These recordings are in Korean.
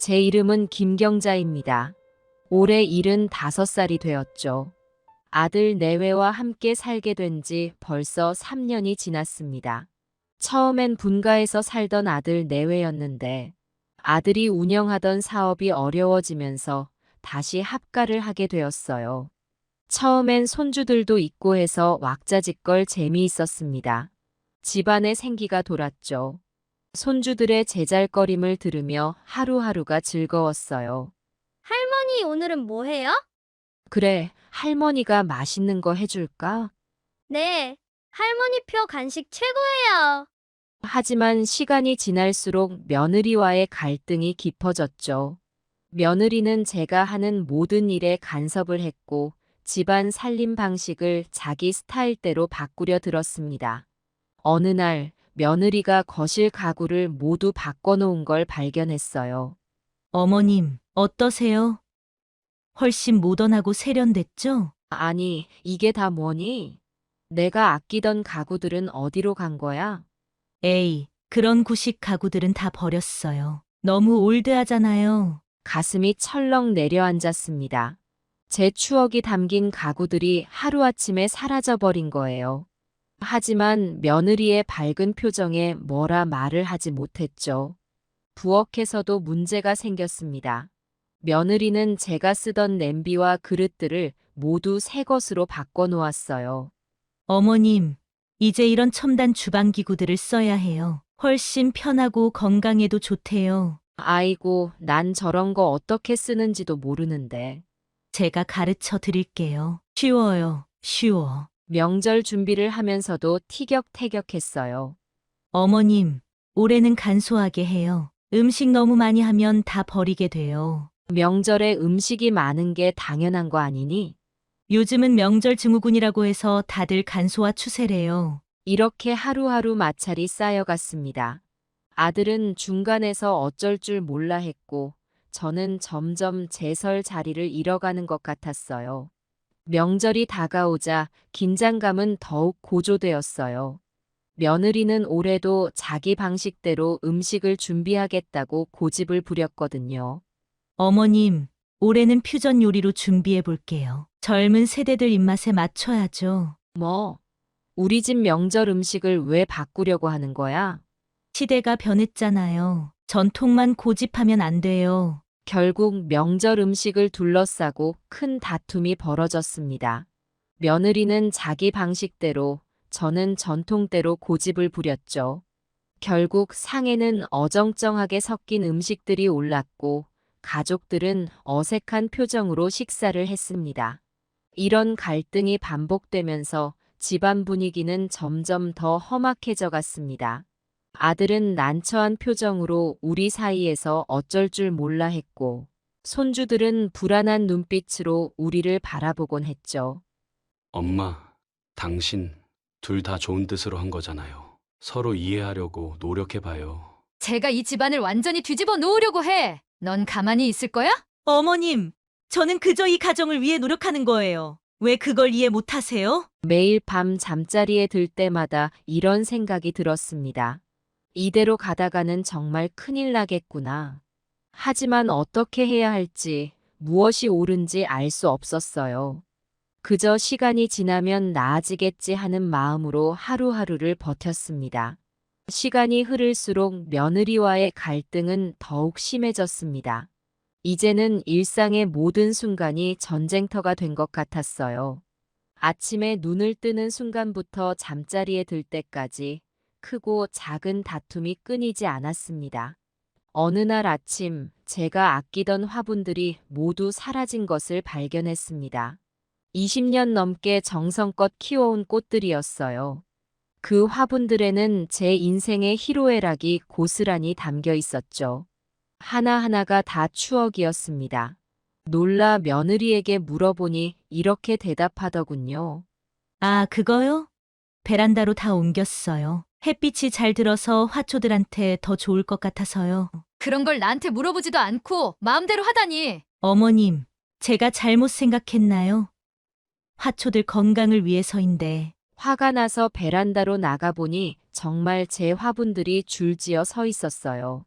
제 이름은 김경자입니다. 올해 75살이 되었죠. 아들 내외와 함께 살게 된 지 벌써 3년이 지났습니다. 처음엔 분가에서 살던 아들 내외였는데 아들이 운영하던 사업이 어려워지면서 다시 합가를 하게 되었어요. 처음엔 손주들도 있고 해서 왁자지껄 재미있었습니다. 집안에 생기가 돌았죠. 손주들의 제잘거림을 들으며 하루하루가 즐거웠어요. 할머니, 오늘은 뭐 해요? 그래, 할머니가 맛있는 거 해줄까? 네, 할머니표 간식 최고예요. 하지만 시간이 지날수록 며느리와의 갈등이 깊어졌죠. 며느리는 제가 하는 모든 일에 간섭을 했고 집안 살림 방식을 자기 스타일대로 바꾸려 들었습니다. 어느 날 며느리가 거실 가구를 모두 바꿔놓은 걸 발견했어요. 어머님, 어떠세요? 훨씬 모던하고 세련됐죠? 아니, 이게 다 뭐니? 내가 아끼던 가구들은 어디로 간 거야? 에이, 그런 구식 가구들은 다 버렸어요. 너무 올드하잖아요. 가슴이 철렁 내려앉았습니다. 제 추억이 담긴 가구들이 하루아침에 사라져버린 거예요. 하지만 며느리의 밝은 표정에 뭐라 말을 하지 못했죠. 부엌에서도 문제가 생겼습니다. 며느리는 제가 쓰던 냄비와 그릇들을 모두 새 것으로 바꿔 놓았어요. 어머님, 이제 이런 첨단 주방기구들을 써야 해요. 훨씬 편하고 건강에도 좋대요. 아이고, 난 저런 거 어떻게 쓰는지도 모르는데. 제가 가르쳐 드릴게요. 쉬워요, 쉬워. 명절 준비를 하면서도 티격태격했어요. 어머님, 올해는 간소하게 해요. 음식 너무 많이 하면 다 버리게 돼요. 명절에 음식이 많은 게 당연한 거 아니니? 요즘은 명절 증후군이라고 해서 다들 간소화 추세래요. 이렇게 하루하루 마찰이 쌓여갔습니다. 아들은 중간에서 어쩔 줄 몰라 했고, 저는 점점 제 설 자리를 잃어가는 것 같았어요. 명절이 다가오자 긴장감은 더욱 고조되었어요. 며느리는 올해도 자기 방식대로 음식을 준비하겠다고 고집을 부렸거든요. 어머님, 올해는 퓨전 요리로 준비해 볼게요. 젊은 세대들 입맛에 맞춰야죠. 뭐, 우리 집 명절 음식을 왜 바꾸려고 하는 거야? 시대가 변했잖아요. 전통만 고집하면 안 돼요. 결국 명절 음식을 둘러싸고 큰 다툼이 벌어졌습니다. 며느리는 자기 방식대로, 저는 전통대로 고집을 부렸죠. 결국 상에는 어정쩡하게 섞인 음식들이 올랐고, 가족들은 어색한 표정으로 식사를 했습니다. 이런 갈등이 반복되면서 집안 분위기는 점점 더 험악해져 갔습니다. 아들은 난처한 표정으로 우리 사이에서 어쩔 줄 몰라 했고, 손주들은 불안한 눈빛으로 우리를 바라보곤 했죠. 엄마, 당신 둘 다 좋은 뜻으로 한 거잖아요. 서로 이해하려고 노력해봐요. 제가 이 집안을 완전히 뒤집어 놓으려고 해. 넌 가만히 있을 거야? 어머님, 저는 그저 이 가정을 위해 노력하는 거예요. 왜 그걸 이해 못 하세요? 매일 밤 잠자리에 들 때마다 이런 생각이 들었습니다. 이대로 가다가는 정말 큰일 나겠구나. 하지만 어떻게 해야 할지, 무엇이 옳은지 알 수 없었어요. 그저 시간이 지나면 나아지겠지 하는 마음으로 하루하루를 버텼습니다. 시간이 흐를수록 며느리와의 갈등은 더욱 심해졌습니다. 이제는 일상의 모든 순간이 전쟁터가 된 것 같았어요. 아침에 눈을 뜨는 순간부터 잠자리에 들 때까지 크고 작은 다툼이 끊이지 않았습니다. 어느 날 아침 제가 아끼던 화분들이 모두 사라진 것을 발견했습니다. 20년 넘게 정성껏 키워온 꽃들이었어요. 그 화분들에는 제 인생의 희로애락이 고스란히 담겨 있었죠. 하나하나가 다 추억이었습니다. 놀라 며느리에게 물어보니 이렇게 대답하더군요. 아, 그거요? 베란다로 다 옮겼어요. 햇빛이 잘 들어서 화초들한테 더 좋을 것 같아서요. 그런 걸 나한테 물어보지도 않고 마음대로 하다니. 어머님, 제가 잘못 생각했나요? 화초들 건강을 위해서인데. 화가 나서 베란다로 나가보니 정말 제 화분들이 줄지어 서 있었어요.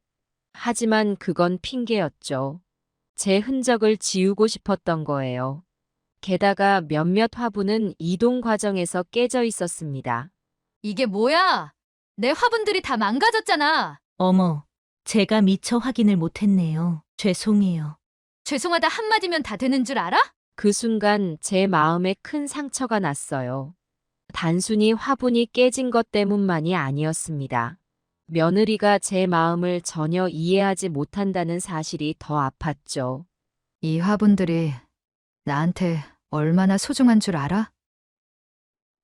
하지만 그건 핑계였죠. 제 흔적을 지우고 싶었던 거예요. 게다가 몇몇 화분은 이동 과정에서 깨져 있었습니다. 이게 뭐야? 내 화분들이 다 망가졌잖아. 어머, 제가 미처 확인을 못했네요. 죄송해요. 죄송하다 한마디면 다 되는 줄 알아? 그 순간 제 마음에 큰 상처가 났어요. 단순히 화분이 깨진 것 때문만이 아니었습니다. 며느리가 제 마음을 전혀 이해하지 못한다는 사실이 더 아팠죠. 이 화분들이 나한테 얼마나 소중한 줄 알아?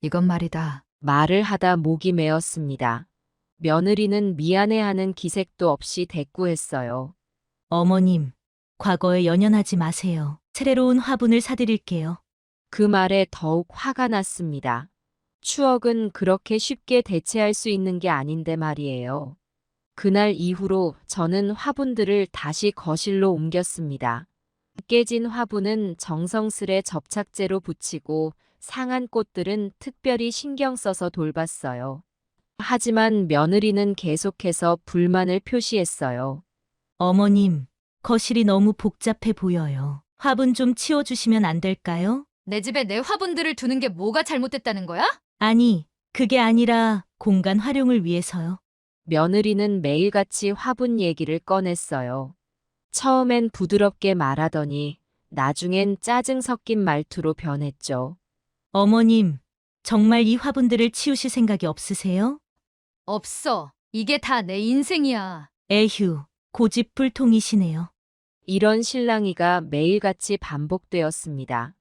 이건 말이다. 말을 하다 목이 메었습니다. 며느리는 미안해하는 기색도 없이 대꾸했어요. 어머님, 과거에 연연하지 마세요. 새로운 화분을 사드릴게요. 그 말에 더욱 화가 났습니다. 추억은 그렇게 쉽게 대체할 수 있는 게 아닌데 말이에요. 그날 이후로 저는 화분들을 다시 거실로 옮겼습니다. 깨진 화분은 정성스레 접착제로 붙이고 상한 꽃들은 특별히 신경 써서 돌봤어요. 하지만 며느리는 계속해서 불만을 표시했어요. 어머님, 거실이 너무 복잡해 보여요. 화분 좀 치워주시면 안 될까요? 내 집에 내 화분들을 두는 게 뭐가 잘못됐다는 거야? 아니, 그게 아니라 공간 활용을 위해서요. 며느리는 매일같이 화분 얘기를 꺼냈어요. 처음엔 부드럽게 말하더니 나중엔 짜증 섞인 말투로 변했죠. 어머님, 정말 이 화분들을 치우실 생각이 없으세요? 없어. 이게 다 내 인생이야. 에휴, 고집불통이시네요. 이런 실랑이가 매일같이 반복되었습니다.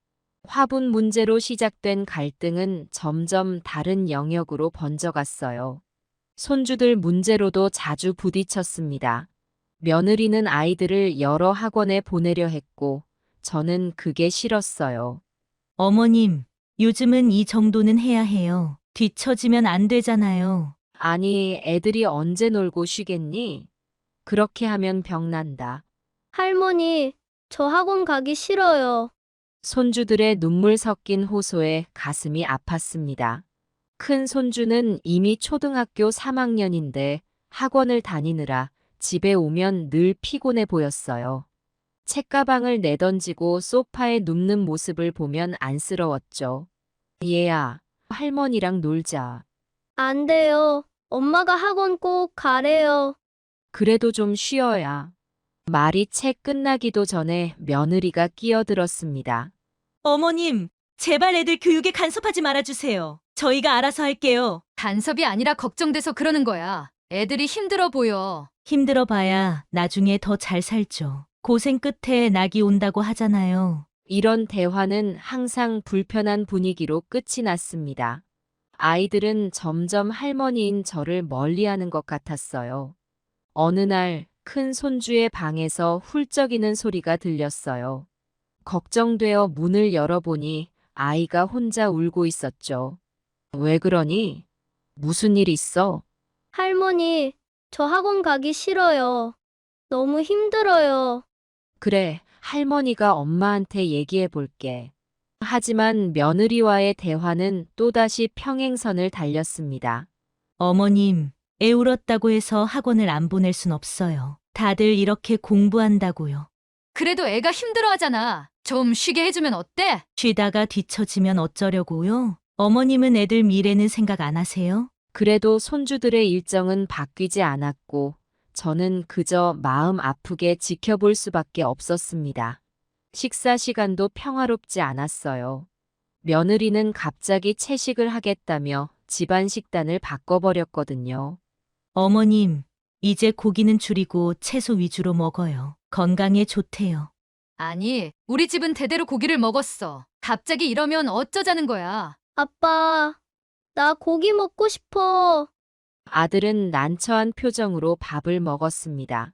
화분 문제로 시작된 갈등은 점점 다른 영역으로 번져갔어요. 손주들 문제로도 자주 부딪혔습니다. 며느리는 아이들을 여러 학원에 보내려 했고, 저는 그게 싫었어요. 어머님, 요즘은 이 정도는 해야 해요. 뒤처지면 안 되잖아요. 아니, 애들이 언제 놀고 쉬겠니? 그렇게 하면 병난다. 할머니, 저 학원 가기 싫어요. 손주들의 눈물 섞인 호소에 가슴이 아팠습니다. 큰 손주는 이미 초등학교 3학년인데 학원을 다니느라 집에 오면 늘 피곤해 보였어요. 책가방을 내던지고 소파에 눕는 모습을 보면 안쓰러웠죠. 얘야, 할머니랑 놀자. 안 돼요. 엄마가 학원 꼭 가래요. 그래도 좀 쉬어야. 말이 채 끝나기도 전에 며느리가 끼어들었습니다. 어머님, 제발 애들 교육에 간섭하지 말아주세요. 저희가 알아서 할게요. 간섭이 아니라 걱정돼서 그러는 거야. 애들이 힘들어 보여. 힘들어 봐야 나중에 더 잘 살죠. 고생 끝에 낙이 온다고 하잖아요. 이런 대화는 항상 불편한 분위기로 끝이 났습니다. 아이들은 점점 할머니인 저를 멀리하는 것 같았어요. 어느 날 큰 손주의 방에서 훌쩍이는 소리가 들렸어요. 걱정되어 문을 열어보니 아이가 혼자 울고 있었죠. 왜 그러니? 무슨 일 있어? 할머니, 저 학원 가기 싫어요. 너무 힘들어요. 그래, 할머니가 엄마한테 얘기해 볼게. 하지만 며느리와의 대화는 또다시 평행선을 달렸습니다. 어머님, 애 울었다고 해서 학원을 안 보낼 순 없어요. 다들 이렇게 공부한다고요. 그래도 애가 힘들어하잖아. 좀 쉬게 해주면 어때? 쉬다가 뒤처지면 어쩌려고요? 어머님은 애들 미래는 생각 안 하세요? 그래도 손주들의 일정은 바뀌지 않았고, 저는 그저 마음 아프게 지켜볼 수밖에 없었습니다. 식사 시간도 평화롭지 않았어요. 며느리는 갑자기 채식을 하겠다며 집안 식단을 바꿔버렸거든요. 어머님, 이제 고기는 줄이고 채소 위주로 먹어요. 건강에 좋대요. 아니, 우리 집은 대대로 고기를 먹었어. 갑자기 이러면 어쩌자는 거야. 아빠, 나 고기 먹고 싶어. 아들은 난처한 표정으로 밥을 먹었습니다.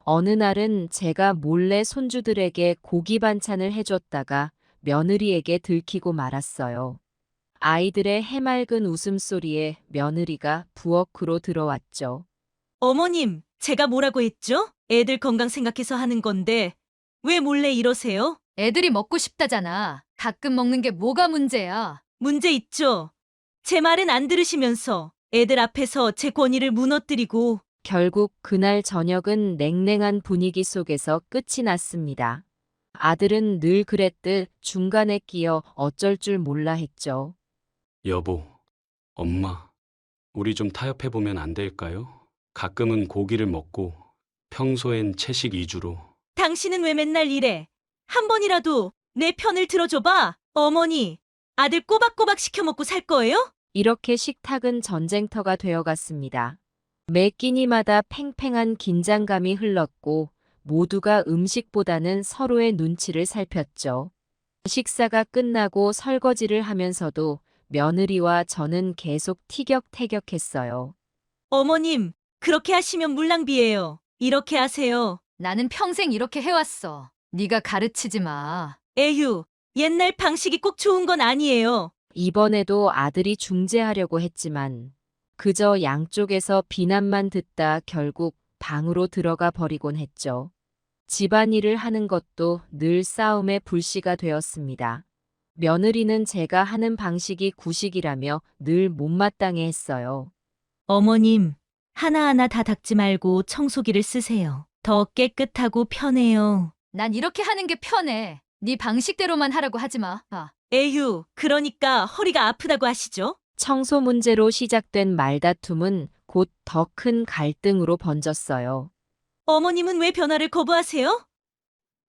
어느 날은 제가 몰래 손주들에게 고기 반찬을 해줬다가 며느리에게 들키고 말았어요. 아이들의 해맑은 웃음소리에 며느리가 부엌으로 들어왔죠. 어머님, 제가 뭐라고 했죠? 애들 건강 생각해서 하는 건데 왜 몰래 이러세요? 애들이 먹고 싶다잖아. 가끔 먹는 게 뭐가 문제야. 문제 있죠? 제 말은 안 들으시면서 애들 앞에서 제 권위를 무너뜨리고 결국 그날 저녁은 냉랭한 분위기 속에서 끝이 났습니다. 아들은 늘 그랬듯 중간에 끼어 어쩔 줄 몰라 했죠. 여보, 엄마, 우리 좀 타협해보면 안 될까요? 가끔은 고기를 먹고 평소엔 채식 위주로. 당신은 왜 맨날 이래? 한 번이라도 내 편을 들어줘봐. 어머니, 아들 꼬박꼬박 시켜 먹고 살 거예요? 이렇게 식탁은 전쟁터가 되어갔습니다. 매 끼니마다 팽팽한 긴장감이 흘렀고 모두가 음식보다는 서로의 눈치를 살폈죠. 식사가 끝나고 설거지를 하면서도 며느리와 저는 계속 티격태격했어요. 어머님, 그렇게 하시면 물낭비예요. 이렇게 하세요. 나는 평생 이렇게 해왔어. 네가 가르치지 마. 에휴, 옛날 방식이 꼭 좋은 건 아니에요. 이번에도 아들이 중재하려고 했지만 그저 양쪽에서 비난만 듣다 결국 방으로 들어가 버리곤 했죠. 집안일을 하는 것도 늘 싸움의 불씨가 되었습니다. 며느리는 제가 하는 방식이 구식이라며 늘 못마땅해 했어요. 어머님, 하나하나 다 닦지 말고 청소기를 쓰세요. 더 깨끗하고 편해요. 난 이렇게 하는 게 편해. 네 방식대로만 하라고 하지 마. 에휴, 그러니까 허리가 아프다고 하시죠? 청소 문제로 시작된 말다툼은 곧 더 큰 갈등으로 번졌어요. 어머님은 왜 변화를 거부하세요?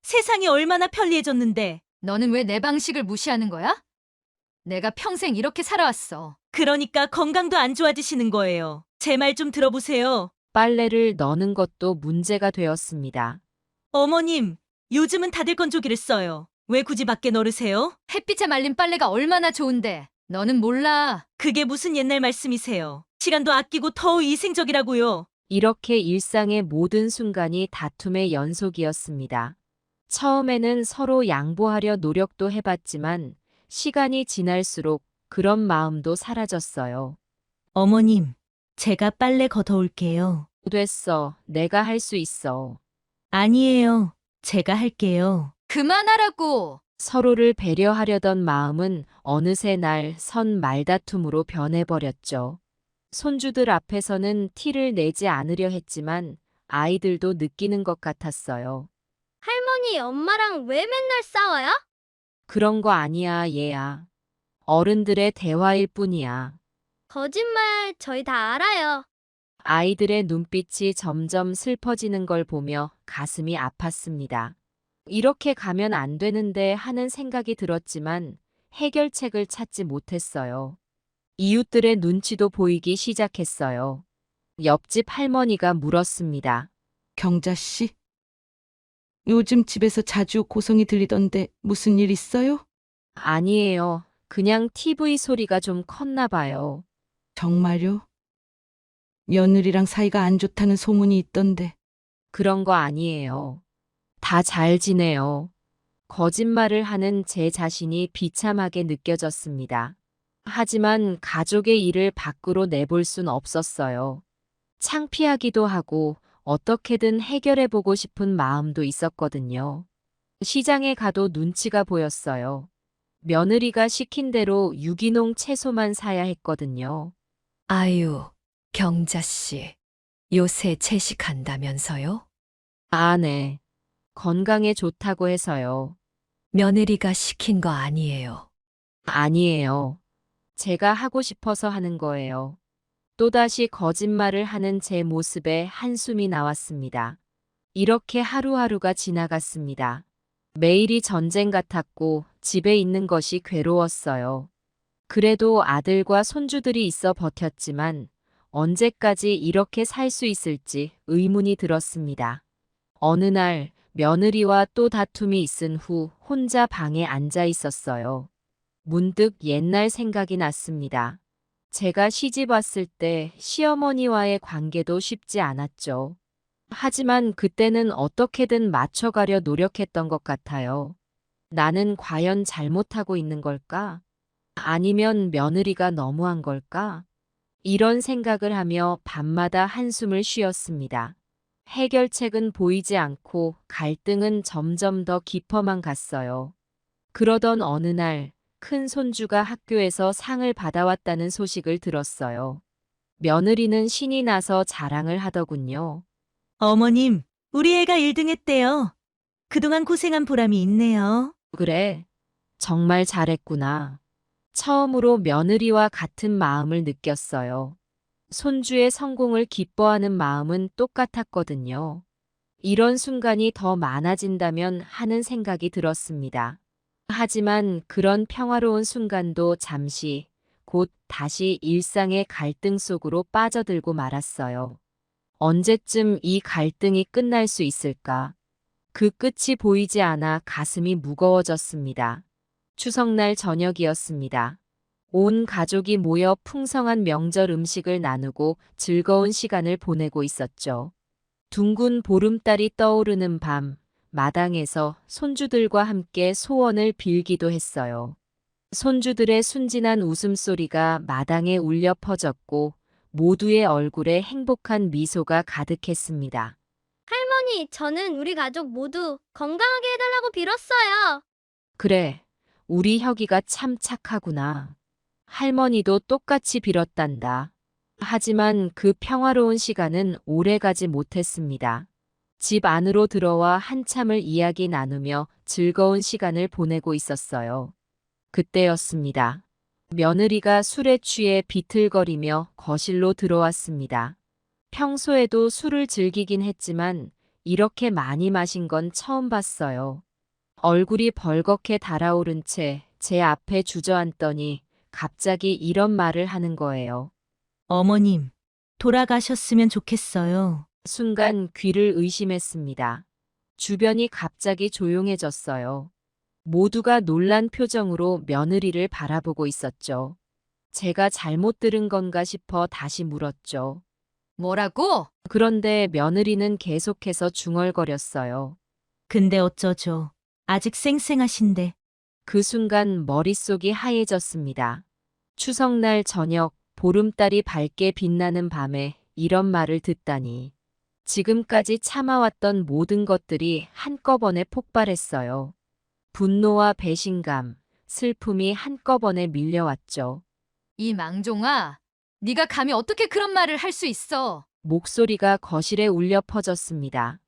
세상이 얼마나 편리해졌는데. 너는 왜 내 방식을 무시하는 거야? 내가 평생 이렇게 살아왔어. 그러니까 건강도 안 좋아지시는 거예요. 제 말 좀 들어보세요. 빨래를 넣는 것도 문제가 되었습니다. 어머님, 요즘은 다들 건조기를 써요. 왜 굳이 밖에 널으세요? 햇빛에 말린 빨래가 얼마나 좋은데. 너는 몰라. 그게 무슨 옛날 말씀이세요. 시간도 아끼고 더 위생적이라고요. 이렇게 일상의 모든 순간이 다툼의 연속이었습니다. 처음에는 서로 양보하려 노력도 해봤지만 시간이 지날수록 그런 마음도 사라졌어요. 어머님, 제가 빨래 걷어올게요. 됐어. 내가 할 수 있어. 아니에요. 제가 할게요. 그만하라고. 서로를 배려하려던 마음은 어느새 날 선 말다툼으로 변해버렸죠. 손주들 앞에서는 티를 내지 않으려 했지만 아이들도 느끼는 것 같았어요. 할머니, 엄마랑 왜 맨날 싸워요? 그런 거 아니야, 얘야. 어른들의 대화일 뿐이야. 거짓말, 저희 다 알아요. 아이들의 눈빛이 점점 슬퍼지는 걸 보며 가슴이 아팠습니다. 이렇게 가면 안 되는데 하는 생각이 들었지만 해결책을 찾지 못했어요. 이웃들의 눈치도 보이기 시작했어요. 옆집 할머니가 물었습니다. 경자 씨? 요즘 집에서 자주 고성이 들리던데 무슨 일 있어요? 아니에요. 그냥 TV 소리가 좀 컸나 봐요. 정말요? 며느리랑 사이가 안 좋다는 소문이 있던데. 그런 거 아니에요. 다 잘 지내요. 거짓말을 하는 제 자신이 비참하게 느껴졌습니다. 하지만 가족의 일을 밖으로 내볼 순 없었어요. 창피하기도 하고 어떻게든 해결해보고 싶은 마음도 있었거든요. 시장에 가도 눈치가 보였어요. 며느리가 시킨 대로 유기농 채소만 사야 했거든요. 아유, 경자 씨. 요새 채식한다면서요? 아, 네. 건강에 좋다고 해서요. 며느리가 시킨 거 아니에요. 아니에요. 제가 하고 싶어서 하는 거예요. 또다시 거짓말을 하는 제 모습에 한숨이 나왔습니다. 이렇게 하루하루가 지나갔습니다. 매일이 전쟁 같았고 집에 있는 것이 괴로웠어요. 그래도 아들과 손주들이 있어 버텼지만 언제까지 이렇게 살 수 있을지 의문이 들었습니다. 어느 날 며느리와 또 다툼이 있은 후 혼자 방에 앉아 있었어요. 문득 옛날 생각이 났습니다. 제가 시집 왔을 때 시어머니와의 관계도 쉽지 않았죠. 하지만 그때는 어떻게든 맞춰가려 노력했던 것 같아요. 나는 과연 잘못하고 있는 걸까? 아니면 며느리가 너무한 걸까? 이런 생각을 하며 밤마다 한숨을 쉬었습니다. 해결책은 보이지 않고 갈등은 점점 더 깊어만 갔어요. 그러던 어느 날 큰 손주가 학교에서 상을 받아왔다는 소식을 들었어요. 며느리는 신이 나서 자랑을 하더군요. 어머님, 우리 애가 1등 했대요. 그동안 고생한 보람이 있네요. 그래, 정말 잘했구나. 처음으로 며느리와 같은 마음을 느꼈어요. 손주의 성공을 기뻐하는 마음은 똑같았거든요. 이런 순간이 더 많아진다면 하는 생각이 들었습니다. 하지만 그런 평화로운 순간도 잠시, 곧 다시 일상의 갈등 속으로 빠져들고 말았어요. 언제쯤 이 갈등이 끝날 수 있을까? 그 끝이 보이지 않아 가슴이 무거워졌습니다. 추석날 저녁이었습니다. 온 가족이 모여 풍성한 명절 음식을 나누고 즐거운 시간을 보내고 있었죠. 둥근 보름달이 떠오르는 밤, 마당에서 손주들과 함께 소원을 빌기도 했어요. 손주들의 순진한 웃음소리가 마당에 울려 퍼졌고 모두의 얼굴에 행복한 미소가 가득했습니다. 할머니, 저는 우리 가족 모두 건강하게 해달라고 빌었어요. 그래, 우리 혁이가 참 착하구나. 할머니도 똑같이 빌었단다. 하지만 그 평화로운 시간은 오래가지 못했습니다. 집 안으로 들어와 한참을 이야기 나누며 즐거운 시간을 보내고 있었어요. 그때였습니다. 며느리가 술에 취해 비틀거리며 거실로 들어왔습니다. 평소에도 술을 즐기긴 했지만 이렇게 많이 마신 건 처음 봤어요. 얼굴이 벌겋게 달아오른 채 제 앞에 주저앉더니 갑자기 이런 말을 하는 거예요. 어머님, 돌아가셨으면 좋겠어요. 순간 귀를 의심했습니다. 주변이 갑자기 조용해졌어요. 모두가 놀란 표정으로 며느리를 바라보고 있었죠. 제가 잘못 들은 건가 싶어 다시 물었죠. 뭐라고? 그런데 며느리는 계속해서 중얼거렸어요. 근데 어쩌죠. 아직 쌩쌩하신데. 그 순간 머릿속이 하얘졌습니다. 추석날 저녁, 보름달이 밝게 빛나는 밤에 이런 말을 듣다니. 지금까지 참아왔던 모든 것들이 한꺼번에 폭발했어요. 분노와 배신감, 슬픔이 한꺼번에 밀려왔죠. 이 망종아, 네가 감히 어떻게 그런 말을 할 수 있어? 목소리가 거실에 울려 퍼졌습니다.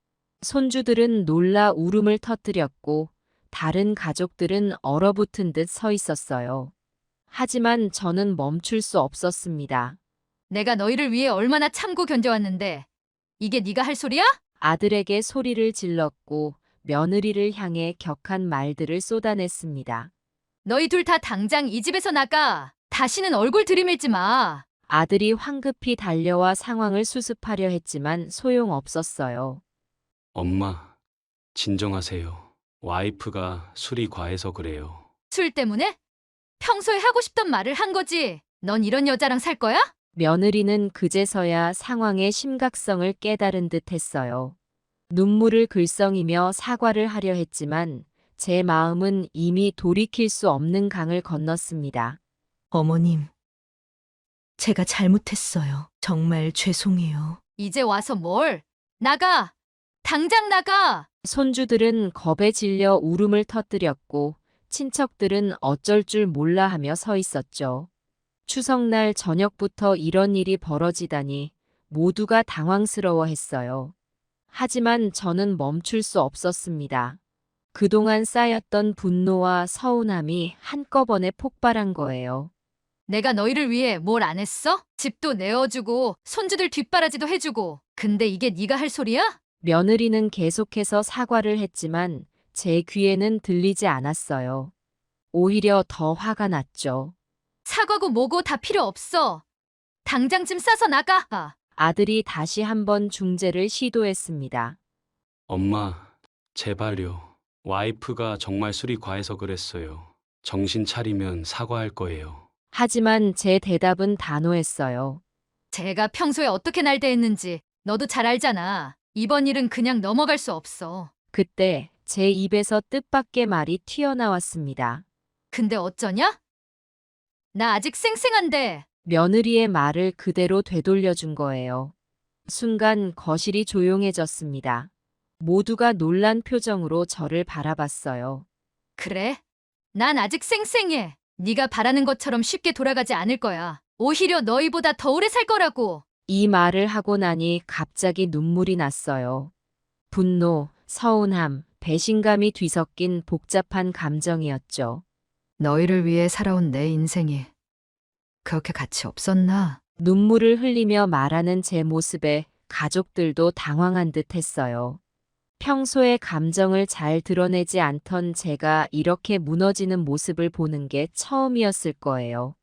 손주들은 놀라 울음을 터뜨렸고 다른 가족들은 얼어붙은 듯 서 있었어요. 하지만 저는 멈출 수 없었습니다. 내가 너희를 위해 얼마나 참고 견뎌왔는데 이게 네가 할 소리야? 아들에게 소리를 질렀고 며느리를 향해 격한 말들을 쏟아냈습니다. 너희 둘 다 당장 이 집에서 나가. 다시는 얼굴 들이밀지 마. 아들이 황급히 달려와 상황을 수습하려 했지만 소용없었어요. 엄마, 진정하세요. 와이프가 술이 과해서 그래요. 술 때문에? 평소에 하고 싶던 말을 한 거지. 넌 이런 여자랑 살 거야? 며느리는 그제서야 상황의 심각성을 깨달은 듯 했어요. 눈물을 글썽이며 사과를 하려 했지만 제 마음은 이미 돌이킬 수 없는 강을 건넜습니다. 어머님, 제가 잘못했어요. 정말 죄송해요. 이제 와서 뭘? 나가! 당장 나가! 손주들은 겁에 질려 울음을 터뜨렸고 친척들은 어쩔 줄 몰라 하며 서 있었죠. 추석날 저녁부터 이런 일이 벌어지다니 모두가 당황스러워했어요. 하지만 저는 멈출 수 없었습니다. 그동안 쌓였던 분노와 서운함이 한꺼번에 폭발한 거예요. 내가 너희를 위해 뭘 안 했어? 집도 내어주고 손주들 뒷바라지도 해주고. 근데 이게 네가 할 소리야? 며느리는 계속해서 사과를 했지만 제 귀에는 들리지 않았어요. 오히려 더 화가 났죠. 사과고 뭐고 다 필요 없어. 당장 짐 싸서 나가. 아들이 다시 한번 중재를 시도했습니다. 엄마, 제발요. 와이프가 정말 술이 과해서 그랬어요. 정신 차리면 사과할 거예요. 하지만 제 대답은 단호했어요. 제가 평소에 어떻게 날 대했는지 너도 잘 알잖아. 이번 일은 그냥 넘어갈 수 없어. 그때 제 입에서 뜻밖의 말이 튀어나왔습니다. 근데 어쩌냐? 나 아직 쌩쌩한데. 며느리의 말을 그대로 되돌려준 거예요. 순간 거실이 조용해졌습니다. 모두가 놀란 표정으로 저를 바라봤어요. 그래? 난 아직 쌩쌩해. 네가 바라는 것처럼 쉽게 돌아가지 않을 거야. 오히려 너희보다 더 오래 살 거라고. 이 말을 하고 나니 갑자기 눈물이 났어요. 분노, 서운함, 배신감이 뒤섞인 복잡한 감정이었죠. 너희를 위해 살아온 내 인생이 그렇게 가치 없었나? 눈물을 흘리며 말하는 제 모습에 가족들도 당황한 듯 했어요. 평소에 감정을 잘 드러내지 않던 제가 이렇게 무너지는 모습을 보는 게 처음이었을 거예요.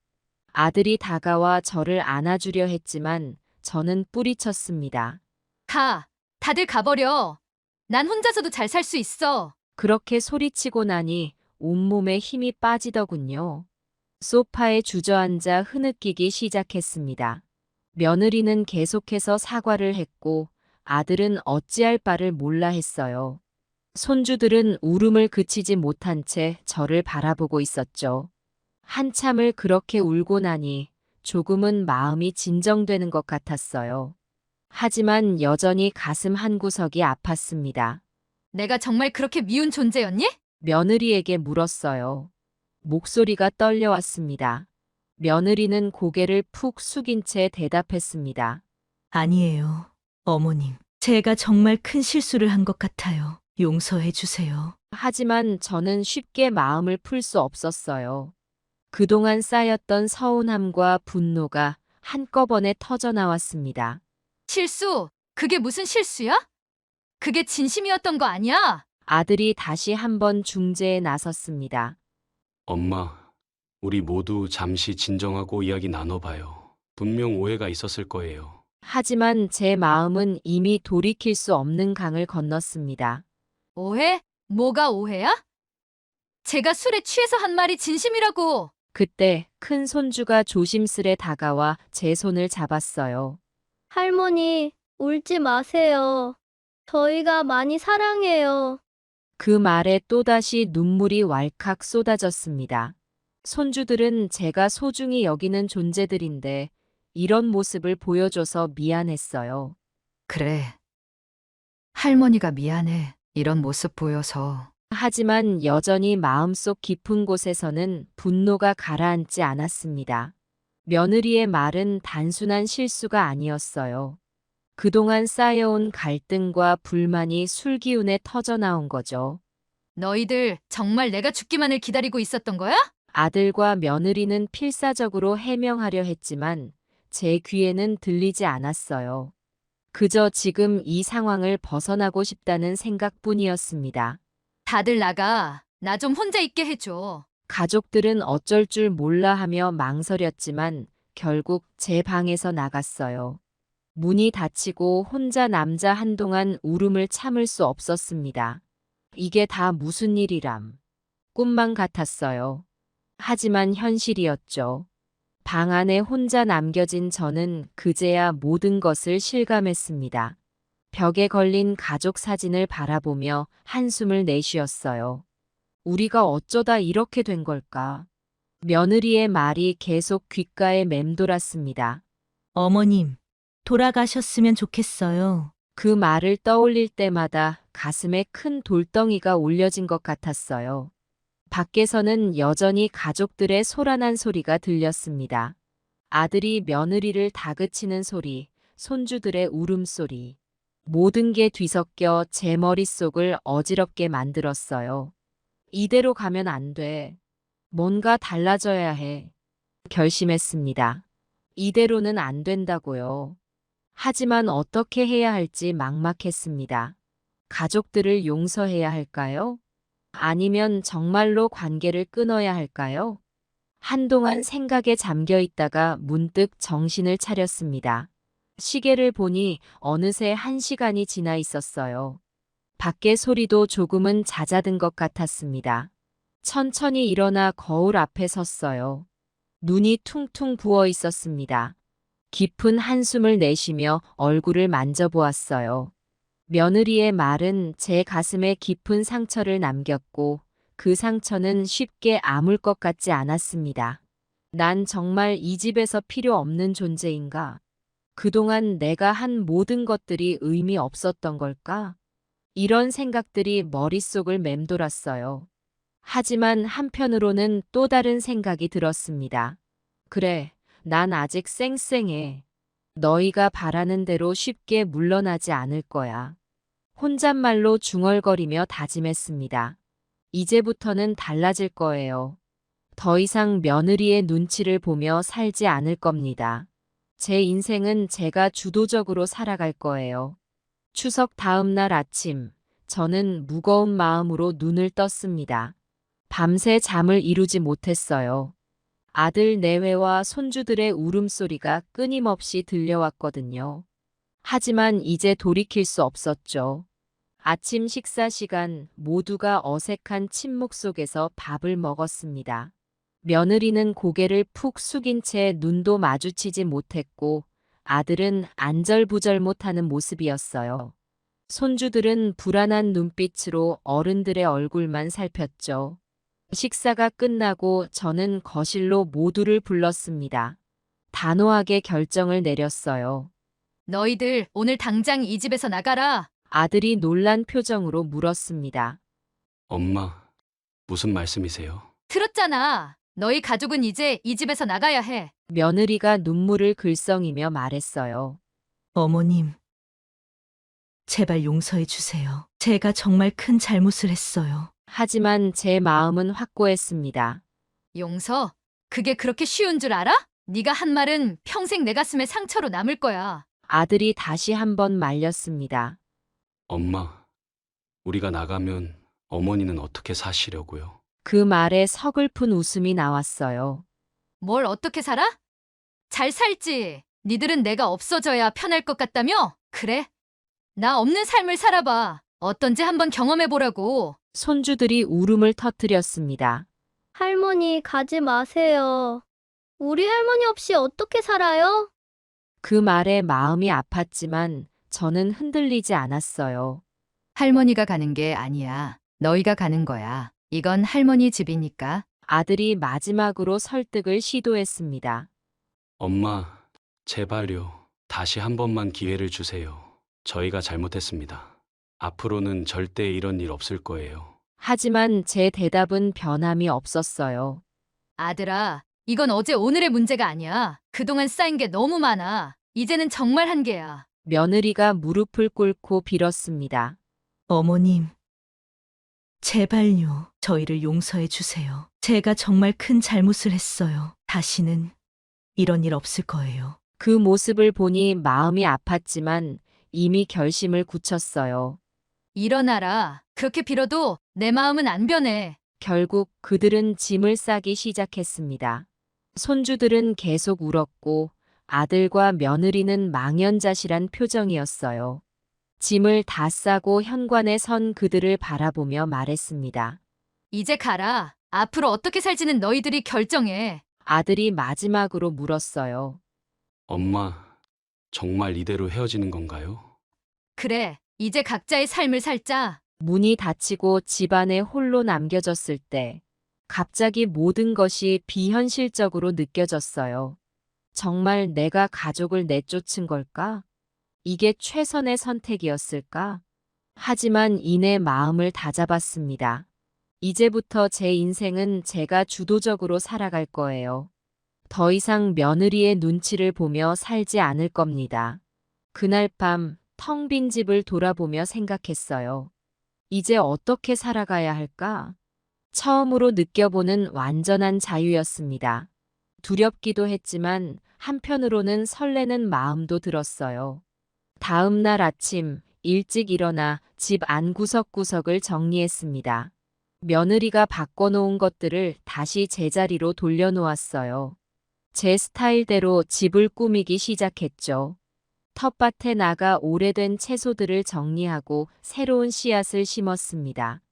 아들이 다가와 저를 안아주려 했지만 저는 뿌리쳤습니다. 다들 가버려. 난 혼자서도 잘 살 수 있어. 그렇게 소리치고 나니 온몸에 힘이 빠지더군요. 소파에 주저앉아 흐느끼기 시작했습니다. 며느리는 계속해서 사과를 했고 아들은 어찌할 바를 몰라 했어요. 손주들은 울음을 그치지 못한 채 저를 바라보고 있었죠. 한참을 그렇게 울고 나니 조금은 마음이 진정되는 것 같았어요. 하지만 여전히 가슴 한구석이 아팠습니다. 내가 정말 그렇게 미운 존재였니? 며느리에게 물었어요. 목소리가 떨려왔습니다. 며느리는 고개를 푹 숙인 채 대답했습니다. 아니에요. 어머님, 제가 정말 큰 실수를 한 것 같아요. 용서해 주세요. 하지만 저는 쉽게 마음을 풀 수 없었어요. 그동안 쌓였던 서운함과 분노가 한꺼번에 터져 나왔습니다. 실수? 그게 무슨 실수야? 그게 진심이었던 거 아니야? 아들이 다시 한번 중재에 나섰습니다. 엄마, 우리 모두 잠시 진정하고 이야기 나눠봐요. 분명 오해가 있었을 거예요. 하지만 제 마음은 이미 돌이킬 수 없는 강을 건넜습니다. 오해? 뭐가 오해야? 제가 술에 취해서 한 말이 진심이라고. 그때 큰 손주가 조심스레 다가와 제 손을 잡았어요. 할머니, 울지 마세요. 저희가 많이 사랑해요. 그 말에 또다시 눈물이 왈칵 쏟아졌습니다. 손주들은 제가 소중히 여기는 존재들인데 이런 모습을 보여줘서 미안했어요. 그래. 할머니가 미안해. 이런 모습 보여서. 하지만 여전히 마음속 깊은 곳에서는 분노가 가라앉지 않았습니다. 며느리의 말은 단순한 실수가 아니었어요. 그동안 쌓여온 갈등과 불만이 술기운에 터져나온 거죠. 너희들 정말 내가 죽기만을 기다리고 있었던 거야? 아들과 며느리는 필사적으로 해명하려 했지만 제 귀에는 들리지 않았어요. 그저 지금 이 상황을 벗어나고 싶다는 생각뿐이었습니다. 다들 나가. 나 좀 혼자 있게 해줘. 가족들은 어쩔 줄 몰라 하며 망설였지만 결국 제 방에서 나갔어요. 문이 닫히고 혼자 남자 한동안 울음을 참을 수 없었습니다. 이게 다 무슨 일이람. 꿈만 같았어요. 하지만 현실이었죠. 방 안에 혼자 남겨진 저는 그제야 모든 것을 실감했습니다. 벽에 걸린 가족 사진을 바라보며 한숨을 내쉬었어요. 우리가 어쩌다 이렇게 된 걸까? 며느리의 말이 계속 귓가에 맴돌았습니다. 어머님, 돌아가셨으면 좋겠어요. 그 말을 떠올릴 때마다 가슴에 큰 돌덩이가 올려진 것 같았어요. 밖에서는 여전히 가족들의 소란한 소리가 들렸습니다. 아들이 며느리를 다그치는 소리, 손주들의 울음소리. 모든 게 뒤섞여 제 머릿속을 어지럽게 만들었어요. 이대로 가면 안 돼. 뭔가 달라져야 해. 결심했습니다. 이대로는 안 된다고요. 하지만 어떻게 해야 할지 막막했습니다. 가족들을 용서해야 할까요? 아니면 정말로 관계를 끊어야 할까요? 한동안 생각에 잠겨 있다가 문득 정신을 차렸습니다. 시계를 보니 어느새 1시간이 지나 있었어요. 밖의 소리도 조금은 잦아든 것 같았습니다. 천천히 일어나 거울 앞에 섰어요. 눈이 퉁퉁 부어 있었습니다. 깊은 한숨을 내쉬며 얼굴을 만져보았어요. 며느리의 말은 제 가슴에 깊은 상처를 남겼고 그 상처는 쉽게 아물 것 같지 않았습니다. 난 정말 이 집에서 필요 없는 존재인가? 그동안 내가 한 모든 것들이 의미 없었던 걸까? 이런 생각들이 머릿속을 맴돌았어요. 하지만 한편으로는 또 다른 생각이 들었습니다. 그래, 난 아직 쌩쌩해. 너희가 바라는 대로 쉽게 물러나지 않을 거야. 혼잣말로 중얼거리며 다짐했습니다. 이제부터는 달라질 거예요. 더 이상 며느리의 눈치를 보며 살지 않을 겁니다. 제 인생은 제가 주도적으로 살아갈 거예요. 추석 다음 날 아침, 저는 무거운 마음으로 눈을 떴습니다. 밤새 잠을 이루지 못했어요. 아들 내외와 손주들의 울음소리가 끊임없이 들려왔거든요. 하지만 이제 돌이킬 수 없었죠. 아침 식사 시간 모두가 어색한 침묵 속에서 밥을 먹었습니다. 며느리는 고개를 푹 숙인 채 눈도 마주치지 못했고 아들은 안절부절 못하는 모습이었어요. 손주들은 불안한 눈빛으로 어른들의 얼굴만 살폈죠. 식사가 끝나고 저는 거실로 모두를 불렀습니다. 단호하게 결정을 내렸어요. 너희들 오늘 당장 이 집에서 나가라. 아들이 놀란 표정으로 물었습니다. 엄마, 무슨 말씀이세요? 들었잖아. 너희 가족은 이제 이 집에서 나가야 해. 며느리가 눈물을 글썽이며 말했어요. 어머님, 제발 용서해 주세요. 제가 정말 큰 잘못을 했어요. 하지만 제 마음은 확고했습니다. 용서? 그게 그렇게 쉬운 줄 알아? 네가 한 말은 평생 내 가슴에 상처로 남을 거야. 아들이 다시 한번 말렸습니다. 엄마, 우리가 나가면 어머니는 어떻게 사시려고요? 그 말에 서글픈 웃음이 나왔어요. 뭘 어떻게 살아? 잘 살지. 니들은 내가 없어져야 편할 것 같다며? 그래. 나 없는 삶을 살아봐. 어떤지 한번 경험해보라고. 손주들이 울음을 터뜨렸습니다. 할머니, 가지 마세요. 우리 할머니 없이 어떻게 살아요? 그 말에 마음이 아팠지만 저는 흔들리지 않았어요. 할머니가 가는 게 아니야. 너희가 가는 거야. 이건 할머니 집이니까. 아들이 마지막으로 설득을 시도했습니다. 엄마, 제발요. 다시 한 번만 기회를 주세요. 저희가 잘못했습니다. 앞으로는 절대 이런 일 없을 거예요. 하지만 제 대답은 변함이 없었어요. 아들아, 이건 어제 오늘의 문제가 아니야. 그동안 쌓인 게 너무 많아. 이제는 정말 한계야. 며느리가 무릎을 꿇고 빌었습니다. 어머님, 제발요. 저희를 용서해 주세요. 제가 정말 큰 잘못을 했어요. 다시는 이런 일 없을 거예요. 그 모습을 보니 마음이 아팠지만 이미 결심을 굳혔어요. 일어나라. 그렇게 빌어도 내 마음은 안 변해. 결국 그들은 짐을 싸기 시작했습니다. 손주들은 계속 울었고 아들과 며느리는 망연자실한 표정이었어요. 짐을 다 싸고 현관에 선 그들을 바라보며 말했습니다. 이제 가라. 앞으로 어떻게 살지는 너희들이 결정해. 아들이 마지막으로 물었어요. 엄마, 정말 이대로 헤어지는 건가요? 그래. 이제 각자의 삶을 살자. 문이 닫히고 집안에 홀로 남겨졌을 때 갑자기 모든 것이 비현실적으로 느껴졌어요. 정말 내가 가족을 내쫓은 걸까? 이게 최선의 선택이었을까? 하지만 이내 마음을 다잡았습니다. 이제부터 제 인생은 제가 주도적으로 살아갈 거예요. 더 이상 며느리의 눈치를 보며 살지 않을 겁니다. 그날 밤 텅 빈 집을 돌아보며 생각했어요. 이제 어떻게 살아가야 할까? 처음으로 느껴보는 완전한 자유였습니다. 두렵기도 했지만 한편으로는 설레는 마음도 들었어요. 다음 날 아침 일찍 일어나 집 안 구석구석을 정리했습니다. 며느리가 바꿔놓은 것들을 다시 제자리로 돌려놓았어요. 제 스타일대로 집을 꾸미기 시작했죠. 텃밭에 나가 오래된 채소들을 정리하고 새로운 씨앗을 심었습니다.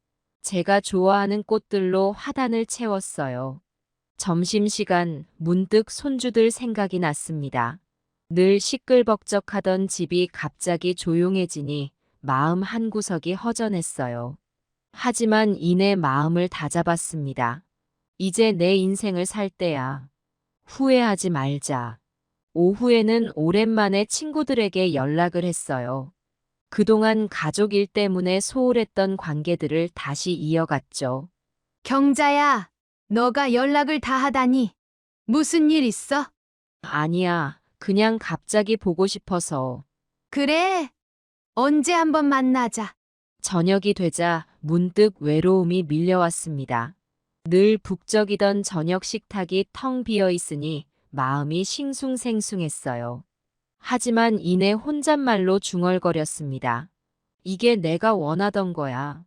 제가 좋아하는 꽃들로 화단을 채웠어요. 점심시간 문득 손주들 생각이 났습니다. 늘 시끌벅적하던 집이 갑자기 조용해지니 마음 한구석이 허전했어요. 하지만 이내 마음을 다잡았습니다. 이제 내 인생을 살 때야. 후회하지 말자. 오후에는 오랜만에 친구들에게 연락을 했어요. 그동안 가족 일 때문에 소홀했던 관계들을 다시 이어갔죠. 경자야, 너가 연락을 다 하다니. 무슨 일 있어? 아니야, 그냥 갑자기 보고 싶어서. 그래. 언제 한번 만나자. 저녁이 되자 문득 외로움이 밀려왔습니다. 늘 북적이던 저녁 식탁이 텅 비어 있으니 마음이 싱숭생숭했어요. 하지만 이내 혼잣말로 중얼거렸습니다. 이게 내가 원하던 거야.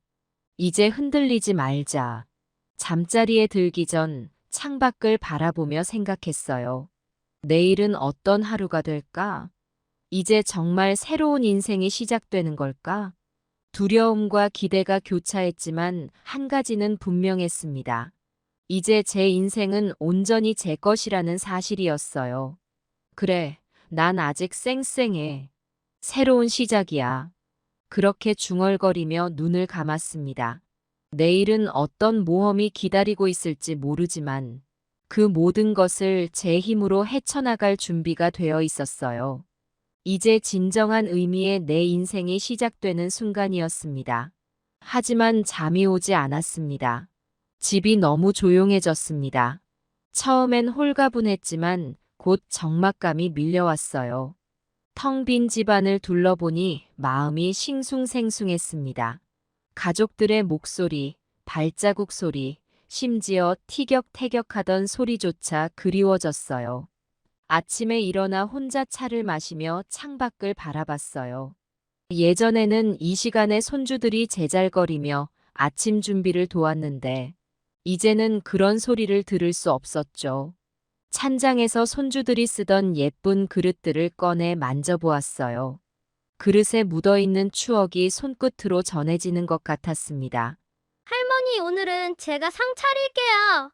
이제 흔들리지 말자. 잠자리에 들기 전 창밖을 바라보며 생각했어요. 내일은 어떤 하루가 될까? 이제 정말 새로운 인생이 시작되는 걸까? 두려움과 기대가 교차했지만 한 가지는 분명했습니다. 이제 제 인생은 온전히 제 것이라는 사실이었어요. 그래, 난 아직 쌩쌩해. 새로운 시작이야. 그렇게 중얼거리며 눈을 감았습니다. 내일은 어떤 모험이 기다리고 있을지 모르지만 그 모든 것을 제 힘으로 헤쳐나갈 준비가 되어 있었어요. 이제 진정한 의미의 내 인생이 시작되는 순간이었습니다. 하지만 잠이 오지 않았습니다. 집이 너무 조용해졌습니다. 처음엔 홀가분했지만 곧 적막감이 밀려왔어요. 텅 빈 집안을 둘러보니 마음이 싱숭생숭했습니다. 가족들의 목소리, 발자국 소리, 심지어 티격태격하던 소리조차 그리워졌어요. 아침에 일어나 혼자 차를 마시며 창밖을 바라봤어요. 예전에는 이 시간에 손주들이 제잘거리며 아침 준비를 도왔는데 이제는 그런 소리를 들을 수 없었죠. 찬장에서 손주들이 쓰던 예쁜 그릇들을 꺼내 만져보았어요. 그릇에 묻어있는 추억이 손끝으로 전해지는 것 같았습니다. 할머니, 오늘은 제가 상 차릴게요.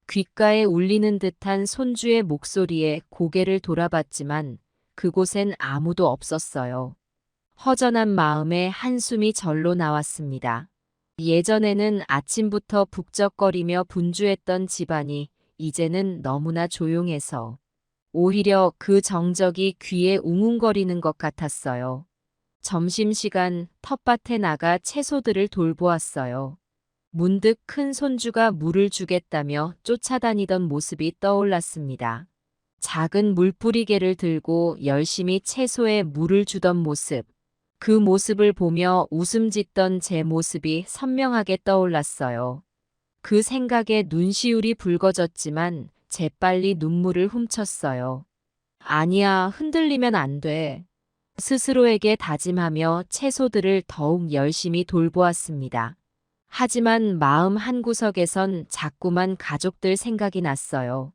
귓가에 울리는 듯한 손주의 목소리에 고개를 돌아봤지만 그곳엔 아무도 없었어요. 허전한 마음에 한숨이 절로 나왔습니다. 예전에는 아침부터 북적거리며 분주했던 집안이 이제는 너무나 조용해서 오히려 그 정적이 귀에 웅웅거리는 것 같았어요. 점심시간 텃밭에 나가 채소들을 돌보았어요. 문득 큰 손주가 물을 주겠다며 쫓아다니던 모습이 떠올랐습니다. 작은 물뿌리개를 들고 열심히 채소에 물을 주던 모습. 그 모습을 보며 웃음 짓던 제 모습이 선명하게 떠올랐어요. 그 생각에 눈시울이 붉어졌지만 재빨리 눈물을 훔쳤어요. 아니야, 흔들리면 안 돼. 스스로에게 다짐하며 채소들을 더욱 열심히 돌보았습니다. 하지만 마음 한구석에선 자꾸만 가족들 생각이 났어요.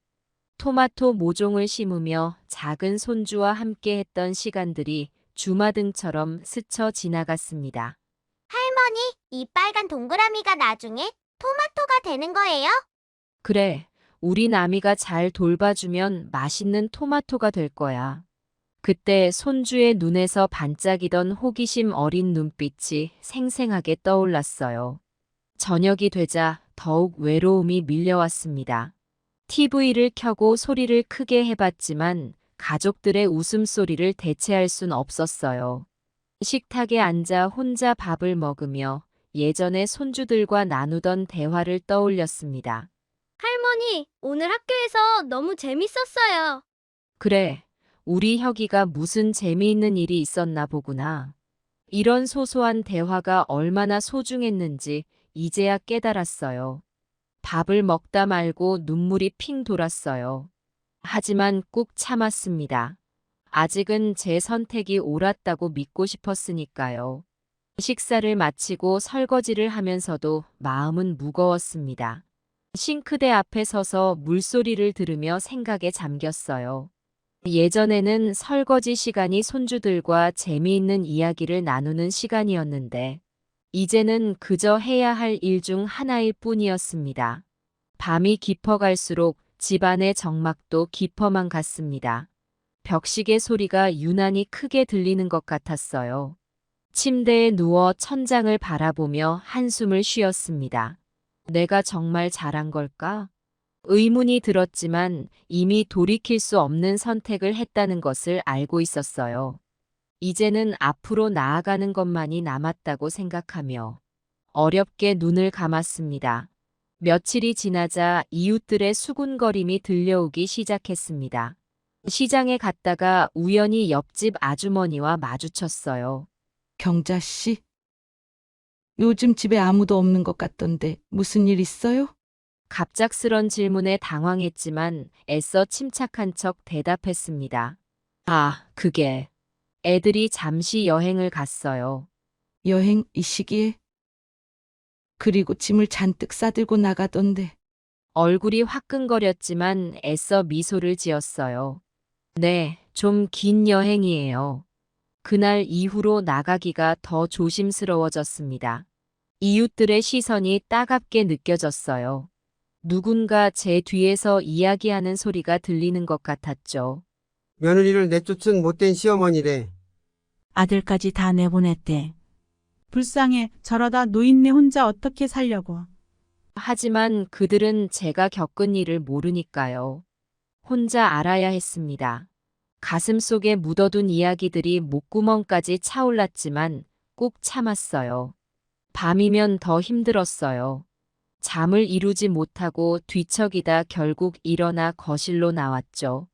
토마토 모종을 심으며 작은 손주와 함께 했던 시간들이 주마등처럼 스쳐 지나갔습니다. 할머니, 이 빨간 동그라미가 나중에 토마토가 되는 거예요? 그래, 우리 나미가 잘 돌봐주면 맛있는 토마토가 될 거야. 그때 손주의 눈에서 반짝이던 호기심 어린 눈빛이 생생하게 떠올랐어요. 저녁이 되자 더욱 외로움이 밀려왔습니다. TV를 켜고 소리를 크게 해봤지만 가족들의 웃음소리를 대체할 순 없었어요. 식탁에 앉아 혼자 밥을 먹으며 예전에 손주들과 나누던 대화를 떠올렸습니다. 할머니, 오늘 학교에서 너무 재밌었어요. 그래, 우리 혁이가 무슨 재미있는 일이 있었나 보구나. 이런 소소한 대화가 얼마나 소중했는지 이제야 깨달았어요. 밥을 먹다 말고 눈물이 핑 돌았어요. 하지만 꾹 참았습니다. 아직은 제 선택이 옳았다고 믿고 싶었으니까요. 식사를 마치고 설거지를 하면서도 마음은 무거웠습니다. 싱크대 앞에 서서 물소리를 들으며 생각에 잠겼어요. 예전에는 설거지 시간이 손주들과 재미있는 이야기를 나누는 시간이었는데 이제는 그저 해야 할 일 중 하나일 뿐이었습니다. 밤이 깊어갈수록 집안의 적막도 깊어만 갔습니다. 벽시계 소리가 유난히 크게 들리는 것 같았어요. 침대에 누워 천장을 바라보며 한숨을 쉬었습니다. 내가 정말 잘한 걸까? 의문이 들었지만 이미 돌이킬 수 없는 선택을 했다는 것을 알고 있었어요. 이제는 앞으로 나아가는 것만이 남았다고 생각하며 어렵게 눈을 감았습니다. 며칠이 지나자 이웃들의 수군거림이 들려오기 시작했습니다. 시장에 갔다가 우연히 옆집 아주머니와 마주쳤어요. 경자 씨? 요즘 집에 아무도 없는 것 같던데 무슨 일 있어요? 갑작스런 질문에 당황했지만 애써 침착한 척 대답했습니다. 아, 그게 애들이 잠시 여행을 갔어요. 여행 이 시기에? 그리고 짐을 잔뜩 싸들고 나가던데. 얼굴이 화끈거렸지만 애써 미소를 지었어요. 네, 좀 긴 여행이에요. 그날 이후로 나가기가 더 조심스러워졌습니다. 이웃들의 시선이 따갑게 느껴졌어요. 누군가 제 뒤에서 이야기하는 소리가 들리는 것 같았죠. 며느리를 내쫓은 못된 시어머니래. 아들까지 다 내보냈대. 불쌍해. 저러다 노인네 혼자 어떻게 살려고. 하지만 그들은 제가 겪은 일을 모르니까요. 혼자 알아야 했습니다. 가슴 속에 묻어둔 이야기들이 목구멍까지 차올랐지만 꾹 참았어요. 밤이면 더 힘들었어요. 잠을 이루지 못하고 뒤척이다 결국 일어나 거실로 나왔죠.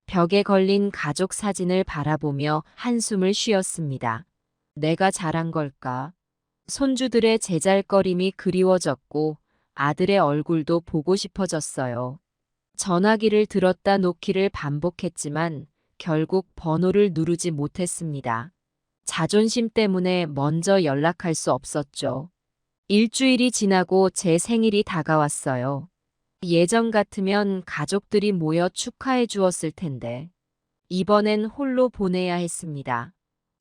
벽에 걸린 가족 사진을 바라보며 한숨을 쉬었습니다. 내가 잘한 걸까? 손주들의 제잘거림이 그리워졌고 아들의 얼굴도 보고 싶어졌어요. 전화기를 들었다 놓기를 반복했지만 결국 번호를 누르지 못했습니다. 자존심 때문에 먼저 연락할 수 없었죠. 일주일이 지나고 제 생일이 다가왔어요. 예전 같으면 가족들이 모여 축하해 주었을 텐데 이번엔 홀로 보내야 했습니다.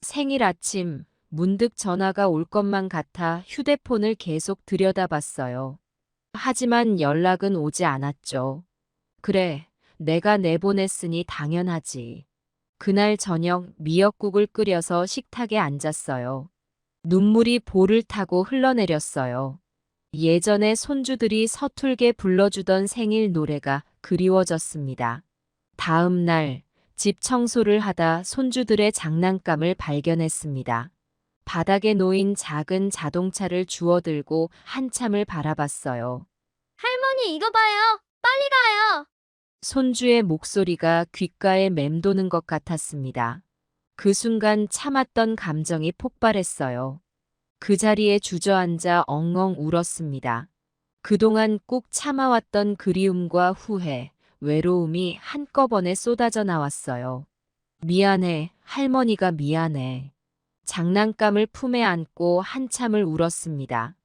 생일 아침 문득 전화가 올 것만 같아 휴대폰을 계속 들여다봤어요. 하지만 연락은 오지 않았죠. 그래, 내가 내보냈으니 당연하지. 그날 저녁 미역국을 끓여서 식탁에 앉았어요. 눈물이 볼을 타고 흘러내렸어요. 예전에 손주들이 서툴게 불러주던 생일 노래가 그리워졌습니다. 다음 날 집 청소를 하다 손주들의 장난감을 발견했습니다. 바닥에 놓인 작은 자동차를 주워들고 한참을 바라봤어요. 할머니, 이거 봐요. 빨리 가요. 손주의 목소리가 귓가에 맴도는 것 같았습니다. 그 순간 참았던 감정이 폭발했어요. 그 자리에 주저앉아 엉엉 울었습니다. 그동안 꾹 참아왔던 그리움과 후회, 외로움이 한꺼번에 쏟아져 나왔어요. 미안해, 할머니가 미안해. 장난감을 품에 안고 한참을 울었습니다.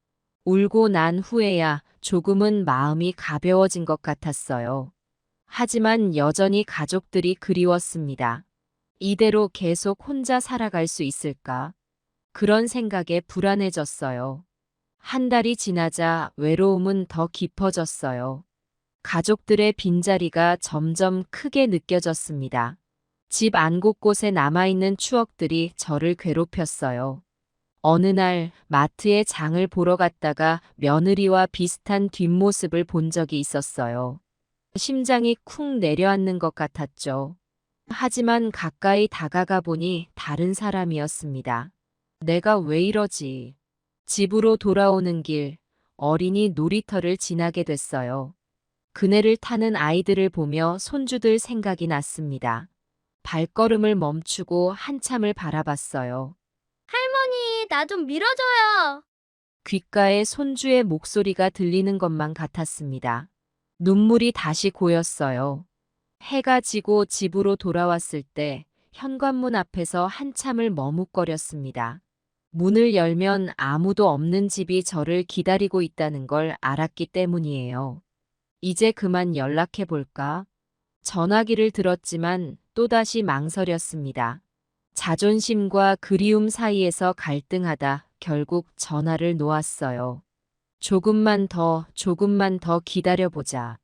울고 난 후에야 조금은 마음이 가벼워진 것 같았어요. 하지만 여전히 가족들이 그리웠습니다. 이대로 계속 혼자 살아갈 수 있을까? 그런 생각에 불안해졌어요. 한 달이 지나자 외로움은 더 깊어졌어요. 가족들의 빈자리가 점점 크게 느껴졌습니다. 집 안 곳곳에 남아있는 추억들이 저를 괴롭혔어요. 어느 날 마트에 장을 보러 갔다가 며느리와 비슷한 뒷모습을 본 적이 있었어요. 심장이 쿵 내려앉는 것 같았죠. 하지만 가까이 다가가 보니 다른 사람이었습니다. 내가 왜 이러지? 집으로 돌아오는 길, 어린이 놀이터를 지나게 됐어요. 그네를 타는 아이들을 보며 손주들 생각이 났습니다. 발걸음을 멈추고 한참을 바라봤어요. 할머니, 나 좀 밀어줘요. 귓가에 손주의 목소리가 들리는 것만 같았습니다. 눈물이 다시 고였어요. 해가 지고 집으로 돌아왔을 때 현관문 앞에서 한참을 머뭇거렸습니다. 문을 열면 아무도 없는 집이 저를 기다리고 있다는 걸 알았기 때문이에요. 이제 그만 연락해 볼까? 전화기를 들었지만 또다시 망설였습니다. 자존심과 그리움 사이에서 갈등하다 결국 전화를 놓았어요. 조금만 더 기다려보자.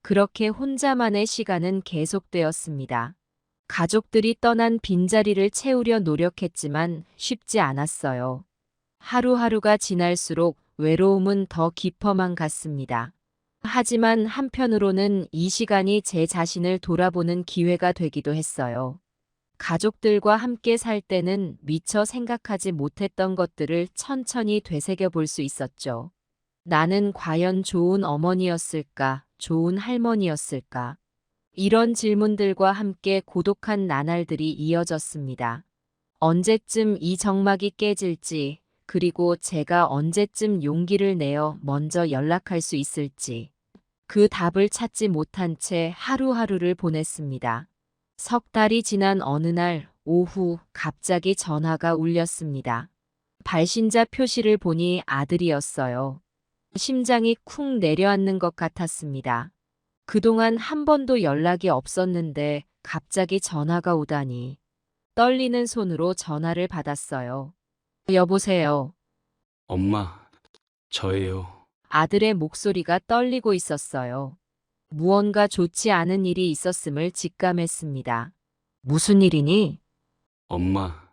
그렇게 혼자만의 시간은 계속되었습니다. 가족들이 떠난 빈자리를 채우려 노력했지만 쉽지 않았어요. 하루하루가 지날수록 외로움은 더 깊어만 갔습니다. 하지만 한편으로는 이 시간이 제 자신을 돌아보는 기회가 되기도 했어요. 가족들과 함께 살 때는 미처 생각하지 못했던 것들을 천천히 되새겨 볼 수 있었죠. 나는 과연 좋은 어머니였을까, 좋은 할머니였을까? 이런 질문들과 함께 고독한 나날들이 이어졌습니다. 언제쯤 이 정막이 깨질지, 그리고 제가 언제쯤 용기를 내어 먼저 연락할 수 있을지, 그 답을 찾지 못한 채 하루하루를 보냈습니다. 석 달이 지난 어느 날 오후 갑자기 전화가 울렸습니다. 발신자 표시를 보니 아들이었어요. 심장이 쿵 내려앉는 것 같았습니다. 그동안 한 번도 연락이 없었는데 갑자기 전화가 오다니. 떨리는 손으로 전화를 받았어요. 여보세요. 엄마, 저예요. 아들의 목소리가 떨리고 있었어요. 무언가 좋지 않은 일이 있었음을 직감했습니다. 무슨 일이니? 엄마,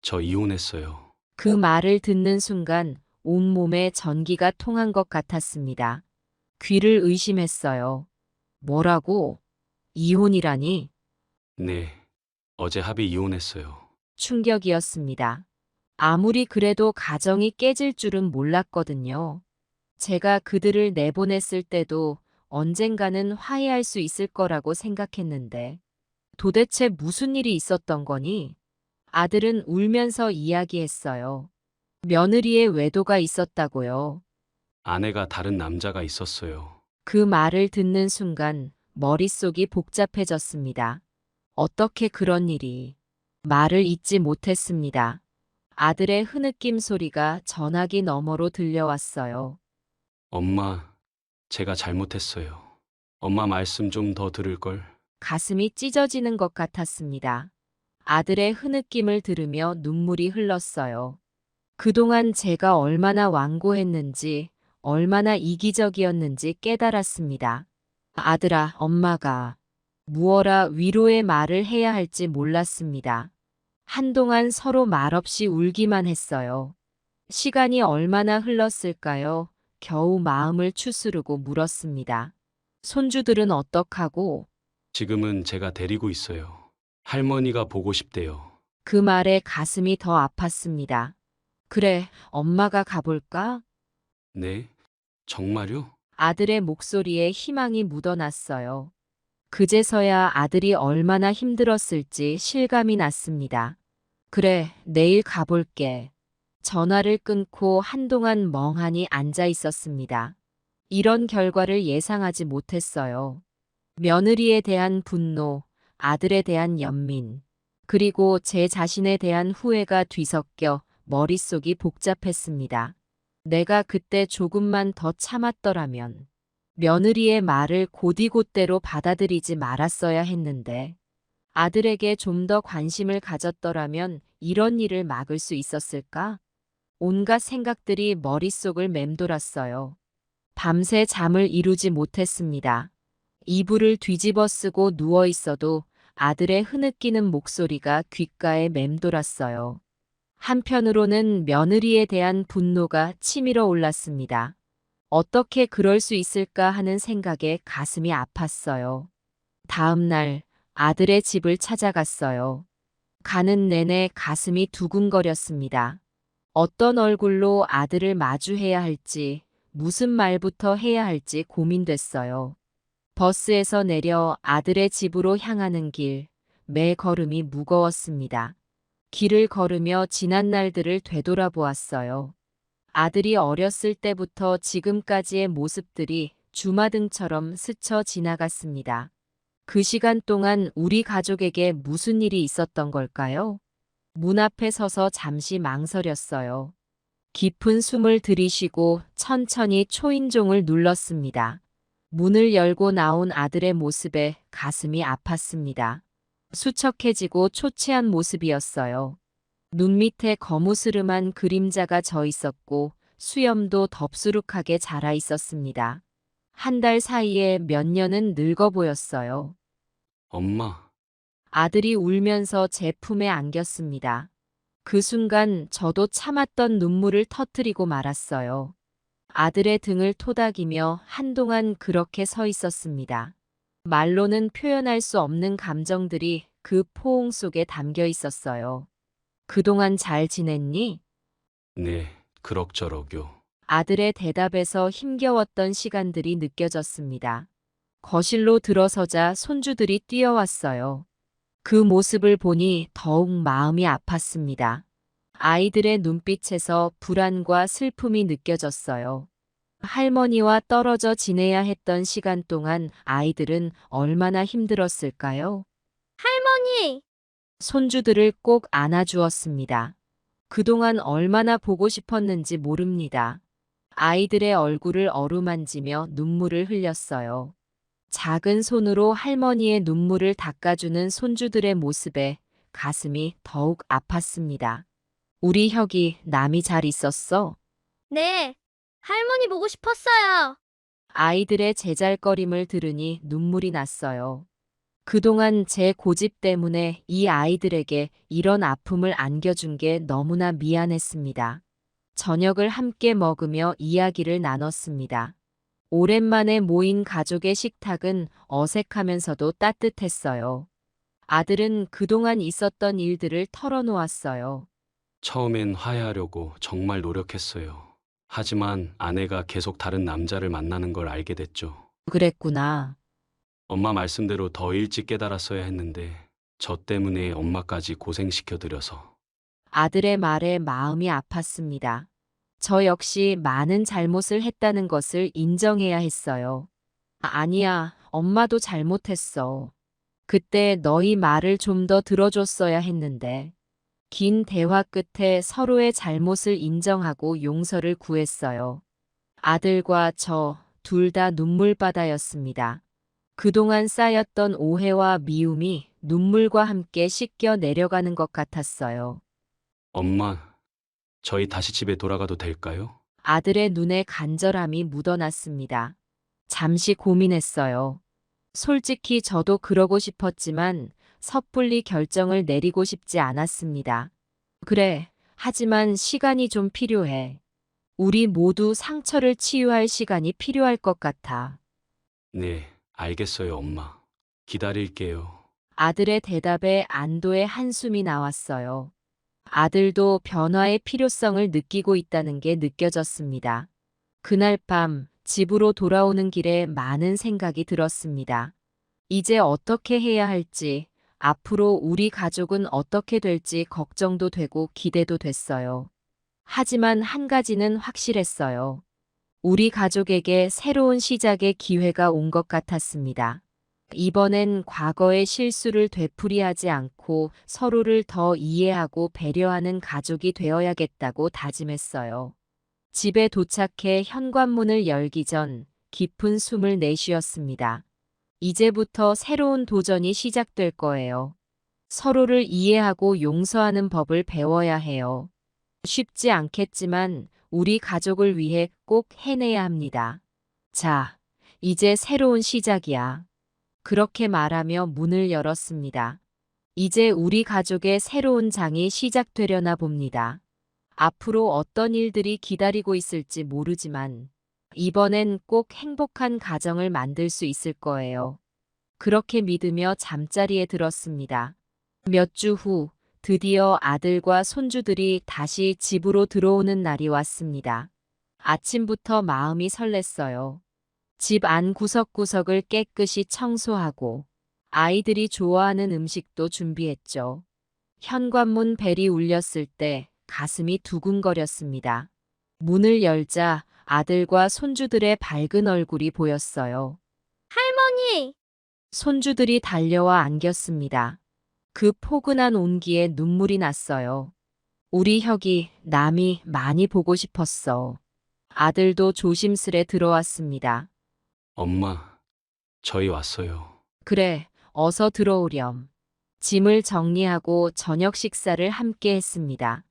저 이혼했어요. 그 말을 듣는 순간 온몸에 전기가 통한 것 같았습니다. 귀를 의심했어요. 뭐라고? 이혼이라니? 네, 어제 합의 이혼했어요. 충격이었습니다. 아무리 그래도 가정이 깨질 줄은 몰랐거든요. 제가 그들을 내보냈을 때도 언젠가는 화해할 수 있을 거라고 생각했는데 도대체 무슨 일이 있었던 거니? 아들은 울면서 이야기했어요. 며느리의 외도가 있었다고요. 아내가 다른 남자가 있었어요. 그 말을 듣는 순간 머릿속이 복잡해졌습니다. 어떻게 그런 일이? 말을 잇지 못했습니다. 아들의 흐느낌 소리가 전화기 너머로 들려왔어요. 엄마, 제가 잘못했어요. 엄마 말씀 좀 더 들을걸. 가슴이 찢어지는 것 같았습니다. 아들의 흐느낌을 들으며 눈물이 흘렀어요. 그동안 제가 얼마나 완고했는지, 얼마나 이기적이었는지 깨달았습니다. 아들아, 엄마가 무어라 위로의 말을 해야 할지 몰랐습니다. 한동안 서로 말없이 울기만 했어요. 시간이 얼마나 흘렀을까요? 겨우 마음을 추스르고 물었습니다. 손주들은 어떡하고? 지금은 제가 데리고 있어요. 할머니가 보고 싶대요. 그 말에 가슴이 더 아팠습니다. 그래, 엄마가 가볼까? 네? 정말요? 아들의 목소리에 희망이 묻어났어요. 그제서야 아들이 얼마나 힘들었을지 실감이 났습니다. 그래, 내일 가볼게. 전화를 끊고 한동안 멍하니 앉아 있었습니다. 이런 결과를 예상하지 못했어요. 며느리에 대한 분노, 아들에 대한 연민, 그리고 제 자신에 대한 후회가 뒤섞여 머릿속이 복잡했습니다. 내가 그때 조금만 더 참았더라면, 며느리의 말을 곧이곧대로 받아들이지 말았어야 했는데, 아들에게 좀 더 관심을 가졌더라면 이런 일을 막을 수 있었을까? 온갖 생각들이 머릿속을 맴돌았어요. 밤새 잠을 이루지 못했습니다. 이불을 뒤집어 쓰고 누워 있어도 아들의 흐느끼는 목소리가 귓가에 맴돌았어요. 한편으로는 며느리에 대한 분노가 치밀어 올랐습니다. 어떻게 그럴 수 있을까 하는 생각에 가슴이 아팠어요. 다음 날 아들의 집을 찾아갔어요. 가는 내내 가슴이 두근거렸습니다. 어떤 얼굴로 아들을 마주해야 할지, 무슨 말부터 해야 할지 고민됐어요. 버스에서 내려 아들의 집으로 향하는 길, 매 걸음이 무거웠습니다. 길을 걸으며 지난 날들을 되돌아보았어요. 아들이 어렸을 때부터 지금까지의 모습들이 주마등처럼 스쳐 지나갔습니다. 그 시간 동안 우리 가족에게 무슨 일이 있었던 걸까요? 문 앞에 서서 잠시 망설였어요. 깊은 숨을 들이쉬고 천천히 초인종을 눌렀습니다. 문을 열고 나온 아들의 모습에 가슴이 아팠습니다. 수척해지고 초췌한 모습이었어요. 눈 밑에 거무스름한 그림자가 져 있었고 수염도 덥수룩하게 자라 있었습니다. 한 달 사이에 몇 년은 늙어 보였어요. 엄마, 아들이 울면서 제 품에 안겼습니다. 그 순간 저도 참았던 눈물을 터뜨리고 말았어요. 아들의 등을 토닥이며 한동안 그렇게 서 있었습니다. 말로는 표현할 수 없는 감정들이 그 포옹 속에 담겨 있었어요. 그동안 잘 지냈니? 네, 그럭저럭요. 아들의 대답에서 힘겨웠던 시간들이 느껴졌습니다. 거실로 들어서자 손주들이 뛰어왔어요. 그 모습을 보니 더욱 마음이 아팠습니다. 아이들의 눈빛에서 불안과 슬픔이 느껴졌어요. 할머니와 떨어져 지내야 했던 시간 동안 아이들은 얼마나 힘들었을까요? 할머니, 손주들을 꼭 안아주었습니다. 그동안 얼마나 보고 싶었는지 모릅니다. 아이들의 얼굴을 어루만지며 눈물을 흘렸어요. 작은 손으로 할머니의 눈물을 닦아주는 손주들의 모습에 가슴이 더욱 아팠습니다. 우리 혁이 남이 잘 있었어? 네. 할머니 보고 싶었어요. 아이들의 제잘거림을 들으니 눈물이 났어요. 그동안 제 고집 때문에 이 아이들에게 이런 아픔을 안겨준 게 너무나 미안했습니다. 저녁을 함께 먹으며 이야기를 나눴습니다. 오랜만에 모인 가족의 식탁은 어색하면서도 따뜻했어요. 아들은 그동안 있었던 일들을 털어놓았어요. 처음엔 화해하려고 정말 노력했어요. 하지만 아내가 계속 다른 남자를 만나는 걸 알게 됐죠. 그랬구나. 엄마 말씀대로 더 일찍 깨달았어야 했는데 저 때문에 엄마까지 고생시켜드려서. 아들의 말에 마음이 아팠습니다. 저 역시 많은 잘못을 했다는 것을 인정해야 했어요. 아니야, 엄마도 잘못했어. 그때 너희 말을 좀 더 들어줬어야 했는데. 긴 대화 끝에 서로의 잘못을 인정하고 용서를 구했어요. 아들과 저 둘 다 눈물바다였습니다. 그동안 쌓였던 오해와 미움이 눈물과 함께 씻겨 내려가는 것 같았어요. 엄마, 저희 다시 집에 돌아가도 될까요? 아들의 눈에 간절함이 묻어났습니다. 잠시 고민했어요. 솔직히 저도 그러고 싶었지만 섣불리 결정을 내리고 싶지 않았습니다. 그래, 하지만 시간이 좀 필요해. 우리 모두 상처를 치유할 시간이 필요할 것 같아. 네, 알겠어요, 엄마. 기다릴게요. 아들의 대답에 안도의 한숨이 나왔어요. 아들도 변화의 필요성을 느끼고 있다는 게 느껴졌습니다. 그날 밤 집으로 돌아오는 길에 많은 생각이 들었습니다. 이제 어떻게 해야 할지, 앞으로 우리 가족은 어떻게 될지 걱정도 되고 기대도 됐어요. 하지만 한 가지는 확실했어요. 우리 가족에게 새로운 시작의 기회가 온 것 같았습니다. 이번엔 과거의 실수를 되풀이하지 않고 서로를 더 이해하고 배려하는 가족이 되어야겠다고 다짐했어요. 집에 도착해 현관문을 열기 전 깊은 숨을 내쉬었습니다. 이제부터 새로운 도전이 시작될 거예요. 서로를 이해하고 용서하는 법을 배워야 해요. 쉽지 않겠지만 우리 가족을 위해 꼭 해내야 합니다. 자, 이제 새로운 시작이야. 그렇게 말하며 문을 열었습니다. 이제 우리 가족의 새로운 장이 시작되려나 봅니다. 앞으로 어떤 일들이 기다리고 있을지 모르지만 이번엔 꼭 행복한 가정을 만들 수 있을 거예요. 그렇게 믿으며 잠자리에 들었습니다. 몇 주 후 드디어 아들과 손주들이 다시 집으로 들어오는 날이 왔습니다. 아침부터 마음이 설렜어요. 집 안 구석구석을 깨끗이 청소하고 아이들이 좋아하는 음식도 준비했죠. 현관문 벨이 울렸을 때 가슴이 두근거렸습니다. 문을 열자 아들과 손주들의 밝은 얼굴이 보였어요. 할머니, 손주들이 달려와 안겼습니다. 그 포근한 온기에 눈물이 났어요. 우리 혁이 남이 많이 보고 싶었어. 아들도 조심스레 들어왔습니다. 엄마, 저희 왔어요. 그래, 어서 들어오렴. 짐을 정리하고 저녁 식사를 함께 했습니다.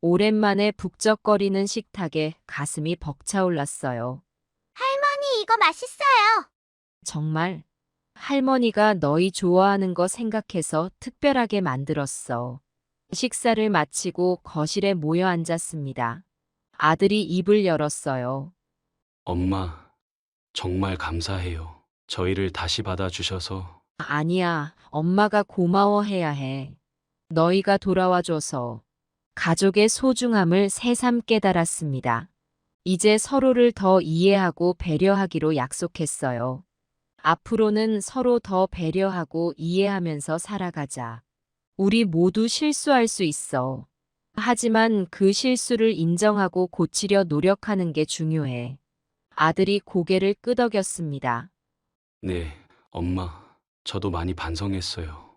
오랜만에 북적거리는 식탁에 가슴이 벅차올랐어요. 할머니, 이거 맛있어요. 정말 할머니가 너희 좋아하는 거 생각해서 특별하게 만들었어. 식사를 마치고 거실에 모여 앉았습니다. 아들이 입을 열었어요. 엄마, 정말 감사해요. 저희를 다시 받아주셔서. 아니야, 엄마가 고마워해야 해. 너희가 돌아와줘서 가족의 소중함을 새삼 깨달았습니다. 이제 서로를 더 이해하고 배려하기로 약속했어요. 앞으로는 서로 더 배려하고 이해하면서 살아가자. 우리 모두 실수할 수 있어. 하지만 그 실수를 인정하고 고치려 노력하는 게 중요해. 아들이 고개를 끄덕였습니다. 네, 엄마. 저도 많이 반성했어요.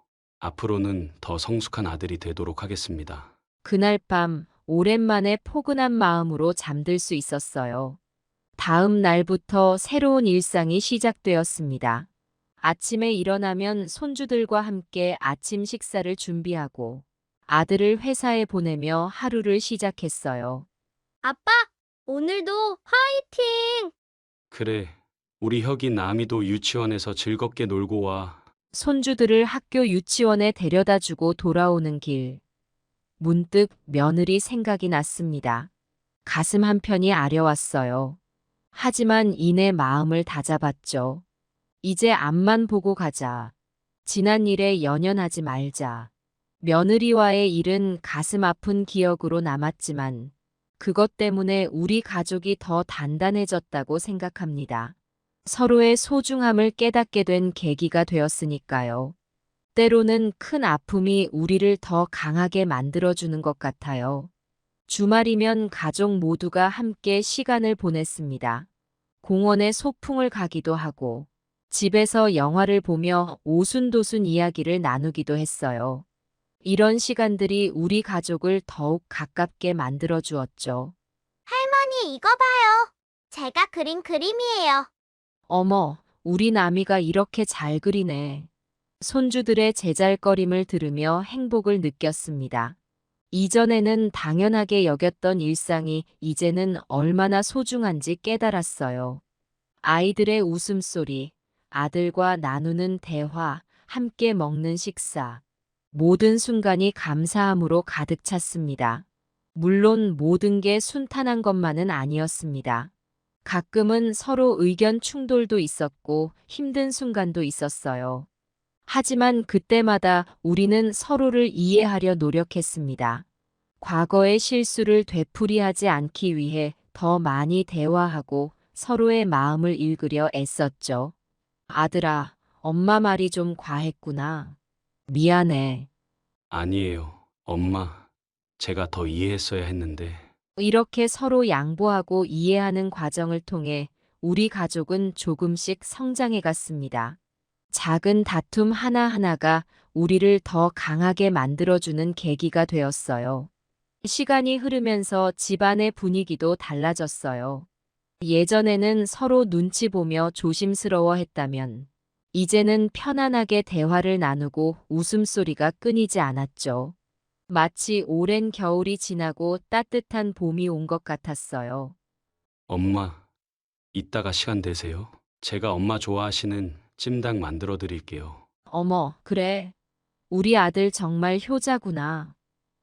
앞으로는 더 성숙한 아들이 되도록 하겠습니다. 그날 밤 오랜만에 포근한 마음으로 잠들 수 있었어요. 다음 날부터 새로운 일상이 시작되었습니다. 아침에 일어나면 손주들과 함께 아침 식사를 준비하고 아들을 회사에 보내며 하루를 시작했어요. 아빠, 오늘도 화이팅! 그래, 우리 혁이 남이도 유치원에서 즐겁게 놀고 와. 손주들을 학교 유치원에 데려다 주고 돌아오는 길. 문득 며느리 생각이 났습니다. 가슴 한편이 아려왔어요. 하지만 이내 마음을 다잡았죠. 이제 앞만 보고 가자. 지난 일에 연연하지 말자. 며느리와의 일은 가슴 아픈 기억으로 남았지만 그것 때문에 우리 가족이 더 단단해졌다고 생각합니다. 서로의 소중함을 깨닫게 된 계기가 되었으니까요. 때로는 큰 아픔이 우리를 더 강하게 만들어주는 것 같아요. 주말이면 가족 모두가 함께 시간을 보냈습니다. 공원에 소풍을 가기도 하고 집에서 영화를 보며 오순도순 이야기를 나누기도 했어요. 이런 시간들이 우리 가족을 더욱 가깝게 만들어 주었죠. 할머니, 이거 봐요. 제가 그린 그림이에요. 어머, 우리 나미가 이렇게 잘 그리네. 손주들의 제잘거림을 들으며 행복을 느꼈습니다. 이전에는 당연하게 여겼던 일상이 이제는 얼마나 소중한지 깨달았어요. 아이들의 웃음소리, 아들과 나누는 대화, 함께 먹는 식사. 모든 순간이 감사함으로 가득 찼습니다. 물론 모든 게 순탄한 것만은 아니었습니다. 가끔은 서로 의견 충돌도 있었고 힘든 순간도 있었어요. 하지만 그때마다 우리는 서로를 이해하려 노력했습니다. 과거의 실수를 되풀이하지 않기 위해 더 많이 대화하고 서로의 마음을 읽으려 애썼죠. 아들아, 엄마 말이 좀 과했구나. 미안해. 아니에요, 엄마. 제가 더 이해했어야 했는데. 이렇게 서로 양보하고 이해하는 과정을 통해 우리 가족은 조금씩 성장해 갔습니다. 작은 다툼 하나하나가 우리를 더 강하게 만들어주는 계기가 되었어요. 시간이 흐르면서 집안의 분위기도 달라졌어요. 예전에는 서로 눈치 보며 조심스러워 했다면, 이제는 편안하게 대화를 나누고 웃음소리가 끊이지 않았죠. 마치 오랜 겨울이 지나고 따뜻한 봄이 온 것 같았어요. 엄마, 이따가 시간 되세요? 제가 엄마 좋아하시는 찜닭 만들어 드릴게요. 어머, 그래. 우리 아들 정말 효자구나.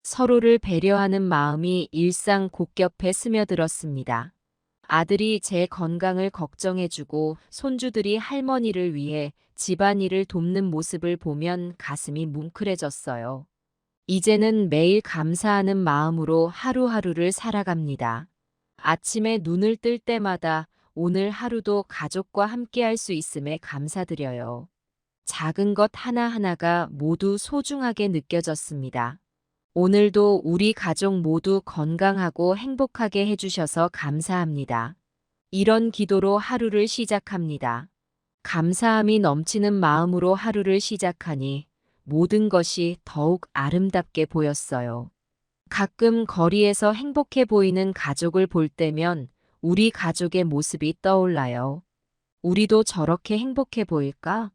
서로를 배려하는 마음이 일상 곡겹에 스며들었습니다. 아들이 제 건강을 걱정해주고 손주들이 할머니를 위해 집안일을 돕는 모습을 보면 가슴이 뭉클해졌어요. 이제는 매일 감사하는 마음으로 하루하루를 살아갑니다. 아침에 눈을 뜰 때마다 오늘 하루도 가족과 함께할 수 있음에 감사드려요. 작은 것 하나하나가 모두 소중하게 느껴졌습니다. 오늘도 우리 가족 모두 건강하고 행복하게 해주셔서 감사합니다. 이런 기도로 하루를 시작합니다. 감사함이 넘치는 마음으로 하루를 시작하니 모든 것이 더욱 아름답게 보였어요. 가끔 거리에서 행복해 보이는 가족을 볼 때면 우리 가족의 모습이 떠올라요. 우리도 저렇게 행복해 보일까?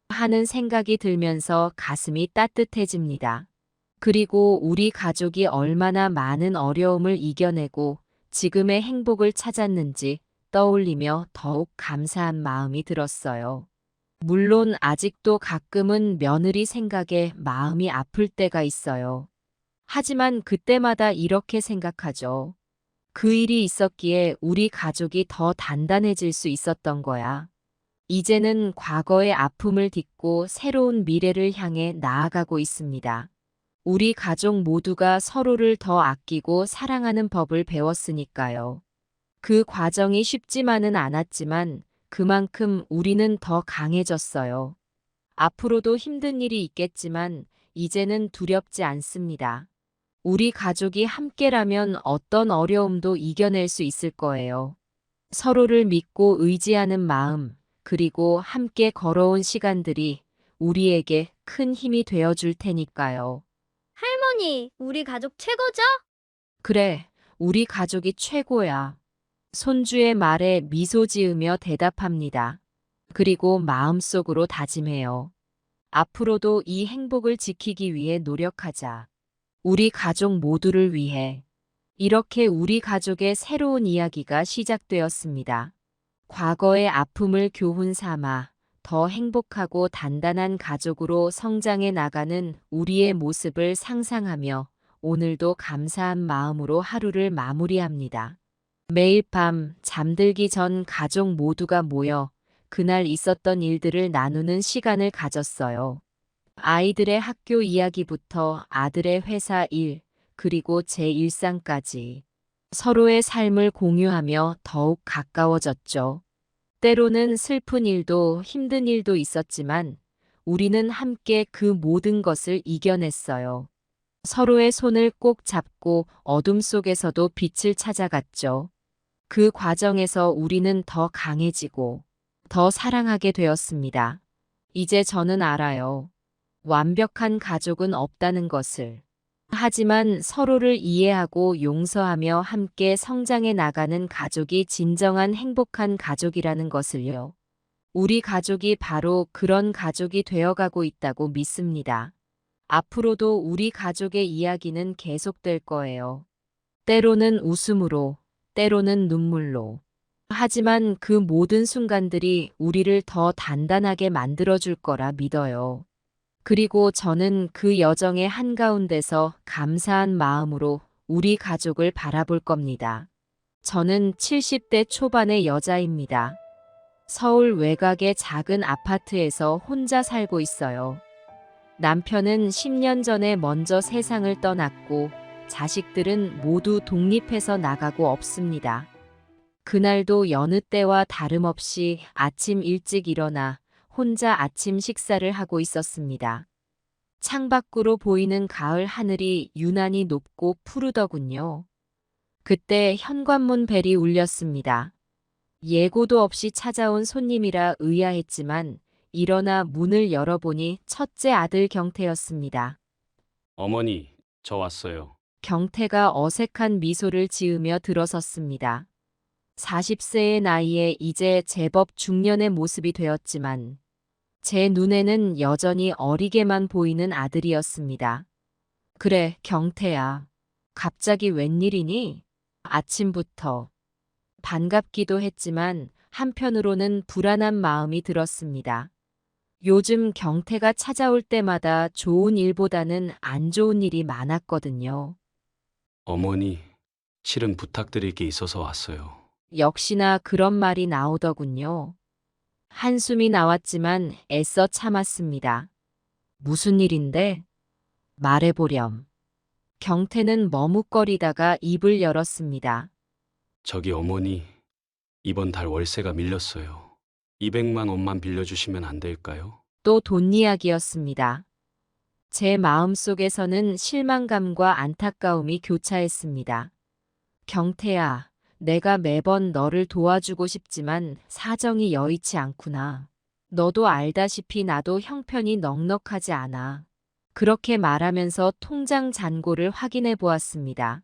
하는 생각이 들면서 가슴이 따뜻해집니다. 그리고 우리 가족이 얼마나 많은 어려움을 이겨내고 지금의 행복을 찾았는지 떠올리며 더욱 감사한 마음이 들었어요. 물론 아직도 가끔은 며느리 생각에 마음이 아플 때가 있어요. 하지만 그때마다 이렇게 생각하죠. 그 일이 있었기에 우리 가족이 더 단단해질 수 있었던 거야. 이제는 과거의 아픔을 딛고 새로운 미래를 향해 나아가고 있습니다. 우리 가족 모두가 서로를 더 아끼고 사랑하는 법을 배웠으니까요. 그 과정이 쉽지만은 않았지만 그만큼 우리는 더 강해졌어요. 앞으로도 힘든 일이 있겠지만 이제는 두렵지 않습니다. 우리 가족이 함께라면 어떤 어려움도 이겨낼 수 있을 거예요. 서로를 믿고 의지하는 마음, 그리고 함께 걸어온 시간들이 우리에게 큰 힘이 되어 줄 테니까요. 할머니, 우리 가족 최고죠? 그래, 우리 가족이 최고야. 손주의 말에 미소 지으며 대답합니다. 그리고 마음속으로 다짐해요. 앞으로도 이 행복을 지키기 위해 노력하자. 우리 가족 모두를 위해. 이렇게 우리 가족의 새로운 이야기가 시작되었습니다. 과거의 아픔을 교훈 삼아 더 행복하고 단단한 가족으로 성장해 나가는 우리의 모습을 상상하며 오늘도 감사한 마음으로 하루를 마무리합니다. 매일 밤 잠들기 전 가족 모두가 모여 그날 있었던 일들을 나누는 시간을 가졌어요. 아이들의 학교 이야기부터 아들의 회사 일, 그리고 제 일상까지 서로의 삶을 공유하며 더욱 가까워졌죠. 때로는 슬픈 일도 힘든 일도 있었지만 우리는 함께 그 모든 것을 이겨냈어요. 서로의 손을 꼭 잡고 어둠 속에서도 빛을 찾아갔죠. 그 과정에서 우리는 더 강해지고 더 사랑하게 되었습니다. 이제 저는 알아요. 완벽한 가족은 없다는 것을. 하지만 서로를 이해하고 용서하며 함께 성장해 나가는 가족이 진정한 행복한 가족이라는 것을요. 우리 가족이 바로 그런 가족이 되어가고 있다고 믿습니다. 앞으로도 우리 가족의 이야기는 계속될 거예요. 때로는 웃음으로, 때로는 눈물로. 하지만 그 모든 순간들이 우리를 더 단단하게 만들어줄 거라 믿어요. 그리고 저는 그 여정의 한가운데서 감사한 마음으로 우리 가족을 바라볼 겁니다. 저는 70대 초반의 여자입니다. 서울 외곽의 작은 아파트에서 혼자 살고 있어요. 남편은 10년 전에 먼저 세상을 떠났고 자식들은 모두 독립해서 나가고 없습니다. 그날도 여느 때와 다름없이 아침 일찍 일어나 혼자 아침 식사를 하고 있었습니다. 창밖으로 보이는 가을 하늘이 유난히 높고 푸르더군요. 그때 현관문 벨이 울렸습니다. 예고도 없이 찾아온 손님이라 의아했지만 일어나 문을 열어보니 첫째 아들 경태였습니다. 어머니, 저 왔어요. 경태가 어색한 미소를 지으며 들어섰습니다. 40세의 나이에 이제 제법 중년의 모습이 되었지만 제 눈에는 여전히 어리게만 보이는 아들이었습니다. 그래, 경태야. 갑자기 웬일이니? 아침부터. 반갑기도 했지만 한편으로는 불안한 마음이 들었습니다. 요즘 경태가 찾아올 때마다 좋은 일보다는 안 좋은 일이 많았거든요. 어머니, 실은 부탁드릴 게 있어서 왔어요. 역시나 그런 말이 나오더군요. 한숨이 나왔지만 애써 참았습니다. 무슨 일인데? 말해보렴. 경태는 머뭇거리다가 입을 열었습니다. 저기 어머니, 이번 달 월세가 밀렸어요. 200만 원만 빌려주시면 안 될까요? 또 돈 이야기였습니다. 제 마음속에서는 실망감과 안타까움이 교차했습니다. 경태야, 내가 매번 너를 도와주고 싶지만 사정이 여의치 않구나. 너도 알다시피 나도 형편이 넉넉하지 않아. 그렇게 말하면서 통장 잔고를 확인해 보았습니다.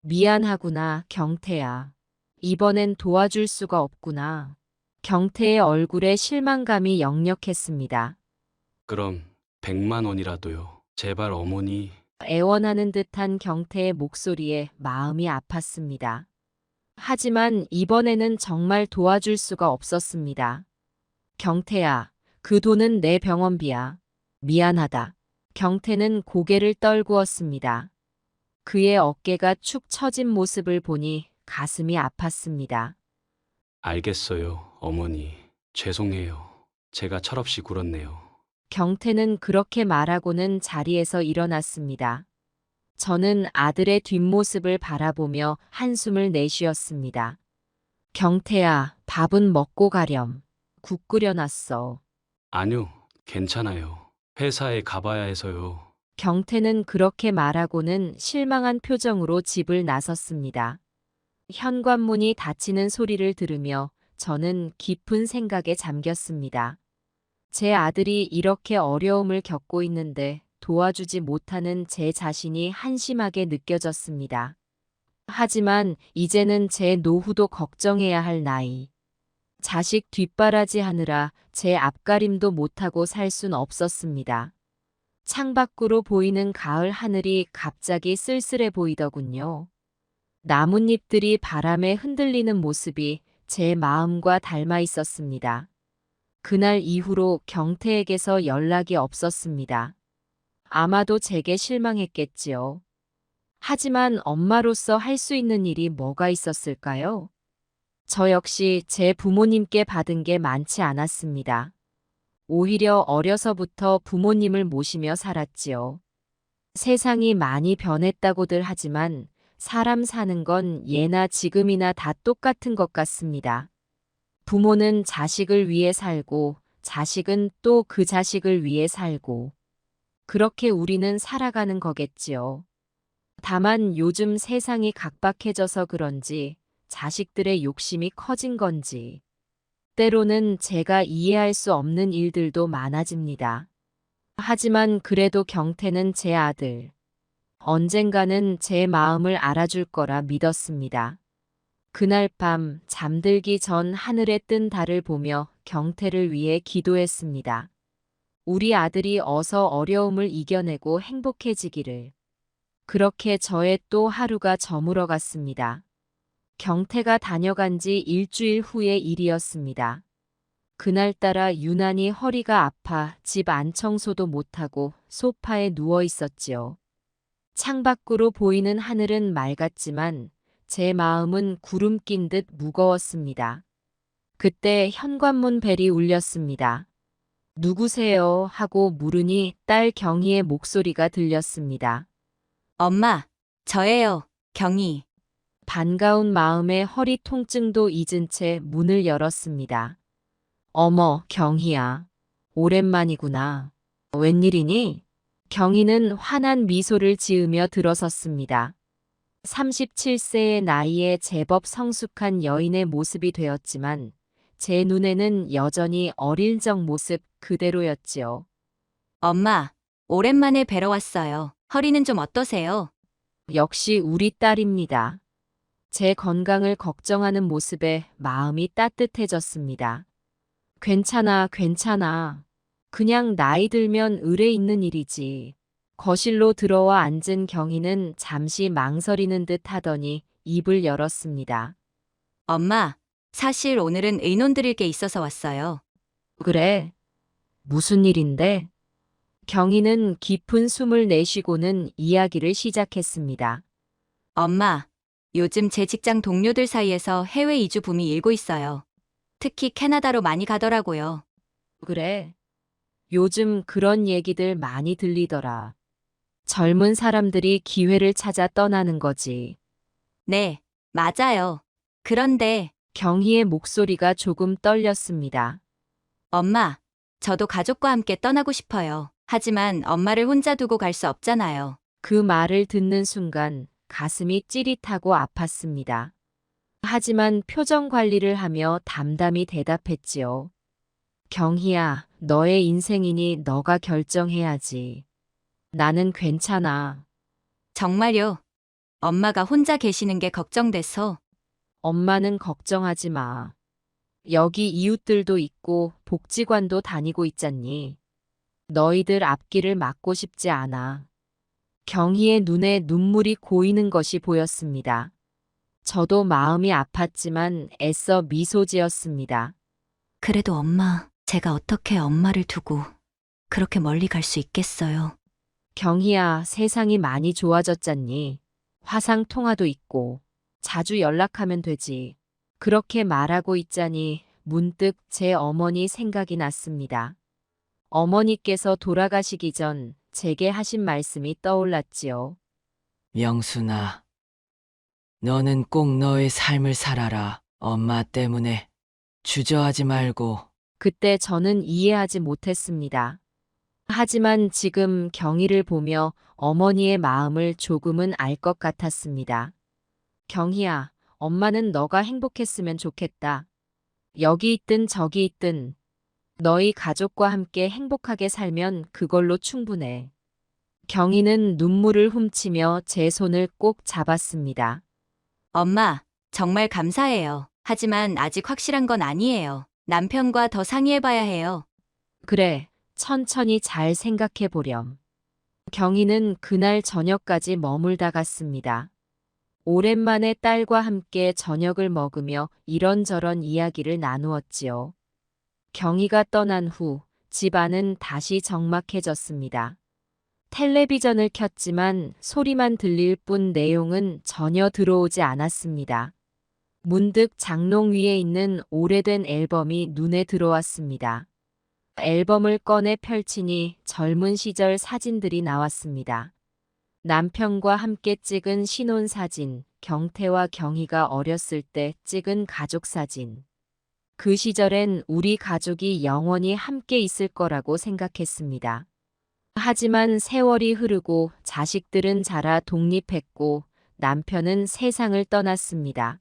미안하구나, 경태야. 이번엔 도와줄 수가 없구나. 경태의 얼굴에 실망감이 역력했습니다. 그럼 100만 원이라도요. 제발 어머니. 애원하는 듯한 경태의 목소리에 마음이 아팠습니다. 하지만 이번에는 정말 도와줄 수가 없었습니다. 경태야, 그 돈은 내 병원비야. 미안하다. 경태는 고개를 떨구었습니다. 그의 어깨가 축 처진 모습을 보니 가슴이 아팠습니다. 알겠어요, 어머니. 죄송해요. 제가 철없이 굴었네요. 경태는 그렇게 말하고는 자리에서 일어났습니다. 저는 아들의 뒷모습을 바라보며 한숨을 내쉬었습니다. 경태야, 밥은 먹고 가렴. 국 끓여놨어. 아니요, 괜찮아요. 회사에 가봐야 해서요. 경태는 그렇게 말하고는 실망한 표정으로 집을 나섰습니다. 현관문이 닫히는 소리를 들으며 저는 깊은 생각에 잠겼습니다. 제 아들이 이렇게 어려움을 겪고 있는데 도와주지 못하는 제 자신이 한심하게 느껴졌습니다. 하지만 이제는 제 노후도 걱정해야 할 나이. 자식 뒷바라지 하느라 제 앞가림도 못하고 살 순 없었습니다. 창밖으로 보이는 가을 하늘이 갑자기 쓸쓸해 보이더군요. 나뭇잎들이 바람에 흔들리는 모습이 제 마음과 닮아 있었습니다. 그날 이후로 경태에게서 연락이 없었습니다. 아마도 제게 실망했겠지요. 하지만 엄마로서 할 수 있는 일이 뭐가 있었을까요? 저 역시 제 부모님께 받은 게 많지 않았습니다. 오히려 어려서부터 부모님을 모시며 살았지요. 세상이 많이 변했다고들 하지만 사람 사는 건 예나 지금이나 다 똑같은 것 같습니다. 부모는 자식을 위해 살고 자식은 또 그 자식을 위해 살고 그렇게 우리는 살아가는 거겠지요. 다만 요즘 세상이 각박해져서 그런지 자식들의 욕심이 커진 건지 때로는 제가 이해할 수 없는 일들도 많아집니다. 하지만 그래도 경태는 제 아들. 언젠가는 제 마음을 알아줄 거라 믿었습니다. 그날 밤 잠들기 전 하늘에 뜬 달을 보며 경태를 위해 기도했습니다. 우리 아들이 어서 어려움을 이겨내고 행복해지기를. 그렇게 저의 또 하루가 저물어 갔습니다. 경태가 다녀간 지 일주일 후의 일이었습니다. 그날따라 유난히 허리가 아파 집 안청소도 못하고 소파에 누워 있었지요. 창밖으로 보이는 하늘은 맑았지만 제 마음은 구름 낀 듯 무거웠습니다. 그때 현관문 벨이 울렸습니다. 누구세요? 하고 물으니 딸 경희의 목소리가 들렸습니다. 엄마, 저예요, 경희. 반가운 마음에 허리 통증도 잊은 채 문을 열었습니다. 어머, 경희야. 오랜만이구나. 웬일이니? 경희는 환한 미소를 지으며 들어섰습니다. 37세의 나이에 제법 성숙한 여인의 모습이 되었지만 제 눈에는 여전히 어릴 적 모습 그대로였지요. 엄마, 오랜만에 뵈러 왔어요. 허리는 좀 어떠세요? 역시 우리 딸입니다. 제 건강을 걱정하는 모습에 마음이 따뜻해졌습니다. 괜찮아, 괜찮아. 그냥 나이 들면 의뢰 있는 일이지. 거실로 들어와 앉은 경희는 잠시 망설이는 듯 하더니 입을 열었습니다. 엄마, 사실 오늘은 의논 드릴 게 있어서 왔어요. 그래? 무슨 일인데? 경희는 깊은 숨을 내쉬고는 이야기를 시작했습니다. 엄마, 요즘 제 직장 동료들 사이에서 해외 이주 붐이 일고 있어요. 특히 캐나다로 많이 가더라고요. 그래. 요즘 그런 얘기들 많이 들리더라. 젊은 사람들이 기회를 찾아 떠나는 거지. 네, 맞아요. 그런데, 경희의 목소리가 조금 떨렸습니다. 엄마, 저도 가족과 함께 떠나고 싶어요. 하지만 엄마를 혼자 두고 갈 수 없잖아요. 그 말을 듣는 순간 가슴이 찌릿하고 아팠습니다. 하지만 표정 관리를 하며 담담히 대답했지요. 경희야, 너의 인생이니 너가 결정해야지. 나는 괜찮아. 정말요? 엄마가 혼자 계시는 게 걱정돼서. 엄마는 걱정하지 마. 여기 이웃들도 있고 복지관도 다니고 있잖니. 너희들 앞길을 막고 싶지 않아. 경희의 눈에 눈물이 고이는 것이 보였습니다. 저도 마음이 아팠지만 애써 미소 지었습니다. 그래도 엄마, 제가 어떻게 엄마를 두고 그렇게 멀리 갈 수 있겠어요? 경희야, 세상이 많이 좋아졌잖니. 화상 통화도 있고 자주 연락하면 되지. 그렇게 말하고 있자니 문득 제 어머니 생각이 났습니다. 어머니께서 돌아가시기 전 제게 하신 말씀이 떠올랐지요. 명순아, 너는 꼭 너의 삶을 살아라. 엄마 때문에 주저하지 말고. 그때 저는 이해하지 못했습니다. 하지만 지금 경희를 보며 어머니의 마음을 조금은 알 것 같았습니다. 경희야, 엄마는 너가 행복했으면 좋겠다. 여기 있든 저기 있든 너희 가족과 함께 행복하게 살면 그걸로 충분해. 경희는 눈물을 훔치며 제 손을 꼭 잡았습니다. 엄마, 정말 감사해요. 하지만 아직 확실한 건 아니에요. 남편과 더 상의해봐야 해요. 그래, 천천히 잘 생각해 보렴. 경희는 그날 저녁까지 머물다 갔습니다. 오랜만에 딸과 함께 저녁을 먹으며 이런저런 이야기를 나누었지요. 경희가 떠난 후 집안은 다시 적막해졌습니다. 텔레비전을 켰지만 소리만 들릴 뿐 내용은 전혀 들어오지 않았습니다. 문득 장롱 위에 있는 오래된 앨범이 눈에 들어왔습니다. 앨범을 꺼내 펼치니 젊은 시절 사진들이 나왔습니다. 남편과 함께 찍은 신혼사진, 경태와 경희가 어렸을 때 찍은 가족사진. 그 시절엔 우리 가족이 영원히 함께 있을 거라고 생각했습니다. 하지만 세월이 흐르고 자식들은 자라 독립했고 남편은 세상을 떠났습니다.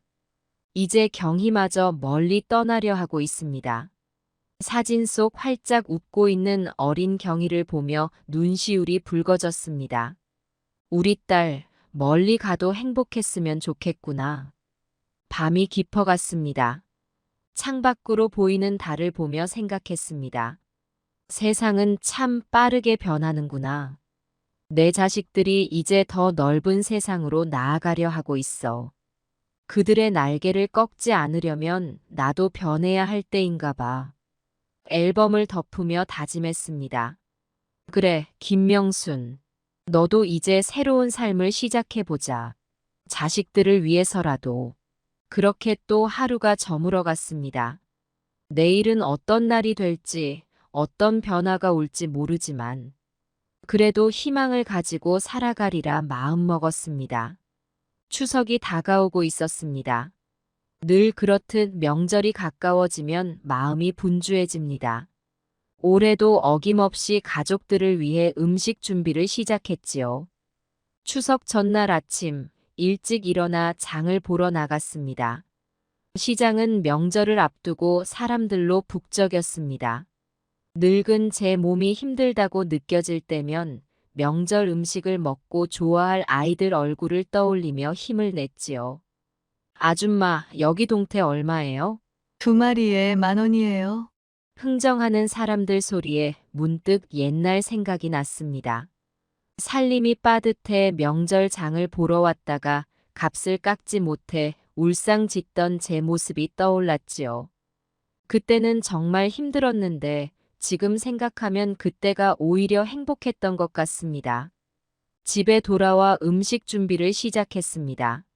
이제 경희마저 멀리 떠나려 하고 있습니다. 사진 속 활짝 웃고 있는 어린 경희를 보며 눈시울이 붉어졌습니다. 우리 딸, 멀리 가도 행복했으면 좋겠구나. 밤이 깊어갔습니다. 창밖으로 보이는 달을 보며 생각했습니다. 세상은 참 빠르게 변하는구나. 내 자식들이 이제 더 넓은 세상으로 나아가려 하고 있어. 그들의 날개를 꺾지 않으려면 나도 변해야 할 때인가 봐. 앨범을 덮으며 다짐했습니다. 그래, 김명순. 너도 이제 새로운 삶을 시작해보자. 자식들을 위해서라도. 그렇게 또 하루가 저물어 갔습니다. 내일은 어떤 날이 될지, 어떤 변화가 올지 모르지만, 그래도 희망을 가지고 살아가리라 마음먹었습니다. 추석이 다가오고 있었습니다. 늘 그렇듯 명절이 가까워지면 마음이 분주해집니다. 올해도 어김없이 가족들을 위해 음식 준비를 시작했지요. 추석 전날 아침 일찍 일어나 장을 보러 나갔습니다. 시장은 명절을 앞두고 사람들로 북적였습니다. 늙은 제 몸이 힘들다고 느껴질 때면 명절 음식을 먹고 좋아할 아이들 얼굴을 떠올리며 힘을 냈지요. 아줌마, 여기 동태 얼마예요? 2마리에 10,000원이에요. 흥정하는 사람들 소리에 문득 옛날 생각이 났습니다. 살림이 빠듯해 명절 장을 보러 왔다가 값을 깎지 못해 울상짓던 제 모습이 떠올랐지요. 그때는 정말 힘들었는데 지금 생각하면 그때가 오히려 행복했던 것 같습니다. 집에 돌아와 음식 준비를 시작했습니다.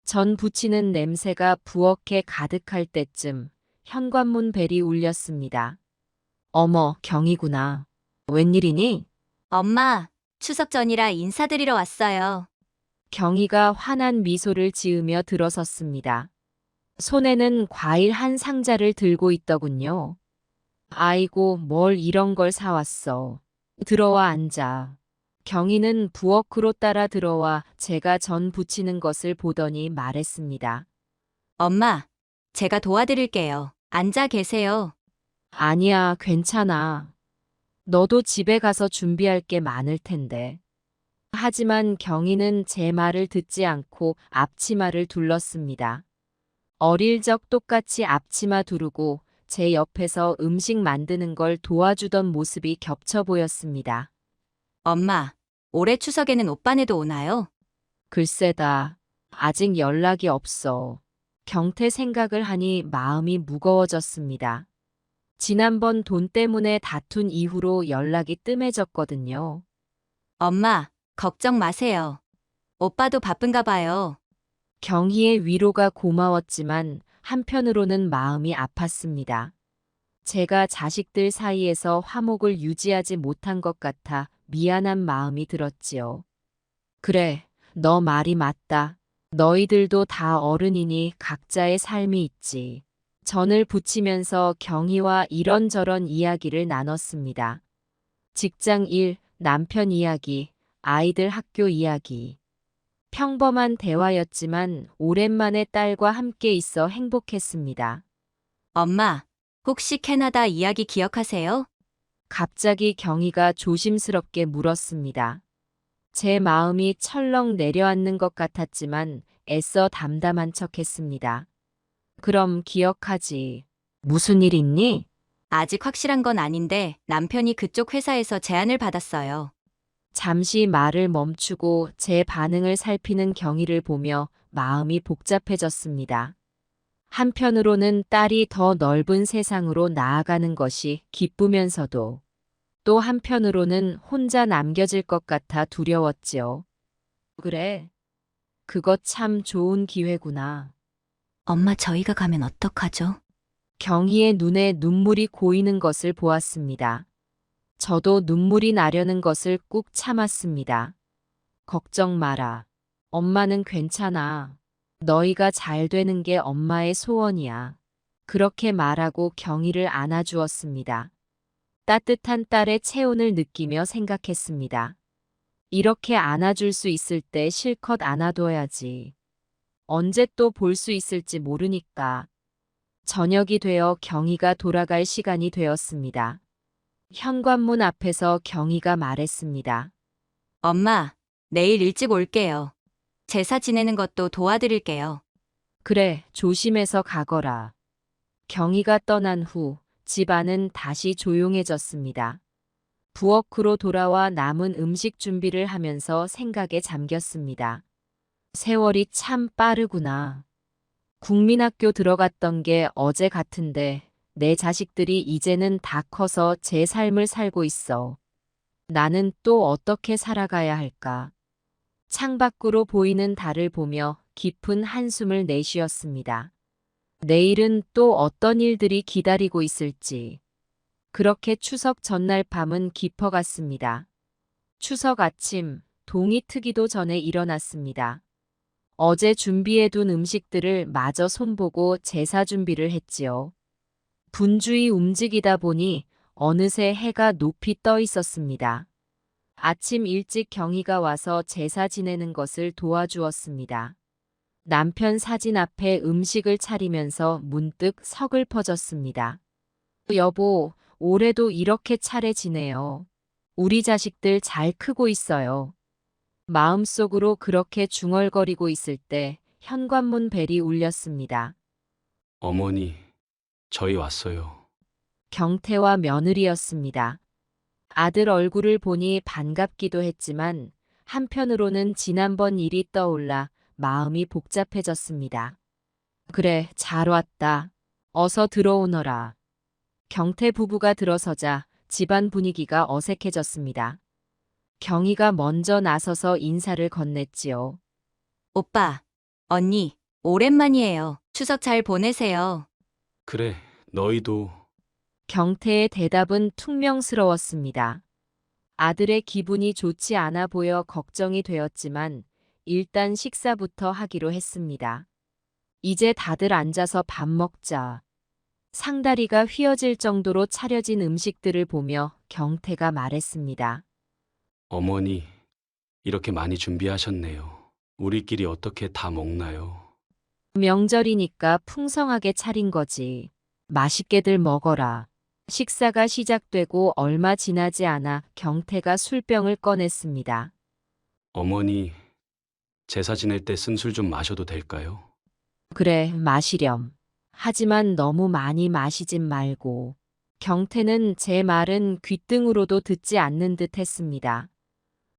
전 부치는 냄새가 부엌에 가득할 때쯤 현관문 벨이 울렸습니다. 어머, 경이구나. 웬일이니? 엄마, 추석 전이라 인사드리러 왔어요. 경희가 환한 미소를 지으며 들어섰습니다. 손에는 과일 한 상자를 들고 있더군요. 아이고, 뭘 이런 걸 사왔어. 들어와 앉아. 경희는 부엌으로 따라 들어와 제가 전 부치는 것을 보더니 말했습니다. 엄마, 제가 도와드릴게요. 앉아 계세요. 아니야, 괜찮아. 너도 집에 가서 준비할 게 많을 텐데. 하지만 경희는 제 말을 듣지 않고 앞치마를 둘렀습니다. 어릴 적 똑같이 앞치마 두르고 제 옆에서 음식 만드는 걸 도와주던 모습이 겹쳐 보였습니다. 엄마, 올해 추석에는 오빠네도 오나요? 글쎄다. 아직 연락이 없어. 경태 생각을 하니 마음이 무거워졌습니다. 지난번 돈 때문에 다툰 이후로 연락이 뜸해졌거든요. 엄마, 걱정 마세요. 오빠도 바쁜가 봐요. 경희의 위로가 고마웠지만 한편으로는 마음이 아팠습니다. 제가 자식들 사이에서 화목을 유지하지 못한 것 같아 미안한 마음이 들었지요. 그래, 너 말이 맞다. 너희들도 다 어른이니 각자의 삶이 있지. 전을 붙이면서 경희와 이런저런 이야기를 나눴습니다. 직장 일, 남편 이야기, 아이들 학교 이야기. 평범한 대화였지만 오랜만에 딸과 함께 있어 행복했습니다. 엄마, 혹시 캐나다 이야기 기억하세요? 갑자기 경희가 조심스럽게 물었습니다. 제 마음이 철렁 내려앉는 것 같았지만 애써 담담한 척했습니다. 그럼 기억하지. 무슨 일 있니? 아직 확실한 건 아닌데 남편이 그쪽 회사에서 제안을 받았어요. 잠시 말을 멈추고 제 반응을 살피는 경희를 보며 마음이 복잡해졌습니다. 한편으로는 딸이 더 넓은 세상으로 나아가는 것이 기쁘면서도 또 한편으로는 혼자 남겨질 것 같아 두려웠지요. 그래, 그거 참 좋은 기회구나. 엄마, 저희가 가면 어떡하죠? 경희의 눈에 눈물이 고이는 것을 보았습니다. 저도 눈물이 나려는 것을 꾹 참았습니다. 걱정 마라. 엄마는 괜찮아. 너희가 잘 되는 게 엄마의 소원이야. 그렇게 말하고 경희를 안아주었습니다. 따뜻한 딸의 체온을 느끼며 생각했습니다. 이렇게 안아줄 수 있을 때 실컷 안아둬야지. 언제 또 볼 수 있을지 모르니까. 저녁이 되어 경희가 돌아갈 시간이 되었습니다. 현관문 앞에서 경희가 말했습니다. 엄마, 내일 일찍 올게요. 제사 지내는 것도 도와드릴게요. 그래, 조심해서 가거라. 경희가 떠난 후 집안은 다시 조용해졌습니다. 부엌으로 돌아와 남은 음식 준비를 하면서 생각에 잠겼습니다. 세월이 참 빠르구나. 국민학교 들어갔던 게 어제 같은데 내 자식들이 이제는 다 커서 제 삶을 살고 있어. 나는 또 어떻게 살아가야 할까? 창밖으로 보이는 달을 보며 깊은 한숨을 내쉬었습니다. 내일은 또 어떤 일들이 기다리고 있을지. 그렇게 추석 전날 밤은 깊어갔습니다. 추석 아침, 동이 트기도 전에 일어났습니다. 어제 준비해둔 음식들을 마저 손보고 제사 준비를 했지요. 분주히 움직이다 보니 어느새 해가 높이 떠 있었습니다. 아침 일찍 경희가 와서 제사 지내는 것을 도와주었습니다. 남편 사진 앞에 음식을 차리면서 문득 서글퍼졌습니다. 여보, 올해도 이렇게 차례 지내요. 우리 자식들 잘 크고 있어요. 마음속으로 그렇게 중얼거리고 있을 때 현관문 벨이 울렸습니다. 어머니, 저희 왔어요. 경태와 며느리였습니다. 아들 얼굴을 보니 반갑기도 했지만 한편으로는 지난번 일이 떠올라 마음이 복잡해졌습니다. 그래, 잘 왔다. 어서 들어오너라. 경태 부부가 들어서자 집안 분위기가 어색해졌습니다. 경희가 먼저 나서서 인사를 건넸지요. 오빠, 언니, 오랜만이에요. 추석 잘 보내세요. 그래, 너희도. 경태의 대답은 퉁명스러웠습니다. 아들의 기분이 좋지 않아 보여 걱정이 되었지만 일단 식사부터 하기로 했습니다. 이제 다들 앉아서 밥 먹자. 상다리가 휘어질 정도로 차려진 음식들을 보며 경태가 말했습니다. 어머니, 이렇게 많이 준비하셨네요. 우리끼리 어떻게 다 먹나요? 명절이니까 풍성하게 차린 거지. 맛있게들 먹어라. 식사가 시작되고 얼마 지나지 않아 경태가 술병을 꺼냈습니다. 어머니, 제사 지낼 때 쓴 술 좀 마셔도 될까요? 그래, 마시렴. 하지만 너무 많이 마시진 말고. 경태는 제 말은 귓등으로도 듣지 않는 듯 했습니다.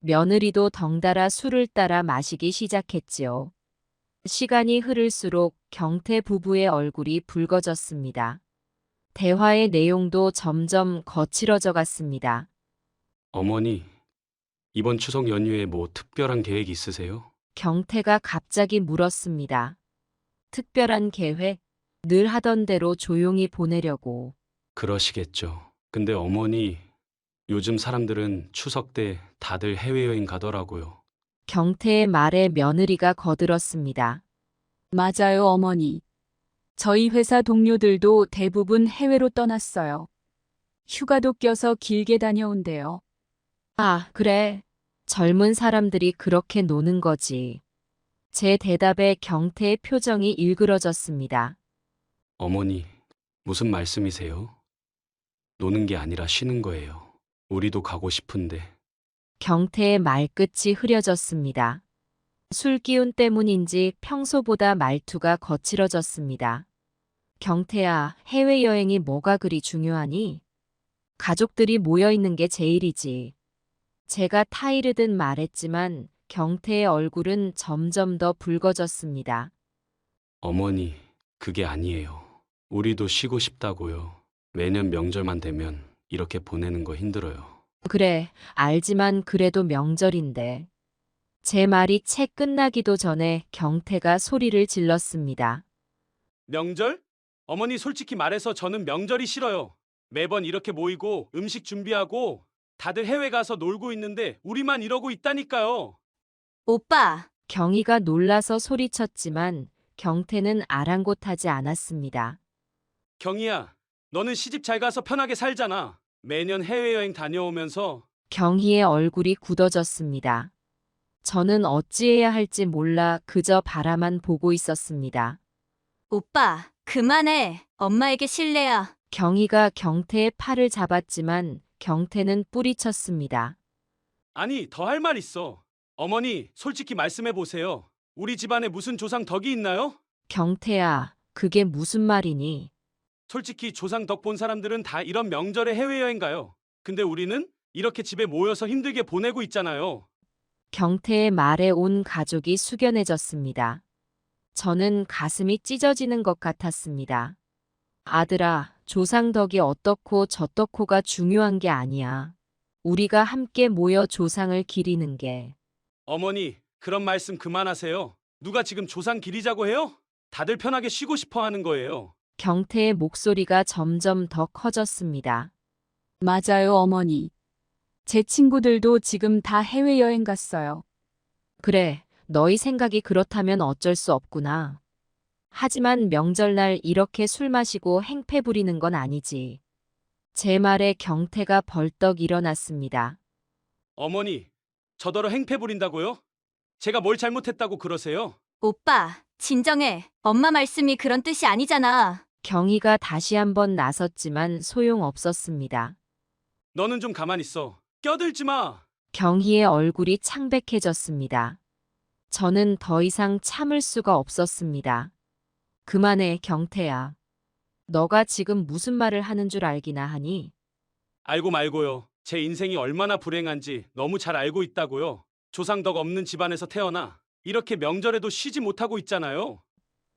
며느리도 덩달아 술을 따라 마시기 시작했지요. 시간이 흐를수록 경태 부부의 얼굴이 붉어졌습니다. 대화의 내용도 점점 거칠어져 갔습니다. 어머니, 이번 추석 연휴에 뭐 특별한 계획 있으세요? 경태가 갑자기 물었습니다. 특별한 계획? 늘 하던 대로 조용히 보내려고. 그러시겠죠. 근데 어머니, 요즘 사람들은 추석 때 다들 해외여행 가더라고요. 경태의 말에 며느리가 거들었습니다. 맞아요, 어머니. 저희 회사 동료들도 대부분 해외로 떠났어요. 휴가도 껴서 길게 다녀온대요. 아, 그래. 젊은 사람들이 그렇게 노는 거지. 제 대답에 경태의 표정이 일그러졌습니다. 어머니, 무슨 말씀이세요? 노는 게 아니라 쉬는 거예요. 우리도 가고 싶은데. 경태의 말끝이 흐려졌습니다. 술 기운 때문인지 평소보다 말투가 거칠어졌습니다. 경태야, 해외여행이 뭐가 그리 중요하니? 가족들이 모여 있는 게 제일이지. 제가 타이르듯 말했지만 경태의 얼굴은 점점 더 붉어졌습니다. 어머니, 그게 아니에요. 우리도 쉬고 싶다고요. 매년 명절만 되면 이렇게 보내는 거 힘들어요. 그래, 알지만 그래도 명절인데. 제 말이 채 끝나기도 전에 경태가 소리를 질렀습니다. 명절? 어머니 솔직히 말해서 저는 명절이 싫어요. 매번 이렇게 모이고 음식 준비하고 다들 해외 가서 놀고 있는데 우리만 이러고 있다니까요. 오빠, 경희가 놀라서 소리쳤지만 경태는 아랑곳하지 않았습니다. 경희야, 너는 시집 잘 가서 편하게 살잖아. 매년 해외여행 다녀오면서. 경희의 얼굴이 굳어졌습니다. 저는 어찌해야 할지 몰라 그저 바라만 보고 있었습니다. 오빠, 그만해. 엄마에게 실례야. 경희가 경태의 팔을 잡았지만 경태는 뿌리쳤습니다. 아니, 더 할 말 있어. 어머니, 솔직히 말씀해 보세요. 우리 집안에 무슨 조상 덕이 있나요? 경태야, 그게 무슨 말이니? 솔직히 조상 덕 본 사람들은 다 이런 명절에 해외여행 가요. 근데 우리는 이렇게 집에 모여서 힘들게 보내고 있잖아요. 경태의 말에 온 가족이 숙연해졌습니다. 저는 가슴이 찢어지는 것 같았습니다. 아들아, 조상 덕이 어떻고 저떻고가 중요한 게 아니야. 우리가 함께 모여 조상을 기리는 게. 어머니, 그런 말씀 그만하세요. 누가 지금 조상 기리자고 해요? 다들 편하게 쉬고 싶어 하는 거예요. 경태의 목소리가 점점 더 커졌습니다. 맞아요, 어머니. 제 친구들도 지금 다 해외여행 갔어요. 그래, 너희 생각이 그렇다면 어쩔 수 없구나. 하지만 명절날 이렇게 술 마시고 행패 부리는 건 아니지. 제 말에 경태가 벌떡 일어났습니다. 어머니, 저더러 행패 부린다고요? 제가 뭘 잘못했다고 그러세요? 오빠, 진정해. 엄마 말씀이 그런 뜻이 아니잖아. 경희가 다시 한번 나섰지만 소용없었습니다. 너는 좀 가만히 있어. 껴들지 마. 경희의 얼굴이 창백해졌습니다. 저는 더 이상 참을 수가 없었습니다. 그만해, 경태야. 너가 지금 무슨 말을 하는 줄 알기나 하니? 알고 말고요. 제 인생이 얼마나 불행한지 너무 잘 알고 있다고요. 조상덕 없는 집안에서 태어나 이렇게 명절에도 쉬지 못하고 있잖아요.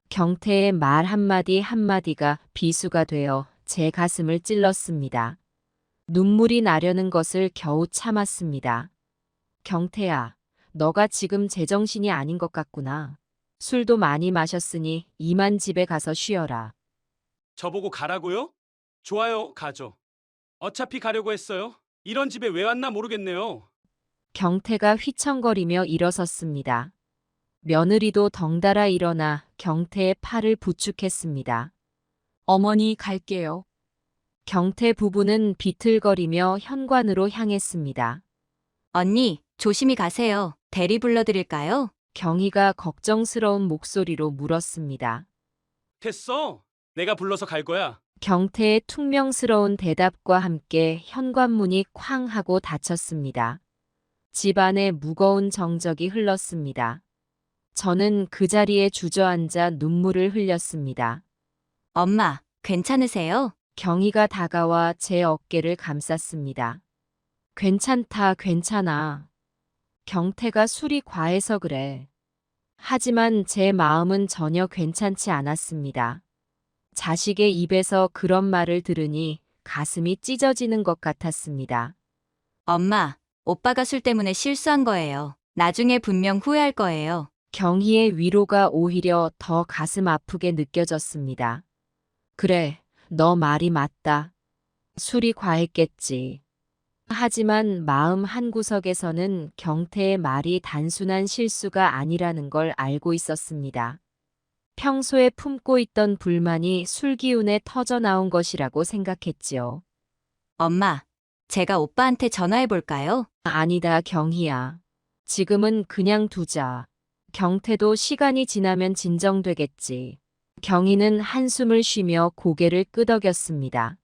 경태의 말 한마디 한마디가 비수가 되어 제 가슴을 찔렀습니다. 눈물이 나려는 것을 겨우 참았습니다. 경태야, 너가 지금 제정신이 아닌 것 같구나. 술도 많이 마셨으니 이만 집에 가서 쉬어라. 저보고 가라고요? 좋아요, 가죠. 어차피 가려고 했어요. 이런 집에 왜 왔나 모르겠네요. 경태가 휘청거리며 일어섰습니다. 며느리도 덩달아 일어나 경태의 팔을 부축했습니다. 어머니 갈게요. 경태 부부는 비틀거리며 현관으로 향했습니다. 언니, 조심히 가세요. 대리 불러드릴까요? 경희가 걱정스러운 목소리로 물었습니다. 됐어. 내가 불러서 갈 거야. 경태의 퉁명스러운 대답과 함께 현관문이 쾅 하고 닫혔습니다. 집안에 무거운 정적이 흘렀습니다. 저는 그 자리에 주저앉아 눈물을 흘렸습니다. 엄마, 괜찮으세요? 경희가 다가와 제 어깨를 감쌌습니다. 괜찮다, 괜찮아. 경태가 술이 과해서 그래. 하지만 제 마음은 전혀 괜찮지 않았습니다. 자식의 입에서 그런 말을 들으니 가슴이 찢어지는 것 같았습니다. 엄마, 오빠가 술 때문에 실수한 거예요. 나중에 분명 후회할 거예요. 경희의 위로가 오히려 더 가슴 아프게 느껴졌습니다. 그래, 너 말이 맞다. 술이 과했겠지. 하지만 마음 한구석에서는 경태의 말이 단순한 실수가 아니라는 걸 알고 있었습니다. 평소에 품고 있던 불만이 술기운에 터져 나온 것이라고 생각했지요. 엄마, 제가 오빠한테 전화해 볼까요? 아니다, 경희야. 지금은 그냥 두자. 경태도 시간이 지나면 진정되겠지. 경희는 한숨을 쉬며 고개를 끄덕였습니다.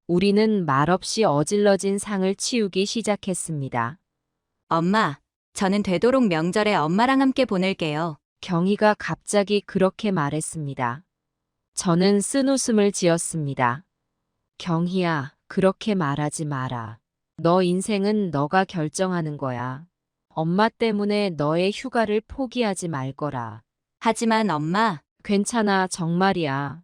우리는 말없이 어질러진 상을 치우기 시작했습니다. 엄마, 저는 되도록 명절에 엄마랑 함께 보낼게요. 경희가 갑자기 그렇게 말했습니다. 저는 쓴웃음을 지었습니다. 경희야, 그렇게 말하지 마라. 너 인생은 너가 결정하는 거야. 엄마 때문에 너의 휴가를 포기하지 말 거라. 하지만 엄마, 괜찮아, 정말이야.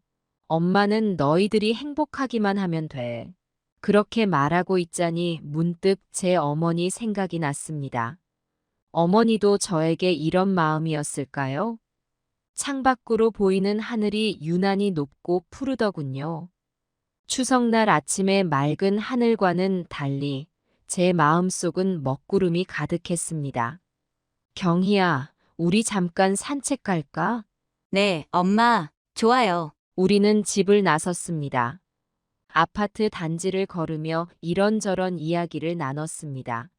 엄마는 너희들이 행복하기만 하면 돼. 그렇게 말하고 있자니 문득 제 어머니 생각이 났습니다. 어머니도 저에게 이런 마음이었을까요? 창밖으로 보이는 하늘이 유난히 높고 푸르더군요. 추석날 아침의 맑은 하늘과는 달리 제 마음속은 먹구름이 가득했습니다. 경희야, 우리 잠깐 산책 갈까? 네, 엄마, 좋아요. 우리는 집을 나섰습니다. 아파트 단지를 걸으며 이런저런 이야기를 나눴습니다.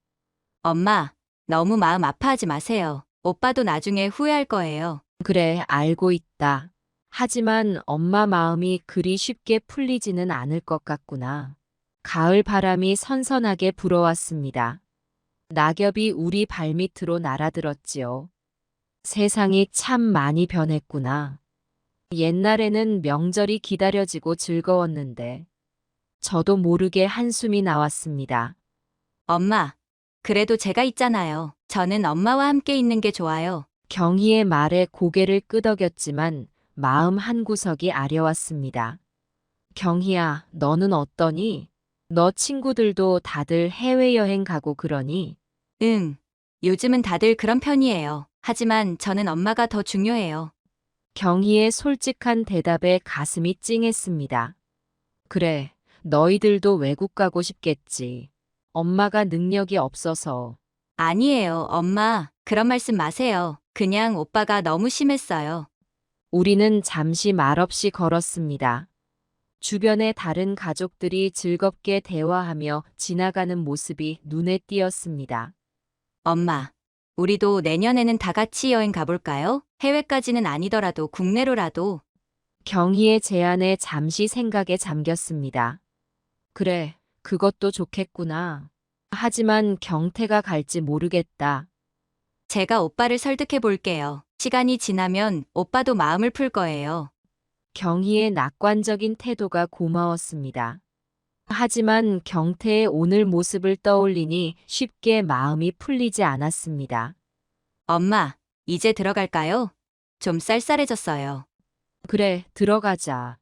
엄마, 너무 마음 아파하지 마세요. 오빠도 나중에 후회할 거예요. 그래, 알고 있다. 하지만 엄마 마음이 그리 쉽게 풀리지는 않을 것 같구나. 가을 바람이 선선하게 불어왔습니다. 낙엽이 우리 발밑으로 날아들었지요. 세상이 참 많이 변했구나. 옛날에는 명절이 기다려지고 즐거웠는데 저도 모르게 한숨이 나왔습니다. 엄마, 그래도 제가 있잖아요. 저는 엄마와 함께 있는 게 좋아요. 경희의 말에 고개를 끄덕였지만 마음 한구석이 아려왔습니다. 경희야, 너는 어떠니? 너 친구들도 다들 해외여행 가고 그러니? 응, 요즘은 다들 그런 편이에요. 하지만 저는 엄마가 더 중요해요. 경희의 솔직한 대답에 가슴이 찡했습니다. 그래, 너희들도 외국 가고 싶겠지. 엄마가 능력이 없어서. 아니에요, 엄마. 그런 말씀 마세요. 그냥 오빠가 너무 심했어요. 우리는 잠시 말없이 걸었습니다. 주변의 다른 가족들이 즐겁게 대화하며 지나가는 모습이 눈에 띄었습니다. 엄마, 우리도 내년에는 다 같이 여행 가볼까요? 해외까지는 아니더라도 국내로라도. 경희의 제안에 잠시 생각에 잠겼습니다. 그래, 그것도 좋겠구나. 하지만 경태가 갈지 모르겠다. 제가 오빠를 설득해 볼게요. 시간이 지나면 오빠도 마음을 풀 거예요. 경희의 낙관적인 태도가 고마웠습니다. 하지만 경태의 오늘 모습을 떠올리니 쉽게 마음이 풀리지 않았습니다. 엄마, 이제 들어갈까요? 좀 쌀쌀해졌어요. 그래, 들어가자.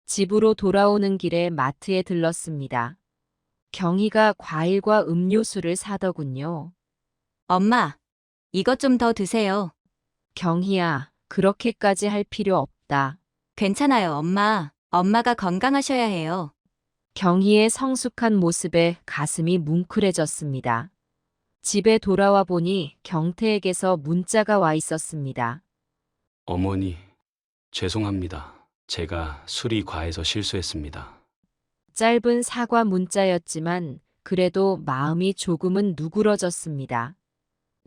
집으로 돌아오는 길에 마트에 들렀습니다. 경희가 과일과 음료수를 사더군요. 엄마, 이것 좀 더 드세요. 경희야, 그렇게까지 할 필요 없다. 괜찮아요, 엄마. 엄마가 건강하셔야 해요. 경희의 성숙한 모습에 가슴이 뭉클해졌습니다. 집에 돌아와 보니 경태에게서 문자가 와 있었습니다. 어머니, 죄송합니다. 제가 술이 과해서 실수했습니다. 짧은 사과 문자였지만 그래도 마음이 조금은 누그러졌습니다.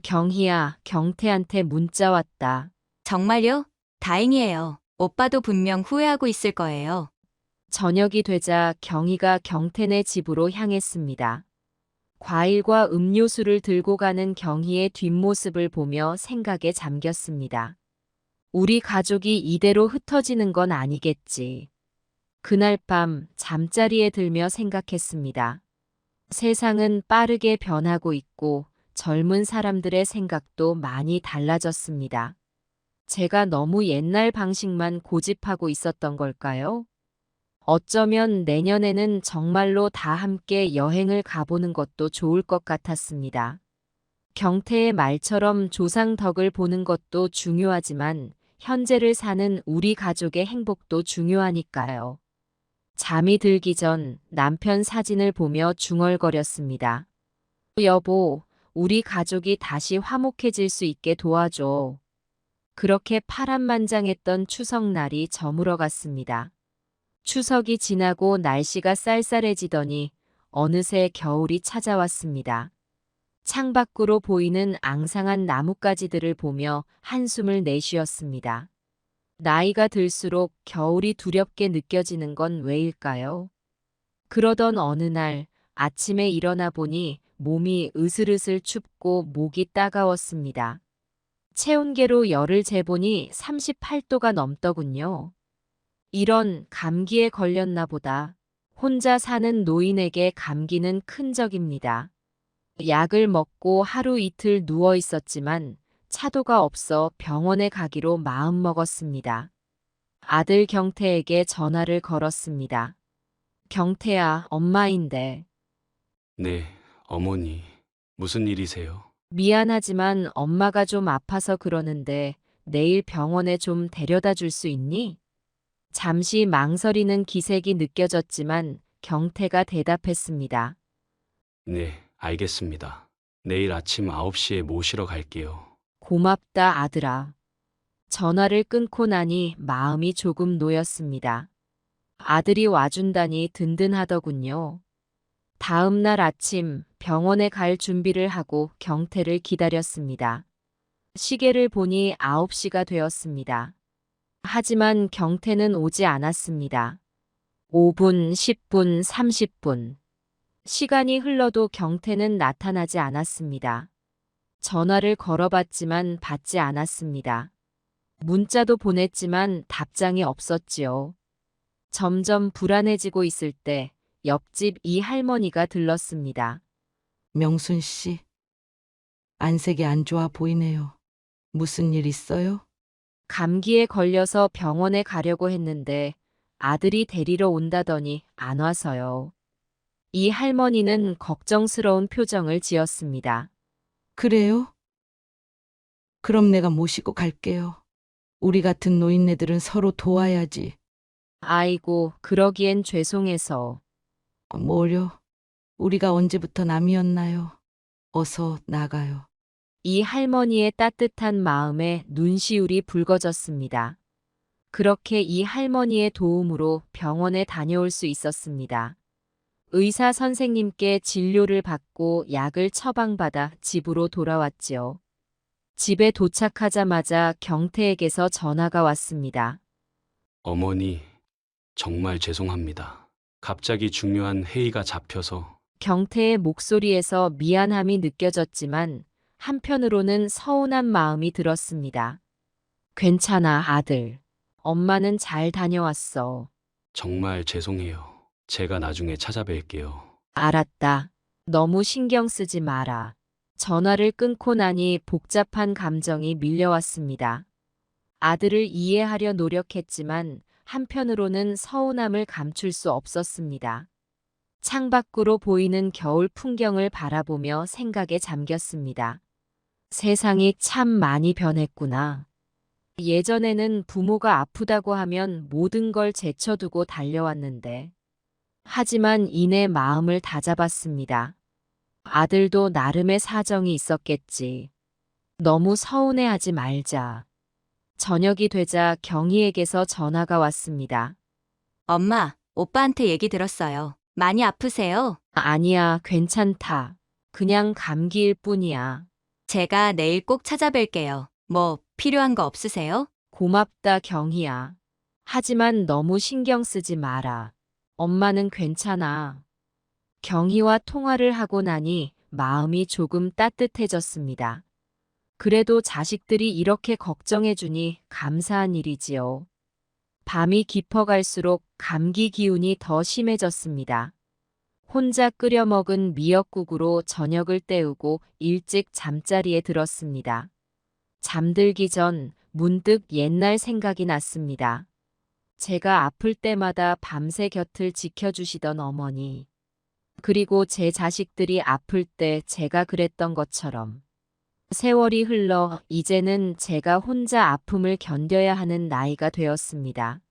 경희야, 경태한테 문자 왔다. 정말요? 다행이에요. 오빠도 분명 후회하고 있을 거예요. 저녁이 되자 경희가 경태네 집으로 향했습니다. 과일과 음료수를 들고 가는 경희의 뒷모습을 보며 생각에 잠겼습니다. 우리 가족이 이대로 흩어지는 건 아니겠지. 그날 밤 잠자리에 들며 생각했습니다. 세상은 빠르게 변하고 있고 젊은 사람들의 생각도 많이 달라졌습니다. 제가 너무 옛날 방식만 고집하고 있었던 걸까요? 어쩌면 내년에는 정말로 다 함께 여행을 가보는 것도 좋을 것 같았습니다. 경태의 말처럼 조상 덕을 보는 것도 중요하지만 현재를 사는 우리 가족의 행복도 중요하니까요. 잠이 들기 전 남편 사진을 보며 중얼거렸습니다. 여보, 우리 가족이 다시 화목해질 수 있게 도와줘. 그렇게 파란만장했던 추석날이 저물어 갔습니다. 추석이 지나고 날씨가 쌀쌀해지더니 어느새 겨울이 찾아왔습니다. 창밖으로 보이는 앙상한 나뭇가지들을 보며 한숨을 내쉬었습니다. 나이가 들수록 겨울이 두렵게 느껴지는 건 왜일까요? 그러던 어느 날 아침에 일어나 보니 몸이 으슬으슬 춥고 목이 따가웠습니다. 체온계로 열을 재보니 38도가 넘더군요. 이런, 감기에 걸렸나 보다. 혼자 사는 노인에게 감기는 큰 적입니다. 약을 먹고 하루 이틀 누워 있었지만 차도가 없어 병원에 가기로 마음먹었습니다. 아들 경태에게 전화를 걸었습니다. 경태야, 엄마인데. 네, 어머니. 무슨 일이세요? 미안하지만 엄마가 좀 아파서 그러는데 내일 병원에 좀 데려다 줄 수 있니? 잠시 망설이는 기색이 느껴졌지만 경태가 대답했습니다. 네, 알겠습니다. 내일 아침 9시에 모시러 갈게요. 고맙다, 아들아. 전화를 끊고 나니 마음이 조금 놓였습니다. 아들이 와준다니 든든하더군요. 다음 날 아침 병원에 갈 준비를 하고 경태를 기다렸습니다. 시계를 보니 9시가 되었습니다. 하지만 경태는 오지 않았습니다. 5분, 10분, 30분. 시간이 흘러도 경태는 나타나지 않았습니다. 전화를 걸어봤지만 받지 않았습니다. 문자도 보냈지만 답장이 없었지요. 점점 불안해지고 있을 때 옆집 이 할머니가 들렀습니다. 명순 씨, 안색이 안 좋아 보이네요. 무슨 일 있어요? 감기에 걸려서 병원에 가려고 했는데 아들이 데리러 온다더니 안 와서요. 이 할머니는 걱정스러운 표정을 지었습니다. 그래요? 그럼 내가 모시고 갈게요. 우리 같은 노인네들은 서로 도와야지. 아이고, 그러기엔 죄송해서. 뭐려? 우리가 언제부터 남이었나요? 어서 나가요. 이 할머니의 따뜻한 마음에 눈시울이 붉어졌습니다. 그렇게 이 할머니의 도움으로 병원에 다녀올 수 있었습니다. 의사 선생님께 진료를 받고 약을 처방받아 집으로 돌아왔지요. 집에 도착하자마자 경태에게서 전화가 왔습니다. 어머니, 정말 죄송합니다. 갑자기 중요한 회의가 잡혀서. 경태의 목소리에서 미안함이 느껴졌지만 한편으로는 서운한 마음이 들었습니다. 괜찮아, 아들. 엄마는 잘 다녀왔어. 정말 죄송해요. 제가 나중에 찾아뵐게요. 알았다. 너무 신경 쓰지 마라. 전화를 끊고 나니 복잡한 감정이 밀려왔습니다. 아들을 이해하려 노력했지만 한편으로는 서운함을 감출 수 없었습니다. 창밖으로 보이는 겨울 풍경을 바라보며 생각에 잠겼습니다. 세상이 참 많이 변했구나. 예전에는 부모가 아프다고 하면 모든 걸 제쳐두고 달려왔는데. 하지만 이내 마음을 다잡았습니다. 아들도 나름의 사정이 있었겠지. 너무 서운해하지 말자. 저녁이 되자 경희에게서 전화가 왔습니다. 엄마, 오빠한테 얘기 들었어요. 많이 아프세요? 아니야, 괜찮다. 그냥 감기일 뿐이야. 제가 내일 꼭 찾아뵐게요. 뭐 필요한 거 없으세요? 고맙다, 경희야. 하지만 너무 신경 쓰지 마라. 엄마는 괜찮아. 경희와 통화를 하고 나니 마음이 조금 따뜻해졌습니다. 그래도 자식들이 이렇게 걱정해주니 감사한 일이지요. 밤이 깊어갈수록 감기 기운이 더 심해졌습니다. 혼자 끓여 먹은 미역국으로 저녁을 때우고 일찍 잠자리에 들었습니다. 잠들기 전 문득 옛날 생각이 났습니다. 제가 아플 때마다 밤새 곁을 지켜주시던 어머니. 그리고 제 자식들이 아플 때 제가 그랬던 것처럼. 세월이 흘러 이제는 제가 혼자 아픔을 견뎌야 하는 나이가 되었습니다.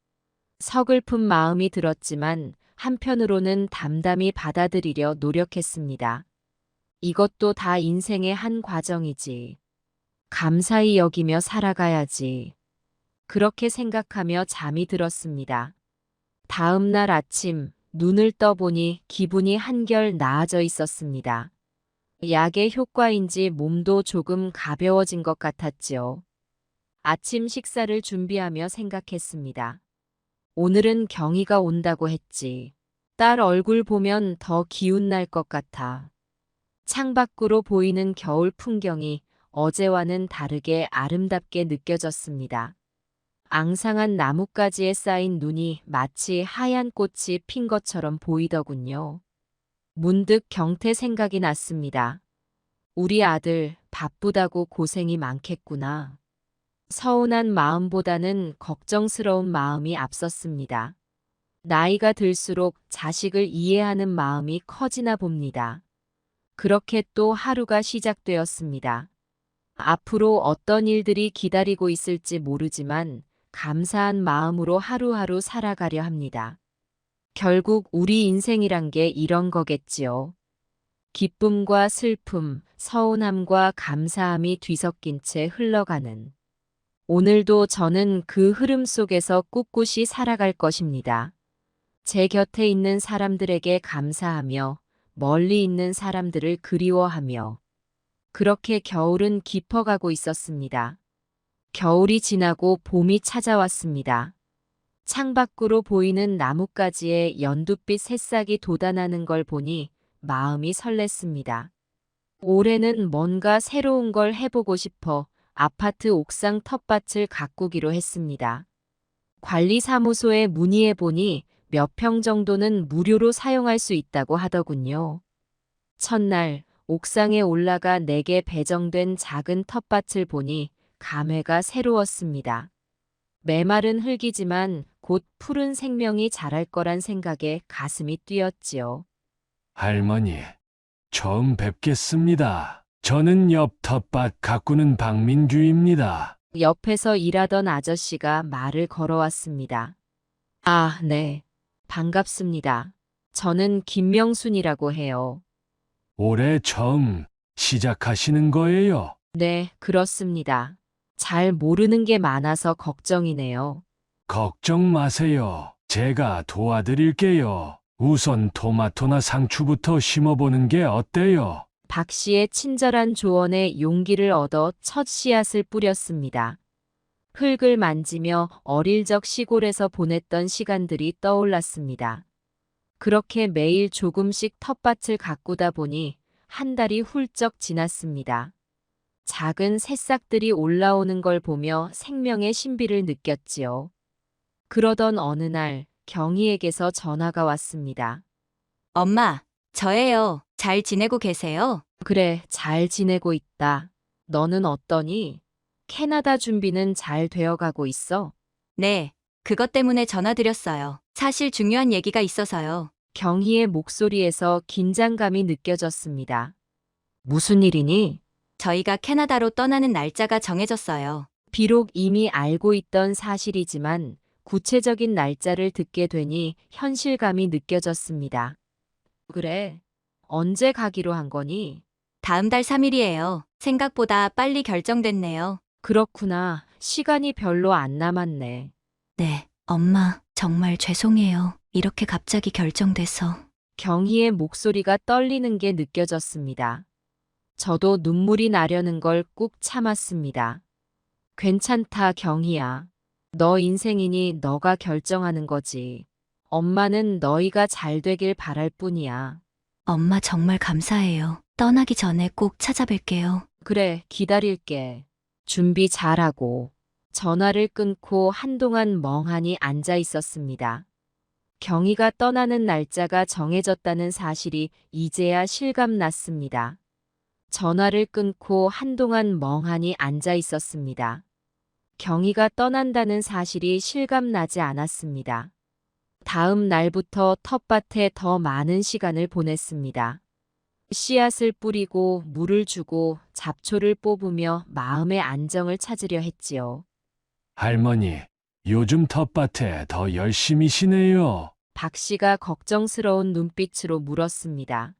서글픈 마음이 들었지만 한편으로는 담담히 받아들이려 노력했습니다. 이것도 다 인생의 한 과정이지. 감사히 여기며 살아가야지. 그렇게 생각하며 잠이 들었습니다. 다음 날 아침 눈을 떠보니 기분이 한결 나아져 있었습니다. 약의 효과인지 몸도 조금 가벼워진 것 같았지요. 아침 식사를 준비하며 생각했습니다. 오늘은 경희가 온다고 했지. 딸 얼굴 보면 더 기운 날 것 같아. 창밖으로 보이는 겨울 풍경이 어제와는 다르게 아름답게 느껴졌습니다. 앙상한 나뭇가지에 쌓인 눈이 마치 하얀 꽃이 핀 것처럼 보이더군요. 문득 경태 생각이 났습니다. 우리 아들 바쁘다고 고생이 많겠구나. 서운한 마음보다는 걱정스러운 마음이 앞섰습니다. 나이가 들수록 자식을 이해하는 마음이 커지나 봅니다. 그렇게 또 하루가 시작되었습니다. 앞으로 어떤 일들이 기다리고 있을지 모르지만 감사한 마음으로 하루하루 살아가려 합니다. 결국 우리 인생이란 게 이런 거겠지요. 기쁨과 슬픔, 서운함과 감사함이 뒤섞인 채 흘러가는. 오늘도 저는 그 흐름 속에서 꿋꿋이 살아갈 것입니다. 제 곁에 있는 사람들에게 감사하며 멀리 있는 사람들을 그리워하며. 그렇게 겨울은 깊어가고 있었습니다. 겨울이 지나고 봄이 찾아왔습니다. 창밖으로 보이는 나뭇가지에 연두빛 새싹이 돋아나는 걸 보니 마음이 설렜습니다. 올해는 뭔가 새로운 걸 해보고 싶어 아파트 옥상 텃밭을 가꾸기로 했습니다. 관리사무소에 문의해보니 몇 평 정도는 무료로 사용할 수 있다고 하더군요. 첫날 옥상에 올라가 내게 배정된 작은 텃밭을 보니 감회가 새로웠습니다. 메마른 흙이지만 곧 푸른 생명이 자랄 거란 생각에 가슴이 뛰었지요. 할머니, 처음 뵙겠습니다. 저는 옆 텃밭 가꾸는 박민규입니다. 옆에서 일하던 아저씨가 말을 걸어왔습니다. 아, 네. 반갑습니다. 저는 김명순이라고 해요. 올해 처음 시작하시는 거예요? 네, 그렇습니다. 잘 모르는 게 많아서 걱정이네요. 걱정 마세요. 제가 도와드릴게요. 우선 토마토나 상추부터 심어보는 게 어때요? 박 씨의 친절한 조언에 용기를 얻어 첫 씨앗을 뿌렸습니다. 흙을 만지며 어릴 적 시골에서 보냈던 시간들이 떠올랐습니다. 그렇게 매일 조금씩 텃밭을 가꾸다 보니 한 달이 훌쩍 지났습니다. 작은 새싹들이 올라오는 걸 보며 생명의 신비를 느꼈지요. 그러던 어느 날 경희에게서 전화가 왔습니다. 엄마, 저예요. 잘 지내고 계세요? 그래, 잘 지내고 있다. 너는 어떠니? 캐나다 준비는 잘 되어가고 있어? 네, 그것 때문에 전화드렸어요. 사실 중요한 얘기가 있어서요. 경희의 목소리에서 긴장감이 느껴졌습니다. 무슨 일이니? 저희가 캐나다로 떠나는 날짜가 정해졌어요. 비록 이미 알고 있던 사실이지만 구체적인 날짜를 듣게 되니 현실감이 느껴졌습니다. 그래, 언제 가기로 한 거니? 다음 달 3일이에요. 생각보다 빨리 결정됐네요. 그렇구나. 시간이 별로 안 남았네. 네, 엄마, 정말 죄송해요. 이렇게 갑자기 결정돼서. 경희의 목소리가 떨리는 게 느껴졌습니다. 저도 눈물이 나려는 걸 꾹 참았습니다. 괜찮다, 경희야. 너 인생이니 너가 결정하는 거지. 엄마는 너희가 잘 되길 바랄 뿐이야. 엄마 정말 감사해요. 떠나기 전에 꼭 찾아뵐게요. 그래, 기다릴게. 준비 잘하고. 전화를 끊고 한동안 멍하니 앉아 있었습니다. 경희가 떠나는 날짜가 정해졌다는 사실이 이제야 실감났습니다. 전화를 끊고 한동안 멍하니 앉아 있었습니다. 경희가 떠난다는 사실이 실감나지 않았습니다. 다음 날부터 텃밭에 더 많은 시간을 보냈습니다. 씨앗을 뿌리고 물을 주고 잡초를 뽑으며 마음의 안정을 찾으려 했지요. 할머니, 요즘 텃밭에 더 열심히시네요. 박 씨가 걱정스러운 눈빛으로 물었습니다.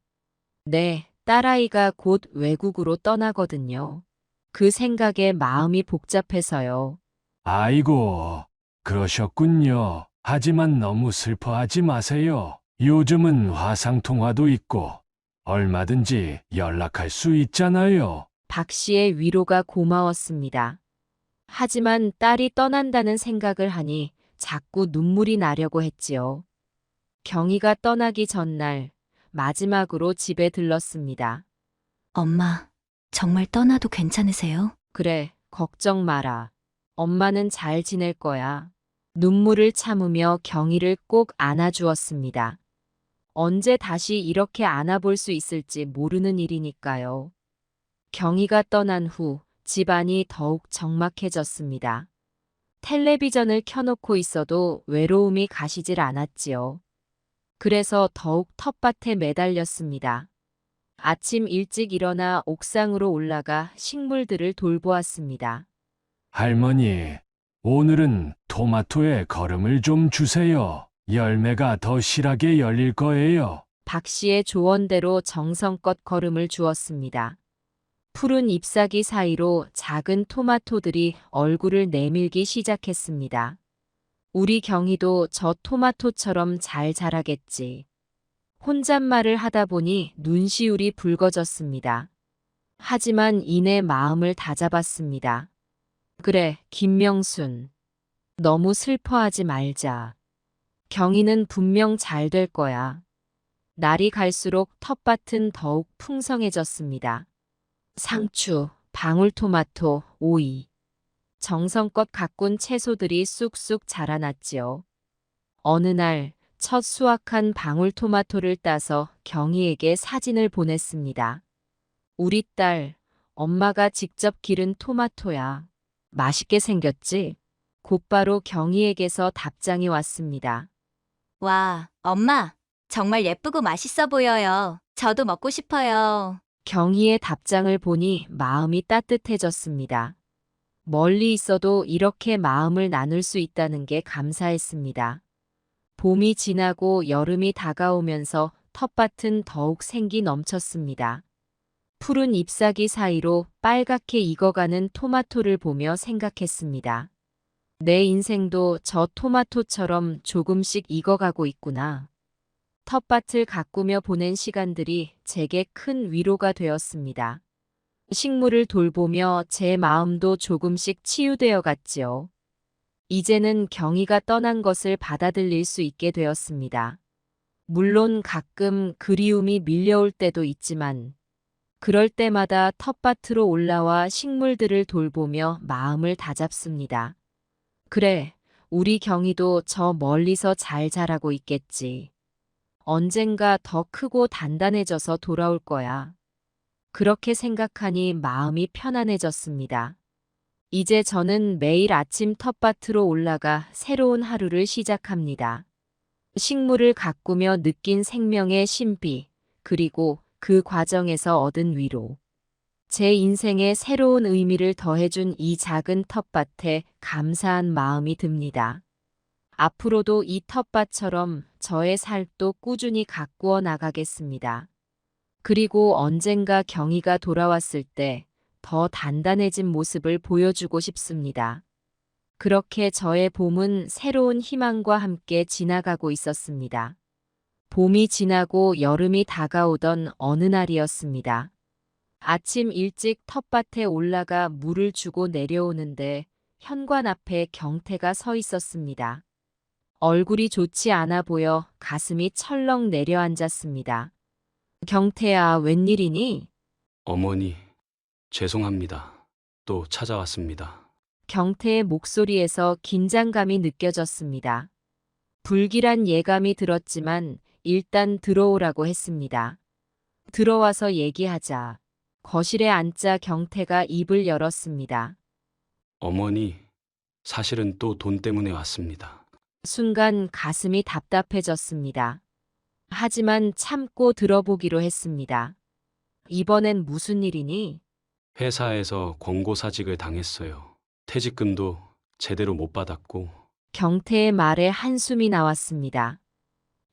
네, 딸아이가 곧 외국으로 떠나거든요. 그 생각에 마음이 복잡해서요. 아이고, 그러셨군요. 하지만 너무 슬퍼하지 마세요. 요즘은 화상통화도 있고 얼마든지 연락할 수 있잖아요. 박 씨의 위로가 고마웠습니다. 하지만 딸이 떠난다는 생각을 하니 자꾸 눈물이 나려고 했지요. 경희가 떠나기 전날 마지막으로 집에 들렀습니다. 엄마, 정말 떠나도 괜찮으세요? 그래, 걱정 마라. 엄마는 잘 지낼 거야. 눈물을 참으며 경희를 꼭 안아주었습니다. 언제 다시 이렇게 안아볼 수 있을지 모르는 일이니까요. 경희가 떠난 후 집안이 더욱 적막해졌습니다. 텔레비전을 켜놓고 있어도 외로움이 가시질 않았지요. 그래서 더욱 텃밭에 매달렸습니다. 아침 일찍 일어나 옥상으로 올라가 식물들을 돌보았습니다. 할머니, 오늘은 토마토에 거름을 좀 주세요. 열매가 더 실하게 열릴 거예요. 박 씨의 조언대로 정성껏 거름을 주었습니다. 푸른 잎사귀 사이로 작은 토마토들이 얼굴을 내밀기 시작했습니다. 우리 경희도 저 토마토처럼 잘 자라겠지. 혼잣말을 하다 보니 눈시울이 붉어졌습니다. 하지만 이내 마음을 다잡았습니다. 그래, 김명순. 너무 슬퍼하지 말자. 경희는 분명 잘 될 거야. 날이 갈수록 텃밭은 더욱 풍성해졌습니다. 상추, 방울토마토, 오이. 정성껏 가꾼 채소들이 쑥쑥 자라났지요. 어느 날 첫 수확한 방울토마토를 따서 경희에게 사진을 보냈습니다. 우리 딸, 엄마가 직접 기른 토마토야. 맛있게 생겼지? 곧바로 경희에게서 답장이 왔습니다. 와, 엄마, 정말 예쁘고 맛있어 보여요. 저도 먹고 싶어요. 경희의 답장을 보니 마음이 따뜻해졌습니다. 멀리 있어도 이렇게 마음을 나눌 수 있다는 게 감사했습니다. 봄이 지나고 여름이 다가오면서 텃밭은 더욱 생기 넘쳤습니다. 푸른 잎사귀 사이로 빨갛게 익어가는 토마토를 보며 생각했습니다. 내 인생도 저 토마토처럼 조금씩 익어가고 있구나. 텃밭을 가꾸며 보낸 시간들이 제게 큰 위로가 되었습니다. 식물을 돌보며 제 마음도 조금씩 치유되어 갔지요. 이제는 경희가 떠난 것을 받아들일 수 있게 되었습니다. 물론 가끔 그리움이 밀려올 때도 있지만 그럴 때마다 텃밭으로 올라와 식물들을 돌보며 마음을 다잡습니다. 그래, 우리 경희도 저 멀리서 잘 자라고 있겠지. 언젠가 더 크고 단단해져서 돌아올 거야. 그렇게 생각하니 마음이 편안해졌습니다. 이제 저는 매일 아침 텃밭으로 올라가 새로운 하루를 시작합니다. 식물을 가꾸며 느낀 생명의 신비, 그리고 그 과정에서 얻은 위로. 제 인생에 새로운 의미를 더해준 이 작은 텃밭에 감사한 마음이 듭니다. 앞으로도 이 텃밭처럼 저의 삶도 꾸준히 가꾸어 나가겠습니다. 그리고 언젠가 경희가 돌아왔을 때 더 단단해진 모습을 보여주고 싶습니다. 그렇게 저의 봄은 새로운 희망과 함께 지나가고 있었습니다. 봄이 지나고 여름이 다가오던 어느 날이었습니다. 아침 일찍 텃밭에 올라가 물을 주고 내려오는데 현관 앞에 경태가 서 있었습니다. 얼굴이 좋지 않아 보여 가슴이 철렁 내려앉았습니다. 경태야, 웬일이니? 어머니, 죄송합니다. 또 찾아왔습니다. 경태의 목소리에서 긴장감이 느껴졌습니다. 불길한 예감이 들었지만 일단 들어오라고 했습니다. 들어와서 얘기하자. 거실에 앉자 경태가 입을 열었습니다. 어머니, 사실은 또 돈 때문에 왔습니다. 순간 가슴이 답답해졌습니다. 하지만 참고 들어보기로 했습니다. 이번엔 무슨 일이니? 회사에서 권고사직을 당했어요. 퇴직금도 제대로 못 받았고 경태의 말에 한숨이 나왔습니다.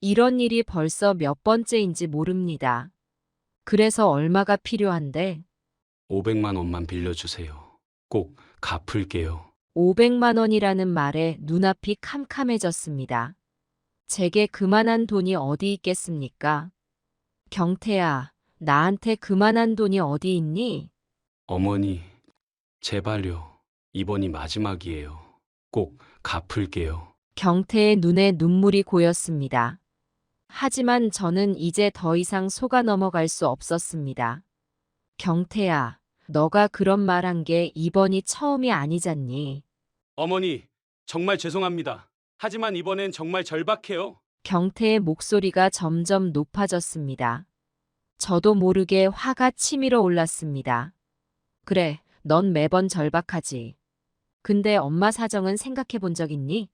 이런 일이 벌써 몇 번째인지 모릅니다. 그래서 얼마가 필요한데? 500만 원만 빌려주세요. 꼭 갚을게요. 500만 원이라는 말에 눈앞이 캄캄해졌습니다. 제게 그만한 돈이 어디 있겠습니까? 경태야, 나한테 그만한 돈이 어디 있니? 어머니, 제발요. 이번이 마지막이에요. 꼭 갚을게요. 경태의 눈에 눈물이 고였습니다. 하지만 저는 이제 더 이상 속아 넘어갈 수 없었습니다. 경태야, 너가 그런 말 한 게 이번이 처음이 아니잖니. 어머니, 정말 죄송합니다. 하지만 이번엔 정말 절박해요. 경태의 목소리가 점점 높아졌습니다. 저도 모르게 화가 치밀어 올랐습니다. 그래, 넌 매번 절박하지. 근데 엄마 사정은 생각해 본 적 있니?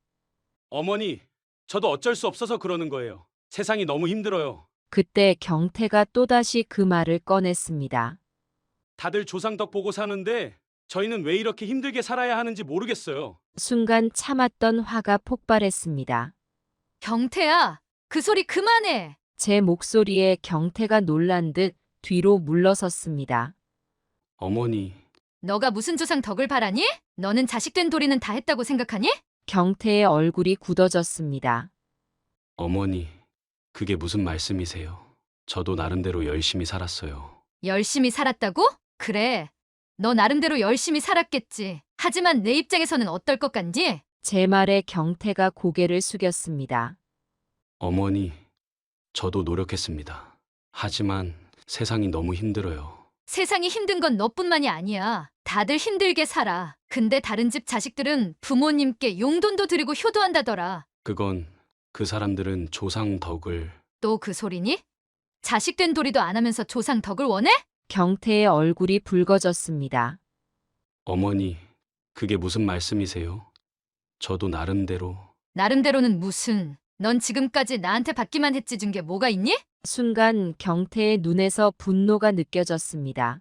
어머니, 저도 어쩔 수 없어서 그러는 거예요. 세상이 너무 힘들어요. 그때 경태가 또다시 그 말을 꺼냈습니다. 다들 조상덕 보고 사는데 저희는 왜 이렇게 힘들게 살아야 하는지 모르겠어요. 순간 참았던 화가 폭발했습니다. 경태야, 그 소리 그만해. 제 목소리에 경태가 놀란 듯 뒤로 물러섰습니다. 어머니, 너가 무슨 조상 덕을 바라니? 너는 자식된 도리는 다 했다고 생각하니? 경태의 얼굴이 굳어졌습니다. 어머니, 그게 무슨 말씀이세요? 저도 나름대로 열심히 살았어요. 열심히 살았다고? 그래. 너 나름대로 열심히 살았겠지. 하지만 내 입장에서는 어떨 것 같니? 제 말에 경태가 고개를 숙였습니다. 어머니, 저도 노력했습니다. 하지만 세상이 너무 힘들어요. 세상이 힘든 건 너뿐만이 아니야. 다들 힘들게 살아. 근데 다른 집 자식들은 부모님께 용돈도 드리고 효도한다더라. 그건 그 사람들은 조상 덕을. 또 그 소리니? 자식된 도리도 안 하면서 조상 덕을 원해? 경태의 얼굴이 붉어졌습니다. 어머니, 그게 무슨 말씀이세요? 저도 나름대로. 나름대로는 무슨. 넌 지금까지 나한테 받기만 했지 준 게 뭐가 있니? 순간 경태의 눈에서 분노가 느껴졌습니다.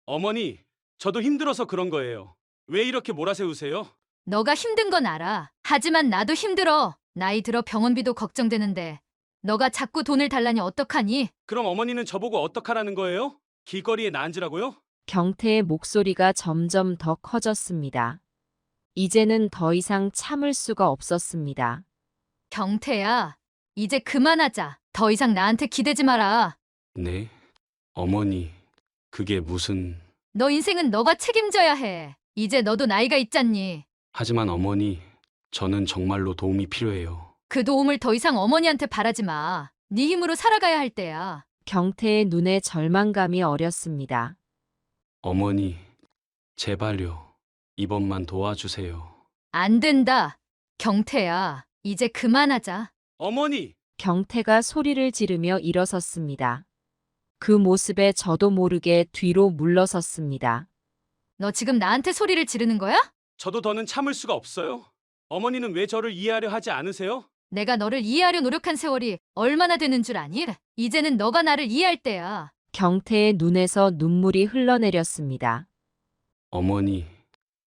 어머니, 저도 힘들어서 그런 거예요. 왜 이렇게 몰아세우세요? 너가 힘든 건 알아. 하지만 나도 힘들어. 나이 들어 병원비도 걱정되는데 너가 자꾸 돈을 달라니 어떡하니? 그럼 어머니는 저보고 어떡하라는 거예요? 길거리에 나앉으라고요? 경태의 목소리가 점점 더 커졌습니다. 이제는 더 이상 참을 수가 없었습니다. 경태야, 이제 그만하자. 더 이상 나한테 기대지 마라. 네? 어머니, 그게 무슨... 너 인생은 너가 책임져야 해. 이제 너도 나이가 있잖니. 하지만 어머니, 저는 정말로 도움이 필요해요. 그 도움을 더 이상 어머니한테 바라지 마. 네 힘으로 살아가야 할 때야. 경태의 눈에 절망감이 어렸습니다. 어머니, 제발요. 이번만 도와주세요. 안 된다. 경태야, 이제 그만하자. 어머니! 경태가 소리를 지르며 일어섰습니다. 그 모습에 저도 모르게 뒤로 물러섰습니다. 너 지금 나한테 소리를 지르는 거야? 저도 더는 참을 수가 없어요. 어머니는 왜 저를 이해하려 하지 않으세요? 내가 너를 이해하려 노력한 세월이 얼마나 되는 줄 아니? 이제는 너가 나를 이해할 때야. 경태의 눈에서 눈물이 흘러내렸습니다. 어머니,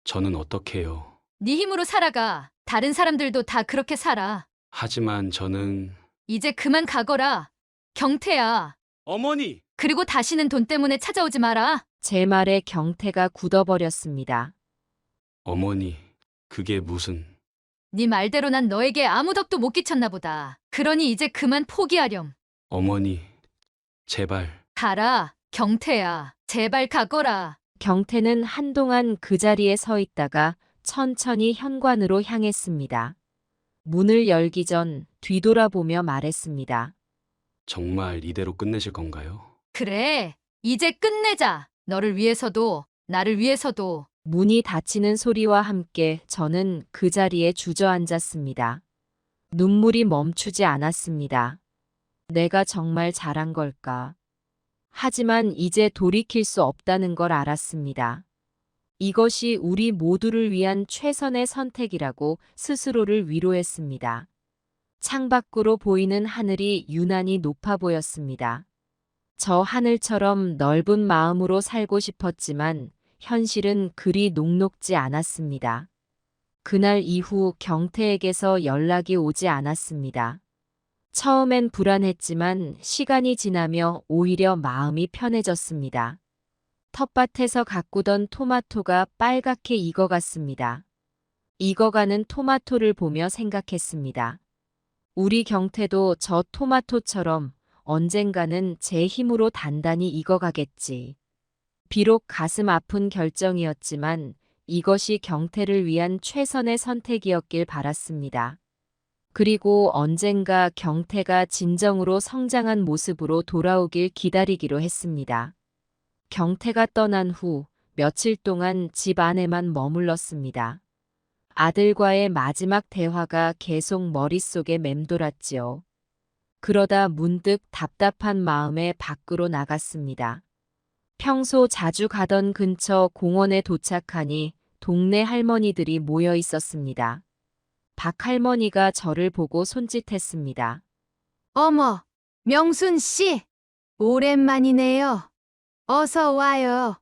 저는 어떡해요? 네 힘으로 살아가. 다른 사람들도 다 그렇게 살아. 하지만 저는... 이제 그만 가거라. 경태야. 어머니! 그리고 다시는 돈 때문에 찾아오지 마라. 제 말에 경태가 굳어버렸습니다. 어머니, 그게 무슨... 네 말대로 난 너에게 아무 덕도 못 끼쳤나 보다. 그러니 이제 그만 포기하렴. 어머니, 제발... 가라. 경태야. 제발 가거라. 경태는 한동안 그 자리에 서 있다가 천천히 현관으로 향했습니다. 문을 열기 전 뒤돌아보며 말했습니다. 정말 이대로 끝내실 건가요? 그래. 이제 끝내자. 너를 위해서도 나를 위해서도. 문이 닫히는 소리와 함께 저는 그 자리에 주저앉았습니다. 눈물이 멈추지 않았습니다. 내가 정말 잘한 걸까? 하지만 이제 돌이킬 수 없다는 걸 알았습니다. 이것이 우리 모두를 위한 최선의 선택이라고 스스로를 위로했습니다. 창밖으로 보이는 하늘이 유난히 높아 보였습니다. 저 하늘처럼 넓은 마음으로 살고 싶었지만 현실은 그리 녹록지 않았습니다. 그날 이후 경태에게서 연락이 오지 않았습니다. 처음엔 불안했지만 시간이 지나며 오히려 마음이 편해졌습니다. 텃밭에서 가꾸던 토마토가 빨갛게 익어갔습니다. 익어가는 토마토를 보며 생각했습니다. 우리 경태도 저 토마토처럼 언젠가는 제 힘으로 단단히 익어가겠지. 비록 가슴 아픈 결정이었지만 이것이 경태를 위한 최선의 선택이었길 바랐습니다. 그리고 언젠가 경태가 진정으로 성장한 모습으로 돌아오길 기다리기로 했습니다. 경태가 떠난 후 며칠 동안 집 안에만 머물렀습니다. 아들과의 마지막 대화가 계속 머릿속에 맴돌았지요. 그러다 문득 답답한 마음에 밖으로 나갔습니다. 평소 자주 가던 근처 공원에 도착하니 동네 할머니들이 모여 있었습니다. 박 할머니가 저를 보고 손짓했습니다. 어머, 명순 씨, 오랜만이네요. 어서 와요.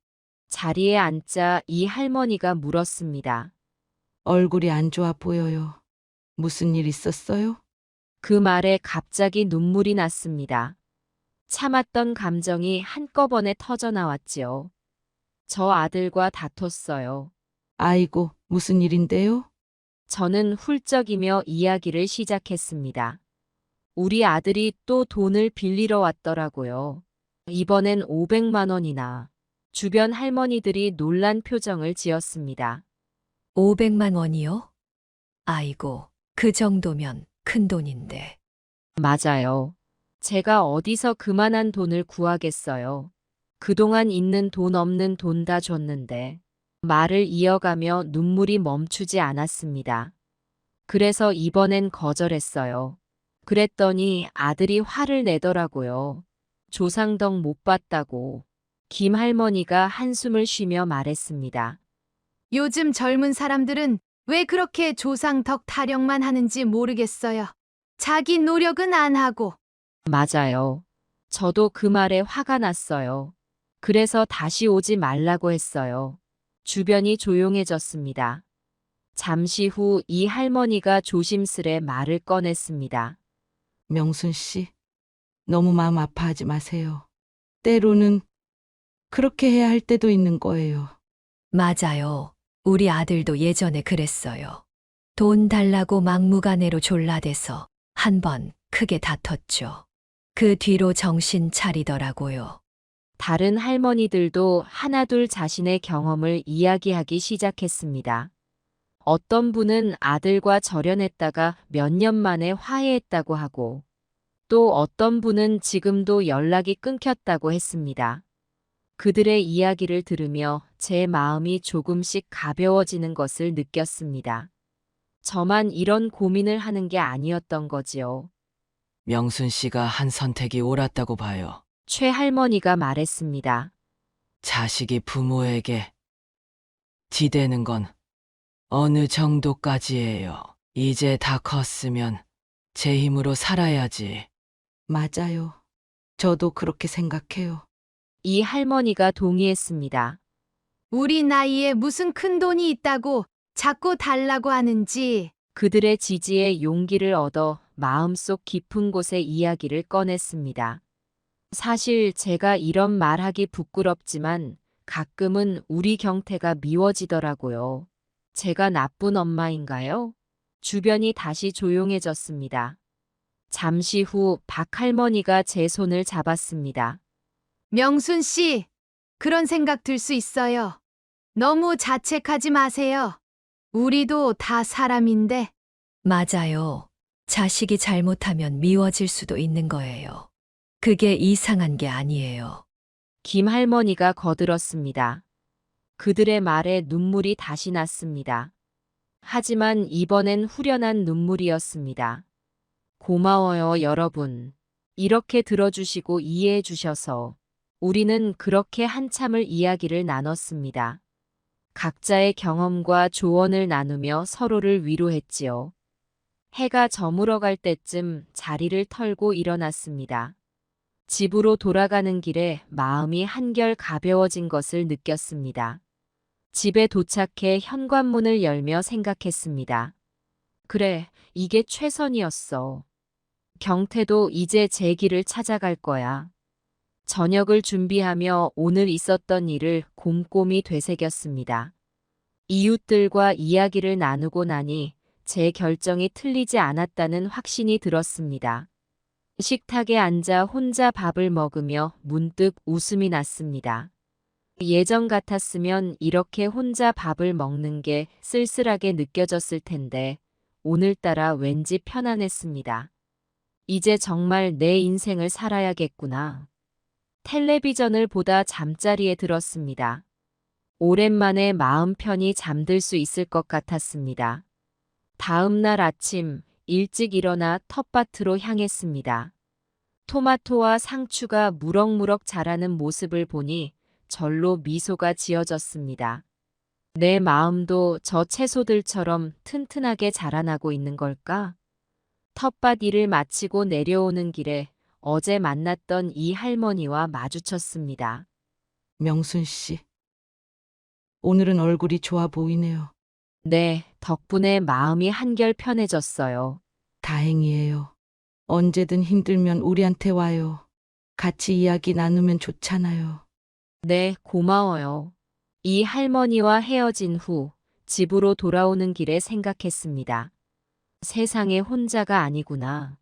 자리에 앉자 이 할머니가 물었습니다. 얼굴이 안 좋아 보여요. 무슨 일 있었어요? 그 말에 갑자기 눈물이 났습니다. 참았던 감정이 한꺼번에 터져 나왔지요. 저 아들과 다퉜어요. 아이고, 무슨 일인데요? 저는 훌쩍이며 이야기를 시작했습니다. 우리 아들이 또 돈을 빌리러 왔더라고요. 이번엔 500만 원이나. 주변 할머니들이 놀란 표정을 지었습니다. 500만 원이요? 아이고, 그 정도면 큰 돈인데. 맞아요. 제가 어디서 그만한 돈을 구하겠어요. 그동안 있는 돈 없는 돈 다 줬는데. 말을 이어가며 눈물이 멈추지 않았습니다. 그래서 이번엔 거절했어요. 그랬더니 아들이 화를 내더라고요. 조상덕 못 봤다고. 김 할머니가 한숨을 쉬며 말했습니다. 요즘 젊은 사람들은 왜 그렇게 조상덕 타령만 하는지 모르겠어요. 자기 노력은 안 하고. 맞아요. 저도 그 말에 화가 났어요. 그래서 다시 오지 말라고 했어요. 주변이 조용해졌습니다. 잠시 후 이 할머니가 조심스레 말을 꺼냈습니다. 명순 씨, 너무 마음 아파하지 마세요. 때로는 그렇게 해야 할 때도 있는 거예요. 맞아요. 우리 아들도 예전에 그랬어요. 돈 달라고 막무가내로 졸라대서 한 번 크게 다퉜죠. 그 뒤로 정신 차리더라고요. 다른 할머니들도 하나둘 자신의 경험을 이야기하기 시작했습니다. 어떤 분은 아들과 절연했다가 몇 년 만에 화해했다고 하고, 또 어떤 분은 지금도 연락이 끊겼다고 했습니다. 그들의 이야기를 들으며 제 마음이 조금씩 가벼워지는 것을 느꼈습니다. 저만 이런 고민을 하는 게 아니었던 거지요. 명순 씨가 한 선택이 옳았다고 봐요. 최 할머니가 말했습니다. 자식이 부모에게 기대는 건 어느 정도까지예요. 이제 다 컸으면 제 힘으로 살아야지. 맞아요. 저도 그렇게 생각해요. 이 할머니가 동의했습니다. 우리 나이에 무슨 큰 돈이 있다고 자꾸 달라고 하는지. 그들의 지지에 용기를 얻어 마음속 깊은 곳에 이야기를 꺼냈습니다. 사실 제가 이런 말하기 부끄럽지만 가끔은 우리 경태가 미워지더라고요. 제가 나쁜 엄마인가요? 주변이 다시 조용해졌습니다. 잠시 후 박 할머니가 제 손을 잡았습니다. 명순 씨, 그런 생각 들 수 있어요. 너무 자책하지 마세요. 우리도 다 사람인데. 맞아요. 자식이 잘못하면 미워질 수도 있는 거예요. 그게 이상한 게 아니에요. 김 할머니가 거들었습니다. 그들의 말에 눈물이 다시 났습니다. 하지만 이번엔 후련한 눈물이었습니다. 고마워요, 여러분. 이렇게 들어주시고 이해해 주셔서. 우리는 그렇게 한참을 이야기를 나눴습니다. 각자의 경험과 조언을 나누며 서로를 위로했지요. 해가 저물어갈 때쯤 자리를 털고 일어났습니다. 집으로 돌아가는 길에 마음이 한결 가벼워진 것을 느꼈습니다. 집에 도착해 현관문을 열며 생각했습니다. 그래, 이게 최선이었어. 경태도 이제 제 길을 찾아갈 거야. 저녁을 준비하며 오늘 있었던 일을 곰곰이 되새겼습니다. 이웃들과 이야기를 나누고 나니 제 결정이 틀리지 않았다는 확신이 들었습니다. 식탁에 앉아 혼자 밥을 먹으며 문득 웃음이 났습니다. 예전 같았으면 이렇게 혼자 밥을 먹는 게 쓸쓸하게 느껴졌을 텐데 오늘따라 왠지 편안했습니다. 이제 정말 내 인생을 살아야겠구나. 텔레비전을 보다 잠자리에 들었습니다. 오랜만에 마음 편히 잠들 수 있을 것 같았습니다. 다음 날 아침 일찍 일어나 텃밭으로 향했습니다. 토마토와 상추가 무럭무럭 자라는 모습을 보니 절로 미소가 지어졌습니다. 내 마음도 저 채소들처럼 튼튼하게 자라나고 있는 걸까? 텃밭 일을 마치고 내려오는 길에 어제 만났던 이 할머니와 마주쳤습니다. 명순 씨. 오늘은 얼굴이 좋아 보이네요. 네, 덕분에 마음이 한결 편해졌어요. 다행이에요. 언제든 힘들면 우리한테 와요. 같이 이야기 나누면 좋잖아요. 네, 고마워요. 이 할머니와 헤어진 후 집으로 돌아오는 길에 생각했습니다. 세상에 혼자가 아니구나.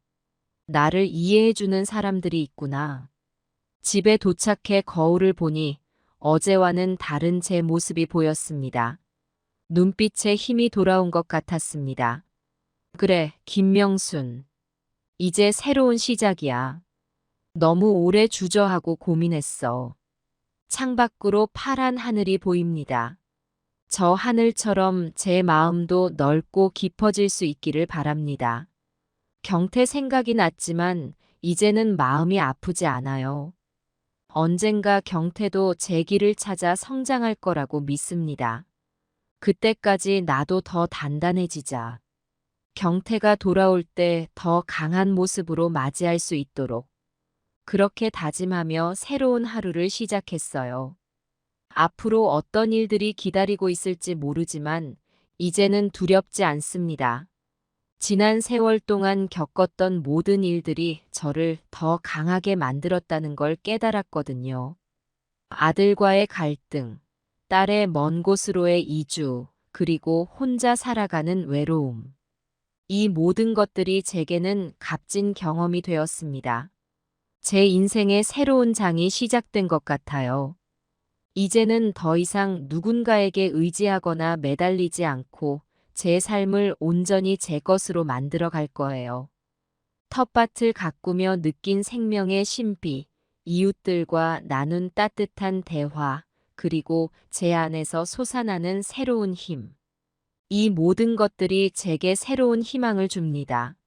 나를 이해해주는 사람들이 있구나. 집에 도착해 거울을 보니 어제와는 다른 제 모습이 보였습니다. 눈빛에 힘이 돌아온 것 같았습니다. 그래, 김명순. 이제 새로운 시작이야. 너무 오래 주저하고 고민했어. 창밖으로 파란 하늘이 보입니다. 저 하늘처럼 제 마음도 넓고 깊어질 수 있기를 바랍니다. 경태 생각이 났지만 이제는 마음이 아프지 않아요. 언젠가 경태도 제 길을 찾아 성장할 거라고 믿습니다. 그때까지 나도 더 단단해지자. 경태가 돌아올 때 더 강한 모습으로 맞이할 수 있도록. 그렇게 다짐하며 새로운 하루를 시작했어요. 앞으로 어떤 일들이 기다리고 있을지 모르지만 이제는 두렵지 않습니다. 지난 세월 동안 겪었던 모든 일들이 저를 더 강하게 만들었다는 걸 깨달았거든요. 아들과의 갈등, 딸의 먼 곳으로의 이주, 그리고 혼자 살아가는 외로움. 이 모든 것들이 제게는 값진 경험이 되었습니다. 제 인생의 새로운 장이 시작된 것 같아요. 이제는 더 이상 누군가에게 의지하거나 매달리지 않고 제 삶을 온전히 제 것으로 만들어 갈 거예요. 텃밭을 가꾸며 느낀 생명의 신비, 이웃들과 나눈 따뜻한 대화, 그리고 제 안에서 솟아나는 새로운 힘. 이 모든 것들이 제게 새로운 희망을 줍니다.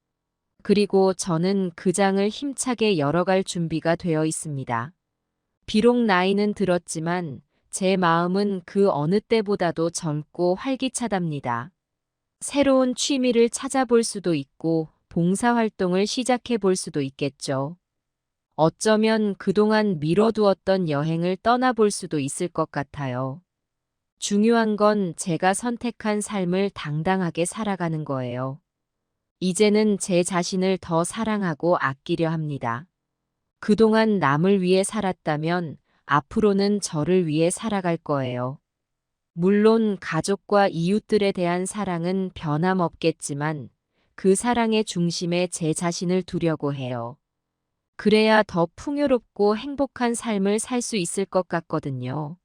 그리고 저는 그 장을 힘차게 열어갈 준비가 되어 있습니다. 비록 나이는 들었지만 제 마음은 그 어느 때보다도 젊고 활기차답니다. 새로운 취미를 찾아볼 수도 있고 봉사활동을 시작해 볼 수도 있겠죠. 어쩌면 그동안 미뤄두었던 여행을 떠나볼 수도 있을 것 같아요. 중요한 건 제가 선택한 삶을 당당하게 살아가는 거예요. 이제는 제 자신을 더 사랑하고 아끼려 합니다. 그동안 남을 위해 살았다면 앞으로는 저를 위해 살아갈 거예요. 물론 가족과 이웃들에 대한 사랑은 변함없겠지만 그 사랑의 중심에 제 자신을 두려고 해요. 그래야 더 풍요롭고 행복한 삶을 살 수 있을 것 같거든요.